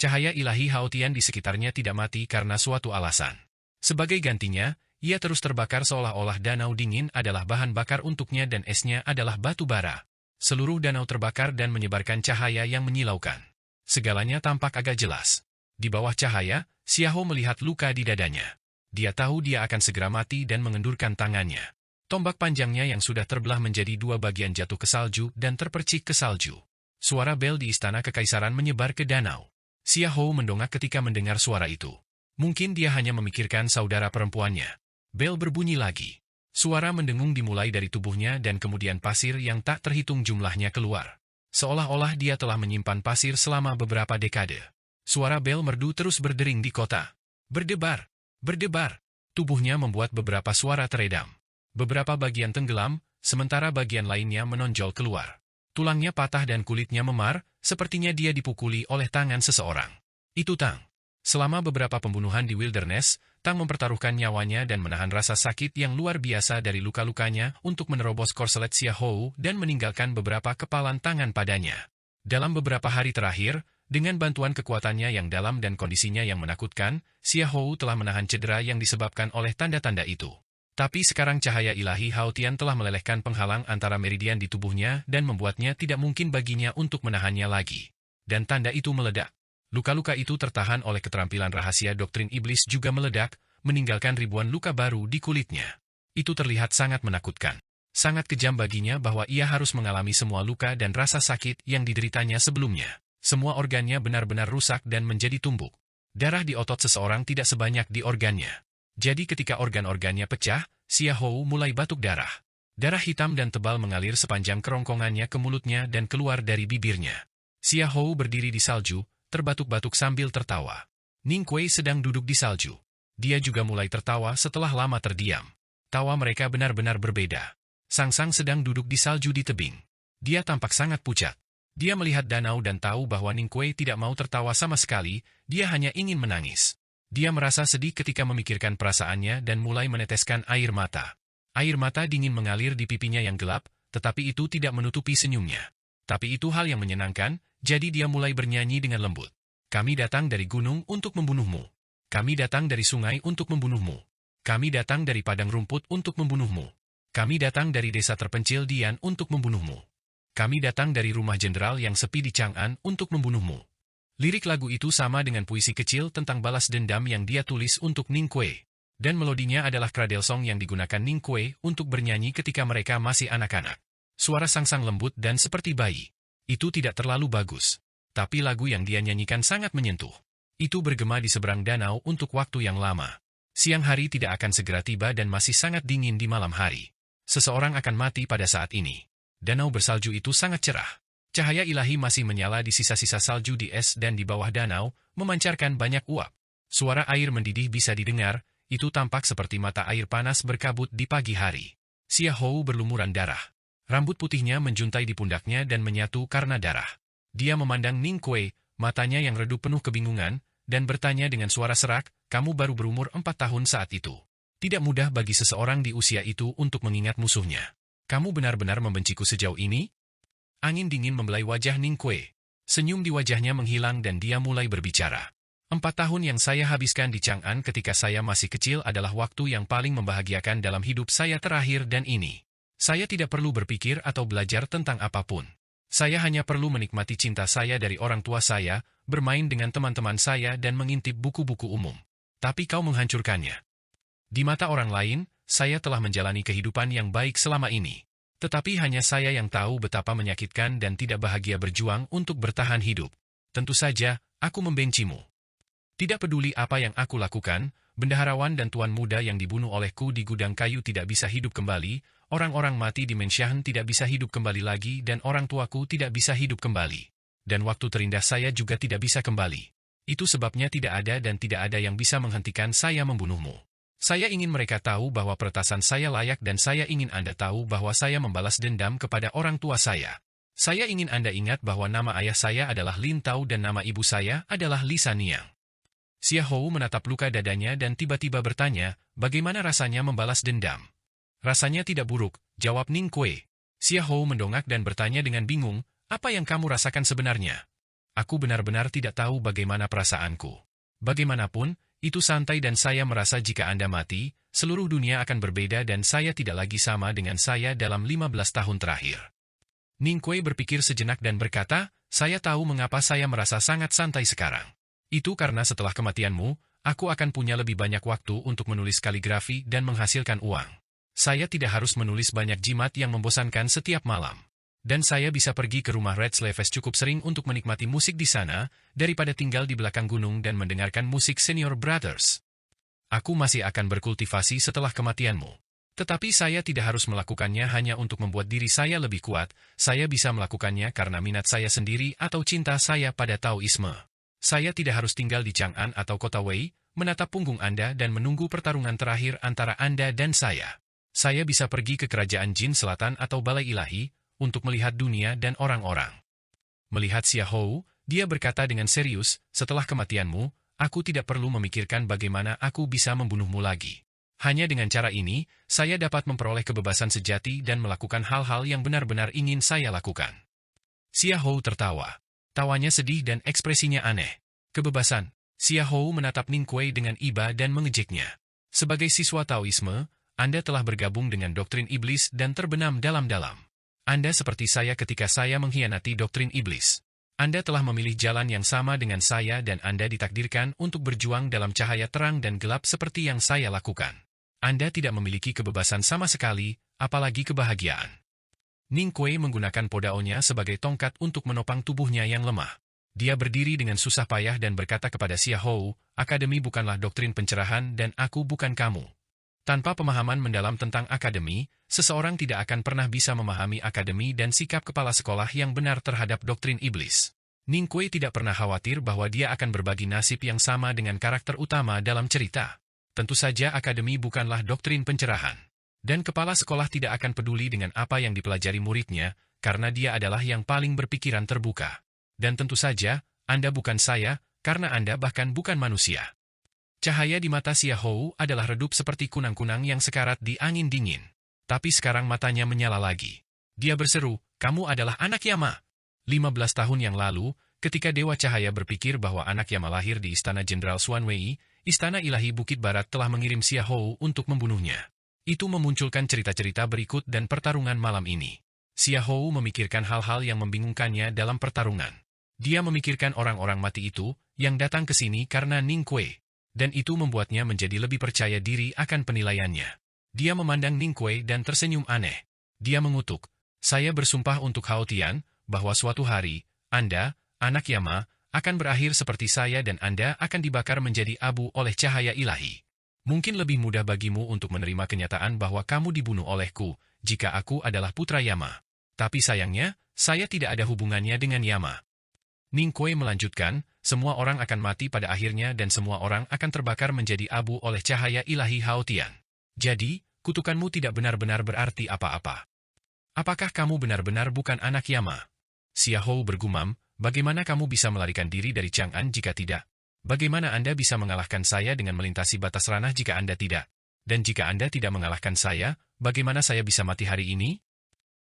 Cahaya ilahi Haotian di sekitarnya tidak mati karena suatu alasan. Sebagai gantinya, ia terus terbakar seolah-olah danau dingin adalah bahan bakar untuknya dan esnya adalah batu bara. Seluruh danau terbakar dan menyebarkan cahaya yang menyilaukan. Segalanya tampak agak jelas. Di bawah cahaya, Xia Hou melihat luka di dadanya. Dia tahu dia akan segera mati dan mengendurkan tangannya. Tombak panjangnya yang sudah terbelah menjadi dua bagian jatuh ke salju dan terpercik ke salju. Suara bel di istana kekaisaran menyebar ke danau. Xia Hou mendongak ketika mendengar suara itu. Mungkin dia hanya memikirkan saudara perempuannya. Bel berbunyi lagi. Suara mendengung dimulai dari tubuhnya dan kemudian pasir yang tak terhitung jumlahnya keluar. Seolah-olah dia telah menyimpan pasir selama beberapa dekade. Suara bel merdu terus berdering di kota. Berdebar, berdebar. Tubuhnya membuat beberapa suara teredam. Beberapa bagian tenggelam, sementara bagian lainnya menonjol keluar. Tulangnya patah dan kulitnya memar, sepertinya dia dipukuli oleh tangan seseorang. Itu Tang. Selama beberapa pembunuhan di Wilderness, Tang mempertaruhkan nyawanya dan menahan rasa sakit yang luar biasa dari luka-lukanya untuk menerobos korselet Xia Hou dan meninggalkan beberapa kepalan tangan padanya. Dalam beberapa hari terakhir, Dengan bantuan kekuatannya yang dalam dan kondisinya yang menakutkan, Xia Hou telah menahan cedera yang disebabkan oleh tanda-tanda itu. Tapi sekarang cahaya ilahi Hao Tian telah melelehkan penghalang antara meridian di tubuhnya dan membuatnya tidak mungkin baginya untuk menahannya lagi. Dan tanda itu meledak. Luka-luka itu tertahan oleh keterampilan rahasia doktrin iblis juga meledak, meninggalkan ribuan luka baru di kulitnya. Itu terlihat sangat menakutkan. Sangat kejam baginya bahwa ia harus mengalami semua luka dan rasa sakit yang dideritanya sebelumnya. Semua organnya benar-benar rusak dan menjadi tumbuk. Darah di otot seseorang tidak sebanyak di organnya. Jadi ketika organ-organnya pecah, Xia Hou mulai batuk darah. Darah hitam dan tebal mengalir sepanjang kerongkongannya ke mulutnya dan keluar dari bibirnya. Xia Hou berdiri di salju, terbatuk-batuk sambil tertawa. Ning Kuei sedang duduk di salju. Dia juga mulai tertawa setelah lama terdiam. Tawa mereka benar-benar berbeda. Sang-sang sedang duduk di salju di tebing. Dia tampak sangat pucat. Dia melihat danau dan tahu bahwa Ning Kuei tidak mau tertawa sama sekali, dia hanya ingin menangis. Dia merasa sedih ketika memikirkan perasaannya dan mulai meneteskan air mata. Air mata dingin mengalir di pipinya yang gelap, tetapi itu tidak menutupi senyumnya. Tapi itu hal yang menyenangkan, jadi dia mulai bernyanyi dengan lembut. Kami datang dari gunung untuk membunuhmu. Kami datang dari sungai untuk membunuhmu. Kami datang dari padang rumput untuk membunuhmu. Kami datang dari desa terpencil Dian untuk membunuhmu. Kami datang dari rumah jenderal yang sepi di Chang'an untuk membunuhmu. Lirik lagu itu sama dengan puisi kecil tentang balas dendam yang dia tulis untuk Ning Kuei. Dan melodinya adalah cradle song yang digunakan Ning Kuei untuk bernyanyi ketika mereka masih anak-anak. Suara sang-sang lembut dan seperti bayi. Itu tidak terlalu bagus. Tapi lagu yang dia nyanyikan sangat menyentuh. Itu bergema di seberang danau untuk waktu yang lama. Siang hari tidak akan segera tiba dan masih sangat dingin di malam hari. Seseorang akan mati pada saat ini. Danau bersalju itu sangat cerah. Cahaya ilahi masih menyala di sisa-sisa salju di es dan di bawah danau, memancarkan banyak uap. Suara air mendidih bisa didengar, itu tampak seperti mata air panas berkabut di pagi hari. Xia Hou berlumuran darah. Rambut putihnya menjuntai di pundaknya dan menyatu karena darah. Dia memandang Ning Kuei, matanya yang redup penuh kebingungan, dan bertanya dengan suara serak, kamu baru berumur 4 tahun saat itu. Tidak mudah bagi seseorang di usia itu untuk mengingat musuhnya. Kamu benar-benar membenciku sejauh ini? Angin dingin membelai wajah Ning Kuei. Senyum di wajahnya menghilang dan dia mulai berbicara. 4 tahun yang saya habiskan di Chang'an ketika saya masih kecil adalah waktu yang paling membahagiakan dalam hidup saya terakhir dan ini. Saya tidak perlu berpikir atau belajar tentang apapun. Saya hanya perlu menikmati cinta saya dari orang tua saya, bermain dengan teman-teman saya dan mengintip buku-buku umum. Tapi kau menghancurkannya. Di mata orang lain, saya telah menjalani kehidupan yang baik selama ini. Tetapi hanya saya yang tahu betapa menyakitkan dan tidak bahagia berjuang untuk bertahan hidup. Tentu saja, aku membencimu. Tidak peduli apa yang aku lakukan, bendaharawan dan tuan muda yang dibunuh olehku di gudang kayu tidak bisa hidup kembali, orang-orang mati di Menshan tidak bisa hidup kembali lagi dan orang tuaku tidak bisa hidup kembali. Dan waktu terindah saya juga tidak bisa kembali. Itu sebabnya tidak ada dan tidak ada yang bisa menghentikan saya membunuhmu. Saya ingin mereka tahu bahwa peretasan saya layak dan saya ingin Anda tahu bahwa saya membalas dendam kepada orang tua saya. Saya ingin Anda ingat bahwa nama ayah saya adalah Lin Tao dan nama ibu saya adalah Lisa Niang. Xia Hou menatap luka dadanya dan tiba-tiba bertanya, bagaimana rasanya membalas dendam? Rasanya tidak buruk, jawab Ning Kuei. Xia Hou mendongak dan bertanya dengan bingung, apa yang kamu rasakan sebenarnya? Aku benar-benar tidak tahu bagaimana perasaanku. Bagaimanapun, itu santai dan saya merasa jika Anda mati, seluruh dunia akan berbeda dan saya tidak lagi sama dengan saya dalam 15 tahun terakhir. Ning Kuei berpikir sejenak dan berkata, saya tahu mengapa saya merasa sangat santai sekarang. Itu karena setelah kematianmu, aku akan punya lebih banyak waktu untuk menulis kaligrafi dan menghasilkan uang. Saya tidak harus menulis banyak jimat yang membosankan setiap malam. Dan saya bisa pergi ke rumah Red Slaves cukup sering untuk menikmati musik di sana, daripada tinggal di belakang gunung dan mendengarkan musik Senior Brothers. Aku masih akan berkultivasi setelah kematianmu. Tetapi saya tidak harus melakukannya hanya untuk membuat diri saya lebih kuat, saya bisa melakukannya karena minat saya sendiri atau cinta saya pada Taoisme. Saya tidak harus tinggal di Chang'an atau kota Wei, menatap punggung Anda dan menunggu pertarungan terakhir antara Anda dan saya. Saya bisa pergi ke kerajaan Jin Selatan atau Balai Ilahi, untuk melihat dunia dan orang-orang. Melihat Xia Hou, dia berkata dengan serius, setelah kematianmu, aku tidak perlu memikirkan bagaimana aku bisa membunuhmu lagi. Hanya dengan cara ini, saya dapat memperoleh kebebasan sejati dan melakukan hal-hal yang benar-benar ingin saya lakukan. Xia Hou tertawa. Tawanya sedih dan ekspresinya aneh. Kebebasan. Xia Hou menatap Ning Kuei dengan iba dan mengejeknya. Sebagai siswa Taoisme, Anda telah bergabung dengan doktrin iblis dan terbenam dalam-dalam. Anda seperti saya ketika saya mengkhianati doktrin iblis. Anda telah memilih jalan yang sama dengan saya dan Anda ditakdirkan untuk berjuang dalam cahaya terang dan gelap seperti yang saya lakukan. Anda tidak memiliki kebebasan sama sekali, apalagi kebahagiaan. Ning Kuei menggunakan podaonya sebagai tongkat untuk menopang tubuhnya yang lemah. Dia berdiri dengan susah payah dan berkata kepada Xia Hou, "Akademi bukanlah doktrin pencerahan dan aku bukan kamu." Tanpa pemahaman mendalam tentang akademi, seseorang tidak akan pernah bisa memahami akademi dan sikap kepala sekolah yang benar terhadap doktrin iblis. Ning Kuei tidak pernah khawatir bahwa dia akan berbagi nasib yang sama dengan karakter utama dalam cerita. Tentu saja akademi bukanlah doktrin pencerahan. Dan kepala sekolah tidak akan peduli dengan apa yang dipelajari muridnya, karena dia adalah yang paling berpikiran terbuka. Dan tentu saja, Anda bukan saya, karena Anda bahkan bukan manusia. Cahaya di mata Xia Hou adalah redup seperti kunang-kunang yang sekarat di angin dingin. Tapi sekarang matanya menyala lagi. Dia berseru, "Kamu adalah anak Yama." 15 tahun yang lalu, ketika Dewa Cahaya berpikir bahwa anak Yama lahir di Istana Jenderal Xuanwei, Istana Ilahi Bukit Barat telah mengirim Xia Hou untuk membunuhnya. Itu memunculkan cerita-cerita berikut dan pertarungan malam ini. Xia Hou memikirkan hal-hal yang membingungkannya dalam pertarungan. Dia memikirkan orang-orang mati itu, yang datang ke sini karena Ning Kuei. Dan itu membuatnya menjadi lebih percaya diri akan penilaiannya. Dia memandang Ning Kuei dan tersenyum aneh. Dia mengutuk, "Saya bersumpah untuk Hao Tian, bahwa suatu hari, Anda, anak Yama, akan berakhir seperti saya dan Anda akan dibakar menjadi abu oleh cahaya ilahi. Mungkin lebih mudah bagimu untuk menerima kenyataan bahwa kamu dibunuh olehku, jika aku adalah putra Yama. Tapi sayangnya, saya tidak ada hubungannya dengan Yama." Ning Kuei melanjutkan, "Semua orang akan mati pada akhirnya dan semua orang akan terbakar menjadi abu oleh cahaya ilahi Hao Tian. Jadi, kutukanmu tidak benar-benar berarti apa-apa. Apakah kamu benar-benar bukan anak Yama?" Xia Hou bergumam, "Bagaimana kamu bisa melarikan diri dari Chang'an jika tidak? Bagaimana Anda bisa mengalahkan saya dengan melintasi batas ranah jika Anda tidak? Dan jika Anda tidak mengalahkan saya, bagaimana saya bisa mati hari ini?"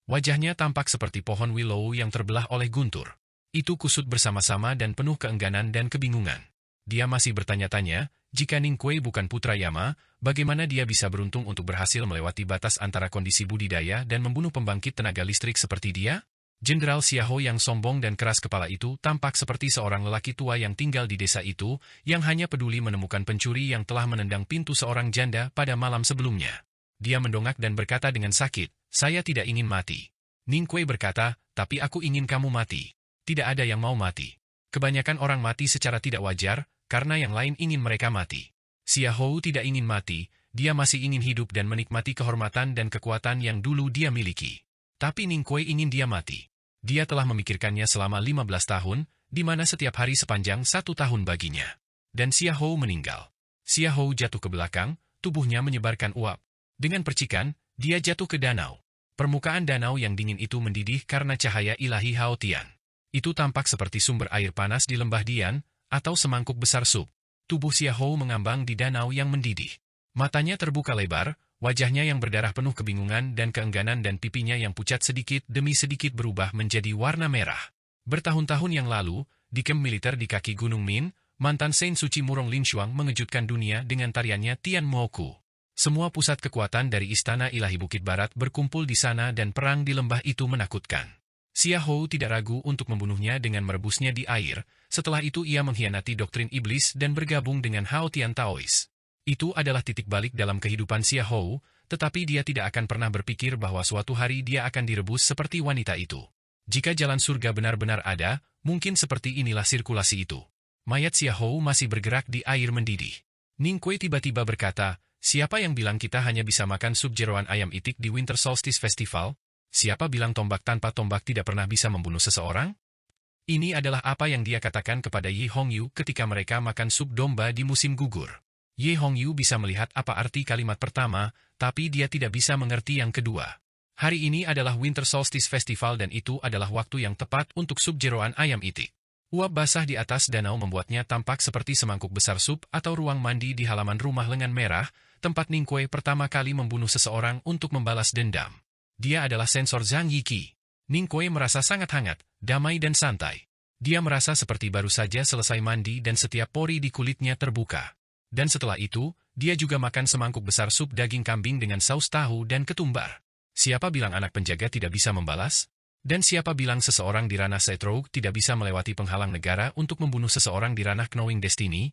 Wajahnya tampak seperti pohon willow yang terbelah oleh guntur. Itu kusut bersama-sama dan penuh keengganan dan kebingungan. Dia masih bertanya-tanya, jika Ning Kuei bukan putra Yama, bagaimana dia bisa beruntung untuk berhasil melewati batas antara kondisi budidaya dan membunuh pembangkit tenaga listrik seperti dia? Jenderal Xia Hou yang sombong dan keras kepala itu tampak seperti seorang lelaki tua yang tinggal di desa itu, yang hanya peduli menemukan pencuri yang telah menendang pintu seorang janda pada malam sebelumnya. Dia mendongak dan berkata dengan sakit, "Saya tidak ingin mati." Ning Kuei berkata, "Tapi aku ingin kamu mati." Tidak ada yang mau mati. Kebanyakan orang mati secara tidak wajar, karena yang lain ingin mereka mati. Xia Hou tidak ingin mati, dia masih ingin hidup dan menikmati kehormatan dan kekuatan yang dulu dia miliki. Tapi Ning Kuei ingin dia mati. Dia telah memikirkannya selama 15 tahun, di mana setiap hari sepanjang 1 tahun baginya. Dan Xia Hou meninggal. Xia Hou jatuh ke belakang, tubuhnya menyebarkan uap. Dengan percikan, dia jatuh ke danau. Permukaan danau yang dingin itu mendidih karena cahaya ilahi Hao Tian. Itu tampak seperti sumber air panas di lembah Dian, atau semangkuk besar sup. Tubuh Xia Hou mengambang di danau yang mendidih. Matanya terbuka lebar, wajahnya yang berdarah penuh kebingungan dan keengganan dan pipinya yang pucat sedikit demi sedikit berubah menjadi warna merah. Bertahun-tahun yang lalu, di kamp militer di kaki Gunung Min, mantan Saint Suci Murong Lin Xuang mengejutkan dunia dengan tariannya Tian Moku. Semua pusat kekuatan dari Istana Ilahi Bukit Barat berkumpul di sana dan perang di lembah itu menakutkan. Xia Hou tidak ragu untuk membunuhnya dengan merebusnya di air, setelah itu ia mengkhianati doktrin iblis dan bergabung dengan Hao Tian Taois. Itu adalah titik balik dalam kehidupan Xia Hou, tetapi dia tidak akan pernah berpikir bahwa suatu hari dia akan direbus seperti wanita itu. Jika jalan surga benar-benar ada, mungkin seperti inilah sirkulasi itu. Mayat Xia Hou masih bergerak di air mendidih. Ning Kuei tiba-tiba berkata, "Siapa yang bilang kita hanya bisa makan sup jeroan ayam itik di Winter Solstice Festival? Siapa bilang tombak tanpa tombak tidak pernah bisa membunuh seseorang?" Ini adalah apa yang dia katakan kepada Ye Hongyu ketika mereka makan sup domba di musim gugur. Ye Hongyu bisa melihat apa arti kalimat pertama, tapi dia tidak bisa mengerti yang kedua. Hari ini adalah Winter Solstice Festival dan itu adalah waktu yang tepat untuk sup jeroan ayam itik. Uap basah di atas danau membuatnya tampak seperti semangkuk besar sup atau ruang mandi di halaman rumah lengan merah, tempat Ning Kuei pertama kali membunuh seseorang untuk membalas dendam. Dia adalah sensor Zhang Yiki. Ning Kuei merasa sangat hangat, damai dan santai. Dia merasa seperti baru saja selesai mandi dan setiap pori di kulitnya terbuka. Dan setelah itu, dia juga makan semangkuk besar sup daging kambing dengan saus tahu dan ketumbar. Siapa bilang anak penjaga tidak bisa membalas? Dan siapa bilang seseorang di ranah Setroug tidak bisa melewati penghalang negara untuk membunuh seseorang di ranah Knowing Destiny?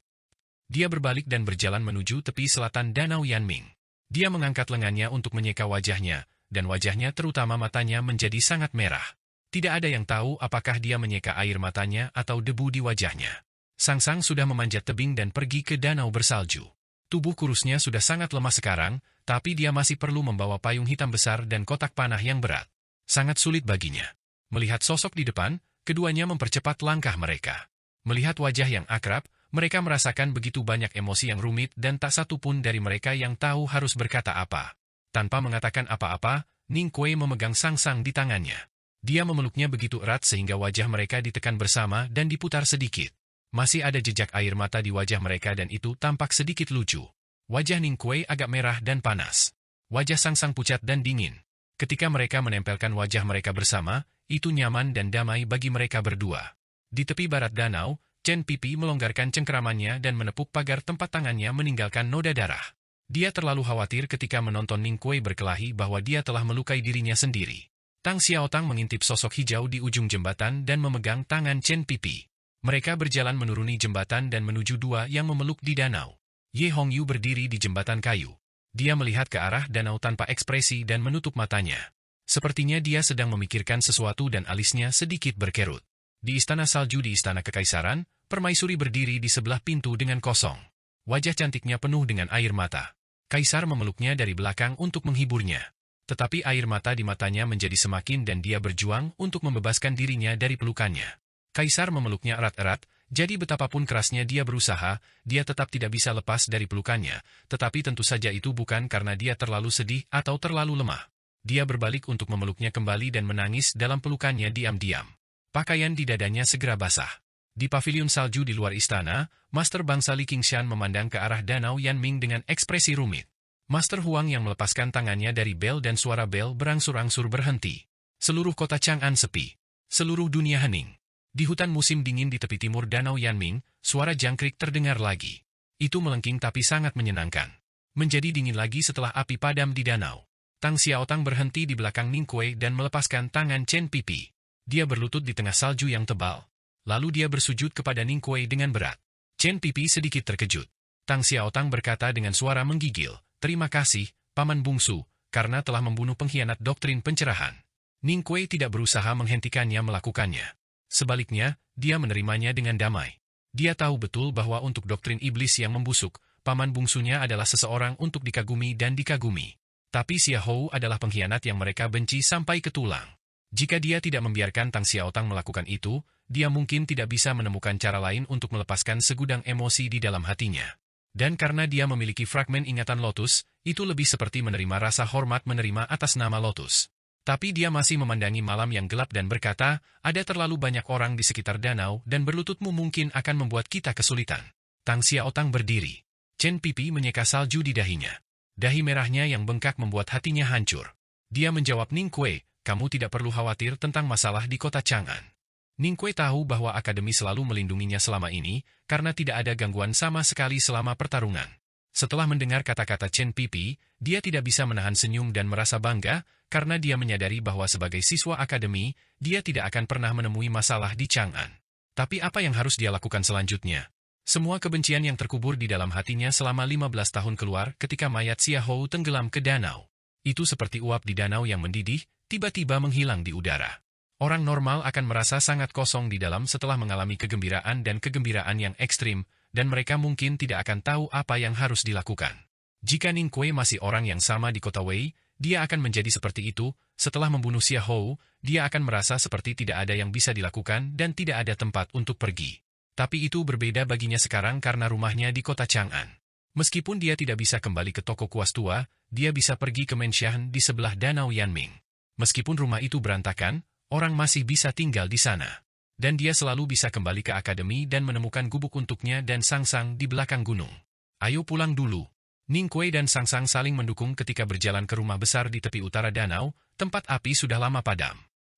Dia berbalik dan berjalan menuju tepi selatan Danau Yanming. Dia mengangkat lengannya untuk menyeka wajahnya, dan wajahnya terutama matanya menjadi sangat merah. Tidak ada yang tahu apakah dia menyeka air matanya atau debu di wajahnya. Sangsang sudah memanjat tebing dan pergi ke danau bersalju. Tubuh kurusnya sudah sangat lemah sekarang, tapi dia masih perlu membawa payung hitam besar dan kotak panah yang berat. Sangat sulit baginya. Melihat sosok di depan, keduanya mempercepat langkah mereka. Melihat wajah yang akrab, mereka merasakan begitu banyak emosi yang rumit dan tak satu pun dari mereka yang tahu harus berkata apa. Tanpa mengatakan apa-apa, Ning Kuei memegang Sangsang di tangannya. Dia memeluknya begitu erat sehingga wajah mereka ditekan bersama dan diputar sedikit. Masih ada jejak air mata di wajah mereka dan itu tampak sedikit lucu. Wajah Ning Kuei agak merah dan panas. Wajah Sangsang pucat dan dingin. Ketika mereka menempelkan wajah mereka bersama, itu nyaman dan damai bagi mereka berdua. Di tepi barat danau, Chen Pipi melonggarkan cengkeramannya dan menepuk pagar tempat tangannya meninggalkan noda darah. Dia terlalu khawatir ketika menonton Ning Kuei berkelahi bahwa dia telah melukai dirinya sendiri. Tang Xiaotang mengintip sosok hijau di ujung jembatan dan memegang tangan Chen Pipi. Mereka berjalan menuruni jembatan dan menuju dua yang memeluk di danau. Ye Hongyu berdiri di jembatan kayu. Dia melihat ke arah danau tanpa ekspresi dan menutup matanya. Sepertinya dia sedang memikirkan sesuatu dan alisnya sedikit berkerut. Di istana salju di istana kekaisaran, permaisuri berdiri di sebelah pintu dengan kosong. Wajah cantiknya penuh dengan air mata. Kaisar memeluknya dari belakang untuk menghiburnya. Tetapi air mata di matanya menjadi semakin dan dia berjuang untuk membebaskan dirinya dari pelukannya. Kaisar memeluknya erat-erat, jadi betapapun kerasnya dia berusaha, dia tetap tidak bisa lepas dari pelukannya, tetapi tentu saja itu bukan karena dia terlalu sedih atau terlalu lemah. Dia berbalik untuk memeluknya kembali dan menangis dalam pelukannya diam-diam. Pakaian di dadanya segera basah. Di pavilion salju di luar istana, Master Bangsa Li Qingshan memandang ke arah danau Yanming dengan ekspresi rumit. Master Huang yang melepaskan tangannya dari bel dan suara bel berangsur-angsur berhenti. Seluruh kota Chang'an sepi. Seluruh dunia hening. Di hutan musim dingin di tepi timur danau Yanming, suara jangkrik terdengar lagi. Itu melengking tapi sangat menyenangkan. Menjadi dingin lagi setelah api padam di danau. Tang Xiaotang berhenti di belakang Ning Kuei dan melepaskan tangan Chen Pipi. Dia berlutut di tengah salju yang tebal. Lalu dia bersujud kepada Ning Kuei dengan berat. Chen Pipi sedikit terkejut. Tang Xiaotang berkata dengan suara menggigil, "Terima kasih, Paman Bungsu, karena telah membunuh pengkhianat doktrin pencerahan." Ning Kuei tidak berusaha menghentikannya melakukannya. Sebaliknya, dia menerimanya dengan damai. Dia tahu betul bahwa untuk doktrin iblis yang membusuk, Paman Bungsunya adalah seseorang untuk dikagumi dan dikagumi. Tapi Xia Hou adalah pengkhianat yang mereka benci sampai ke tulang. Jika dia tidak membiarkan Tang Xiaotang melakukan itu, dia mungkin tidak bisa menemukan cara lain untuk melepaskan segudang emosi di dalam hatinya. Dan karena dia memiliki fragmen ingatan Lotus, itu lebih seperti menerima rasa hormat menerima atas nama Lotus. Tapi dia masih memandangi malam yang gelap dan berkata, ada terlalu banyak orang di sekitar danau dan berlututmu mungkin akan membuat kita kesulitan. Tang Xiaotang berdiri. Chen Pipi menyeka salju di dahinya. Dahi merahnya yang bengkak membuat hatinya hancur. Dia menjawab Ning Kuei, kamu tidak perlu khawatir tentang masalah di kota Chang'an. Ning Kuei tahu bahwa akademi selalu melindunginya selama ini, karena tidak ada gangguan sama sekali selama pertarungan. Setelah mendengar kata-kata Chen Pipi, dia tidak bisa menahan senyum dan merasa bangga, karena dia menyadari bahwa sebagai siswa akademi, dia tidak akan pernah menemui masalah di Chang'an. Tapi apa yang harus dia lakukan selanjutnya? Semua kebencian yang terkubur di dalam hatinya selama 15 tahun keluar ketika mayat Xia Hou tenggelam ke danau. Itu seperti uap di danau yang mendidih, tiba-tiba menghilang di udara. Orang normal akan merasa sangat kosong di dalam setelah mengalami kegembiraan dan kegembiraan yang ekstrim, dan mereka mungkin tidak akan tahu apa yang harus dilakukan. Jika Ning Kuei masih orang yang sama di kota Wei, dia akan menjadi seperti itu. Setelah membunuh Xia Hou, dia akan merasa seperti tidak ada yang bisa dilakukan dan tidak ada tempat untuk pergi. Tapi itu berbeda baginya sekarang karena rumahnya di kota Chang'an. Meskipun dia tidak bisa kembali ke toko kuas tua, dia bisa pergi ke Menshan di sebelah danau Yanming. Meskipun rumah itu berantakan, orang masih bisa tinggal di sana. Dan dia selalu bisa kembali ke akademi dan menemukan gubuk untuknya dan Sangsang di belakang gunung. Ayo pulang dulu. Ning Kuei dan Sangsang saling mendukung ketika berjalan ke rumah besar di tepi utara danau, tempat api sudah lama padam.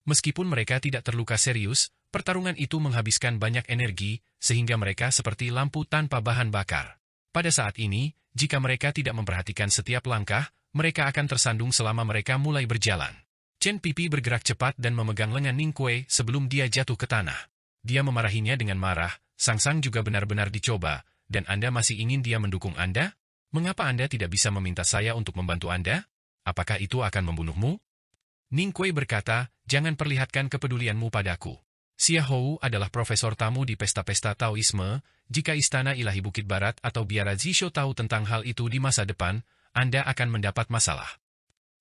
Meskipun mereka tidak terluka serius, pertarungan itu menghabiskan banyak energi, sehingga mereka seperti lampu tanpa bahan bakar. Pada saat ini, jika mereka tidak memperhatikan setiap langkah, mereka akan tersandung selama mereka mulai berjalan. Chen Pipi bergerak cepat dan memegang lengan Ning Kuei sebelum dia jatuh ke tanah. Dia memarahinya dengan marah, Sangsang juga benar-benar dicoba, dan Anda masih ingin dia mendukung Anda? Mengapa Anda tidak bisa meminta saya untuk membantu Anda? Apakah itu akan membunuhmu? Ning Kuei berkata, jangan perlihatkan kepedulianmu padaku. Xia Hou adalah profesor tamu di pesta-pesta Taoisme. Jika Istana Ilahi Bukit Barat atau Biara Zisho tahu tentang hal itu di masa depan, Anda akan mendapat masalah.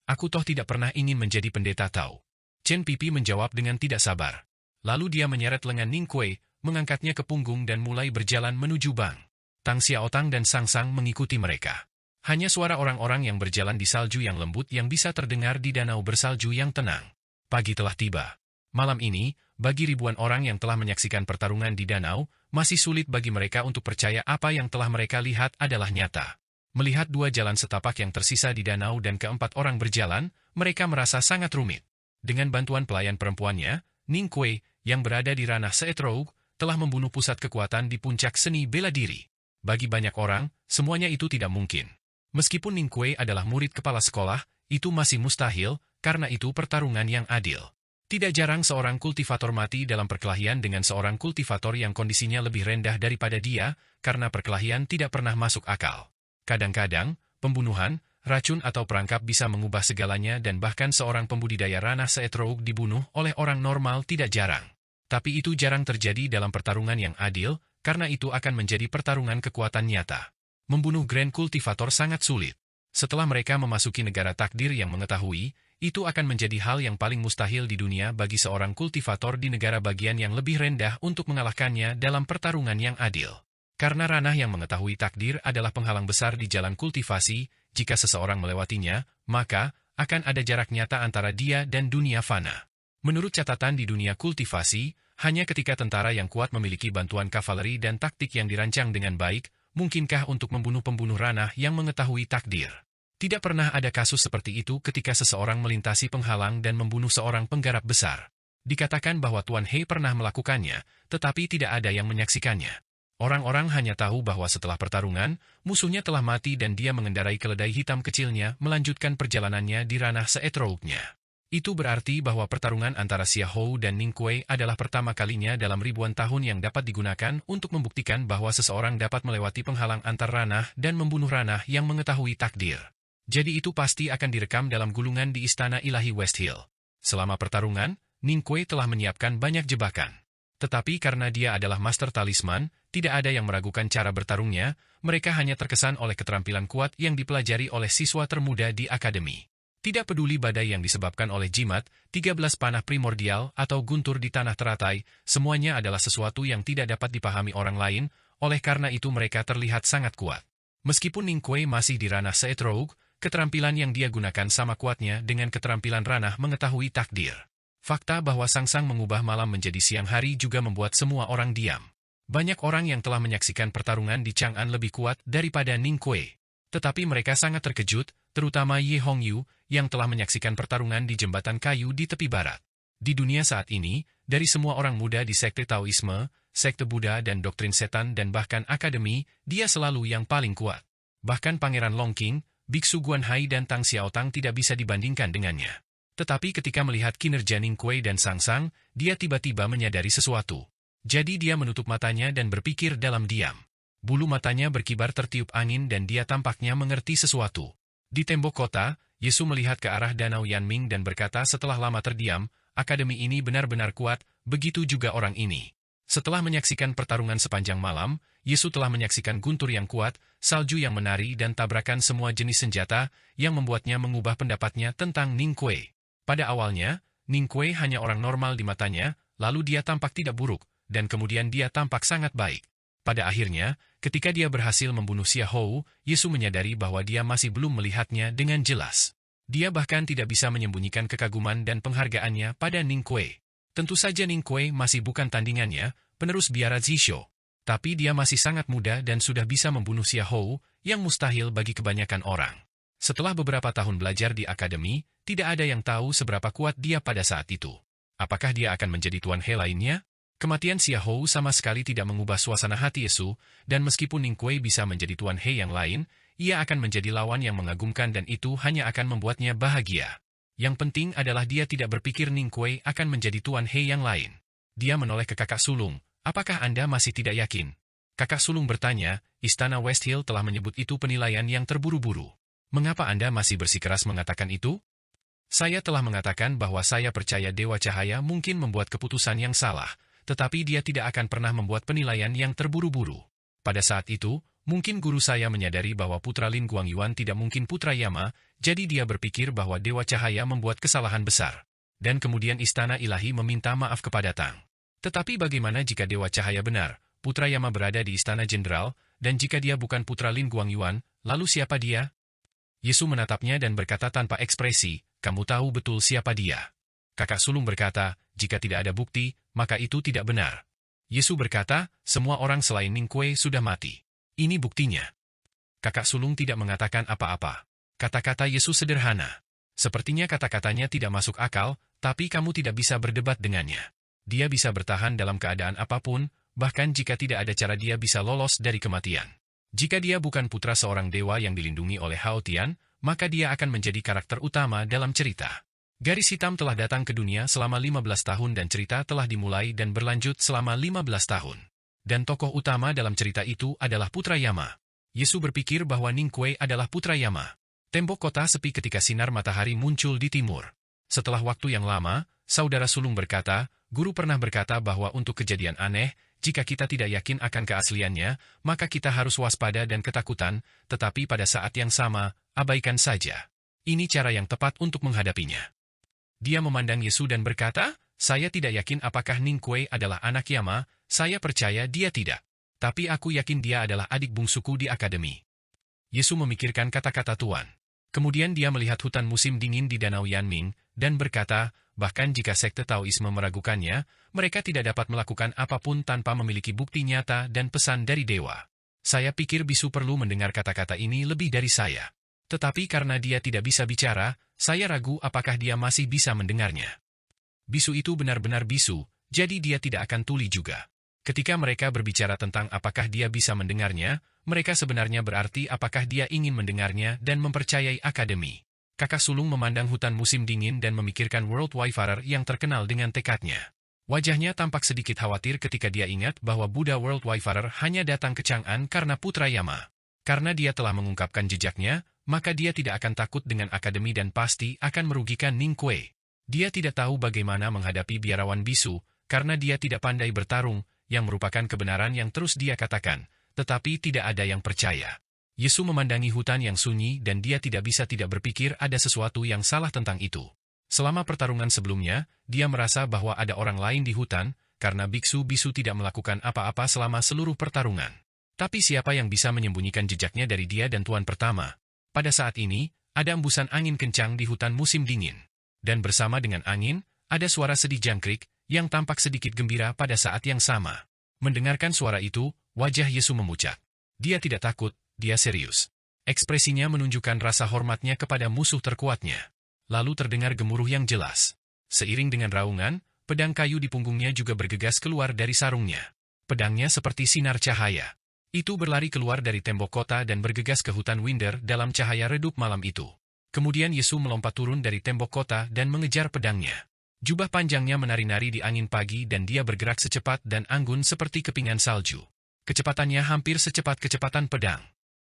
Aku toh tidak pernah ingin menjadi pendeta Tao. Chen Pipi menjawab dengan tidak sabar. Lalu dia menyeret lengan Ning Kuei, mengangkatnya ke punggung dan mulai berjalan menuju bank. Tang Xiaotang dan Sangsang mengikuti mereka. Hanya suara orang-orang yang berjalan di salju yang lembut yang bisa terdengar di danau bersalju yang tenang. Pagi telah tiba. Malam ini, bagi ribuan orang yang telah menyaksikan pertarungan di danau, masih sulit bagi mereka untuk percaya apa yang telah mereka lihat adalah nyata. Melihat dua jalan setapak yang tersisa di danau dan keempat orang berjalan, mereka merasa sangat rumit. Dengan bantuan pelayan perempuannya, Ning Kuei, yang berada di ranah Seetroug, telah membunuh pusat kekuatan di puncak seni bela diri. Bagi banyak orang, semuanya itu tidak mungkin. Meskipun Ning Kuei adalah murid kepala sekolah, itu masih mustahil, karena itu pertarungan yang adil. Tidak jarang seorang kultivator mati dalam perkelahian dengan seorang kultivator yang kondisinya lebih rendah daripada dia, karena perkelahian tidak pernah masuk akal. Kadang-kadang, pembunuhan, racun atau perangkap bisa mengubah segalanya dan bahkan seorang pembudidaya ranah Seetroug dibunuh oleh orang normal tidak jarang. Tapi itu jarang terjadi dalam pertarungan yang adil, karena itu akan menjadi pertarungan kekuatan nyata. Membunuh Grand Kultivator sangat sulit. Setelah mereka memasuki negara takdir yang mengetahui, itu akan menjadi hal yang paling mustahil di dunia bagi seorang kultivator di negara bagian yang lebih rendah untuk mengalahkannya dalam pertarungan yang adil. Karena ranah yang mengetahui takdir adalah penghalang besar di jalan kultivasi, jika seseorang melewatinya, maka akan ada jarak nyata antara dia dan dunia fana. Menurut catatan di dunia kultivasi, hanya ketika tentara yang kuat memiliki bantuan kavaleri dan taktik yang dirancang dengan baik, mungkinkah untuk membunuh pembunuh ranah yang mengetahui takdir. Tidak pernah ada kasus seperti itu ketika seseorang melintasi penghalang dan membunuh seorang penggarap besar. Dikatakan bahwa Tuan He pernah melakukannya, tetapi tidak ada yang menyaksikannya. Orang-orang hanya tahu bahwa setelah pertarungan, musuhnya telah mati dan dia mengendarai keledai hitam kecilnya melanjutkan perjalanannya di ranah Seetrougnya. Itu berarti bahwa pertarungan antara Xia Hou dan Ning Kuei adalah pertama kalinya dalam ribuan tahun yang dapat digunakan untuk membuktikan bahwa seseorang dapat melewati penghalang antar ranah dan membunuh ranah yang mengetahui takdir. Jadi itu pasti akan direkam dalam gulungan di Istana Ilahi West Hill. Selama pertarungan, Ning Kuei telah menyiapkan banyak jebakan. Tetapi karena dia adalah master talisman, tidak ada yang meragukan cara bertarungnya, mereka hanya terkesan oleh keterampilan kuat yang dipelajari oleh siswa termuda di akademi. Tidak peduli badai yang disebabkan oleh jimat, 13 panah primordial atau guntur di tanah teratai, semuanya adalah sesuatu yang tidak dapat dipahami orang lain, oleh karena itu mereka terlihat sangat kuat. Meskipun Ning Kuei masih di ranah Seetroug, keterampilan yang dia gunakan sama kuatnya dengan keterampilan ranah mengetahui takdir. Fakta bahwa Sangsang mengubah malam menjadi siang hari juga membuat semua orang diam. Banyak orang yang telah menyaksikan pertarungan di Chang'an lebih kuat daripada Ning Kuei. Tetapi mereka sangat terkejut, terutama Ye Hongyu, yang telah menyaksikan pertarungan di jembatan kayu di tepi barat. Di dunia saat ini, dari semua orang muda di sekte Taoisme, sekte Buddha dan doktrin setan dan bahkan akademi, dia selalu yang paling kuat. Bahkan Pangeran Longqing, Biksu Guanhai dan Tang Xiaotang tidak bisa dibandingkan dengannya. Tetapi ketika melihat kinerja Ning Kuei dan Sangsang, dia tiba-tiba menyadari sesuatu. Jadi dia menutup matanya dan berpikir dalam diam. Bulu matanya berkibar tertiup angin dan dia tampaknya mengerti sesuatu. Di tembok kota, Yesu melihat ke arah danau Yanming dan berkata setelah lama terdiam, akademi ini benar-benar kuat, begitu juga orang ini. Setelah menyaksikan pertarungan sepanjang malam, Yesu telah menyaksikan guntur yang kuat, salju yang menari dan tabrakan semua jenis senjata, yang membuatnya mengubah pendapatnya tentang Ning Kuei. Pada awalnya, Ning Kuei hanya orang normal di matanya, lalu dia tampak tidak buruk, dan kemudian dia tampak sangat baik. Pada akhirnya, ketika dia berhasil membunuh Xia Hou, Yesu menyadari bahwa dia masih belum melihatnya dengan jelas. Dia bahkan tidak bisa menyembunyikan kekaguman dan penghargaannya pada Ning Kuei. Tentu saja Ning Kuei masih bukan tandingannya, penerus biara Zisho. Tapi dia masih sangat muda dan sudah bisa membunuh Xia Hou, yang mustahil bagi kebanyakan orang. Setelah beberapa tahun belajar di akademi, tidak ada yang tahu seberapa kuat dia pada saat itu. Apakah dia akan menjadi Tuan He lainnya? Kematian Xiahou sama sekali tidak mengubah suasana hati Yesu, dan meskipun Ning Kuei bisa menjadi Tuan He yang lain, ia akan menjadi lawan yang mengagumkan dan itu hanya akan membuatnya bahagia. Yang penting adalah dia tidak berpikir Ning Kuei akan menjadi Tuan He yang lain. Dia menoleh ke kakak sulung, apakah Anda masih tidak yakin? Kakak sulung bertanya, Istana West Hill telah menyebut itu penilaian yang terburu-buru. Mengapa Anda masih bersikeras mengatakan itu? Saya telah mengatakan bahwa saya percaya Dewa Cahaya mungkin membuat keputusan yang salah, tetapi dia tidak akan pernah membuat penilaian yang terburu-buru. Pada saat itu, mungkin guru saya menyadari bahwa putra Lin Guangyuan tidak mungkin putra Yama, jadi dia berpikir bahwa Dewa Cahaya membuat kesalahan besar. Dan kemudian Istana Ilahi meminta maaf kepada Tang. Tetapi bagaimana jika Dewa Cahaya benar, putra Yama berada di Istana Jenderal, dan jika dia bukan putra Lin Guangyuan, lalu siapa dia? Yesu menatapnya dan berkata tanpa ekspresi, kamu tahu betul siapa dia. Kakak sulung berkata, jika tidak ada bukti, maka itu tidak benar. Yesu berkata, semua orang selain Ning Kuei sudah mati. Ini buktinya. Kakak sulung tidak mengatakan apa-apa. Kata-kata Yesus sederhana. Sepertinya kata-katanya tidak masuk akal, tapi kamu tidak bisa berdebat dengannya. Dia bisa bertahan dalam keadaan apapun, bahkan jika tidak ada cara dia bisa lolos dari kematian. Jika dia bukan putra seorang dewa yang dilindungi oleh Hao Tian, maka dia akan menjadi karakter utama dalam cerita. Garis hitam telah datang ke dunia selama 15 tahun dan cerita telah dimulai dan berlanjut selama 15 tahun. Dan tokoh utama dalam cerita itu adalah Putra Yama. Yesu berpikir bahwa Ning Kuei adalah Putra Yama. Tembok kota sepi ketika sinar matahari muncul di timur. Setelah waktu yang lama, saudara sulung berkata, guru pernah berkata bahwa untuk kejadian aneh, jika kita tidak yakin akan keasliannya, maka kita harus waspada dan ketakutan, tetapi pada saat yang sama, abaikan saja. Ini cara yang tepat untuk menghadapinya. Dia memandang Yesu dan berkata, saya tidak yakin apakah Ning Kuei adalah anak Yama, saya percaya dia tidak. Tapi aku yakin dia adalah adik bungsuku di akademi. Yesu memikirkan kata-kata Tuan. Kemudian dia melihat hutan musim dingin di Danau Yanming, dan berkata, bahkan jika sekte Taoisme meragukannya, mereka tidak dapat melakukan apapun tanpa memiliki bukti nyata dan pesan dari dewa. Saya pikir bisu perlu mendengar kata-kata ini lebih dari saya. Tetapi karena dia tidak bisa bicara, saya ragu apakah dia masih bisa mendengarnya. Bisu itu benar-benar bisu, jadi dia tidak akan tuli juga. Ketika mereka berbicara tentang apakah dia bisa mendengarnya, mereka sebenarnya berarti apakah dia ingin mendengarnya dan mempercayai akademi. Kakak sulung memandang hutan musim dingin dan memikirkan World Wayfarer yang terkenal dengan tekadnya. Wajahnya tampak sedikit khawatir ketika dia ingat bahwa Buddha World Wayfarer hanya datang ke Chang'an karena Putra Yama. Karena dia telah mengungkapkan jejaknya, maka dia tidak akan takut dengan akademi dan pasti akan merugikan Ning Kuei. Dia tidak tahu bagaimana menghadapi biarawan bisu, karena dia tidak pandai bertarung, yang merupakan kebenaran yang terus dia katakan, tetapi tidak ada yang percaya. Yesu memandangi hutan yang sunyi dan dia tidak bisa tidak berpikir ada sesuatu yang salah tentang itu. Selama pertarungan sebelumnya, dia merasa bahwa ada orang lain di hutan, karena biksu bisu tidak melakukan apa-apa selama seluruh pertarungan. Tapi siapa yang bisa menyembunyikan jejaknya dari dia dan tuan pertama? Pada saat ini, ada embusan angin kencang di hutan musim dingin. Dan bersama dengan angin, ada suara sedih jangkrik, yang tampak sedikit gembira pada saat yang sama. Mendengarkan suara itu, wajah Yesu memucat. Dia tidak takut, dia serius. Ekspresinya menunjukkan rasa hormatnya kepada musuh terkuatnya. Lalu terdengar gemuruh yang jelas. Seiring dengan raungan, pedang kayu di punggungnya juga bergegas keluar dari sarungnya. Pedangnya seperti sinar cahaya. Itu berlari keluar dari tembok kota dan bergegas ke hutan Winder dalam cahaya redup malam itu. Kemudian Yesu melompat turun dari tembok kota dan mengejar pedangnya. Jubah panjangnya menari-nari di angin pagi dan dia bergerak secepat dan anggun seperti kepingan salju. Kecepatannya hampir secepat kecepatan pedang.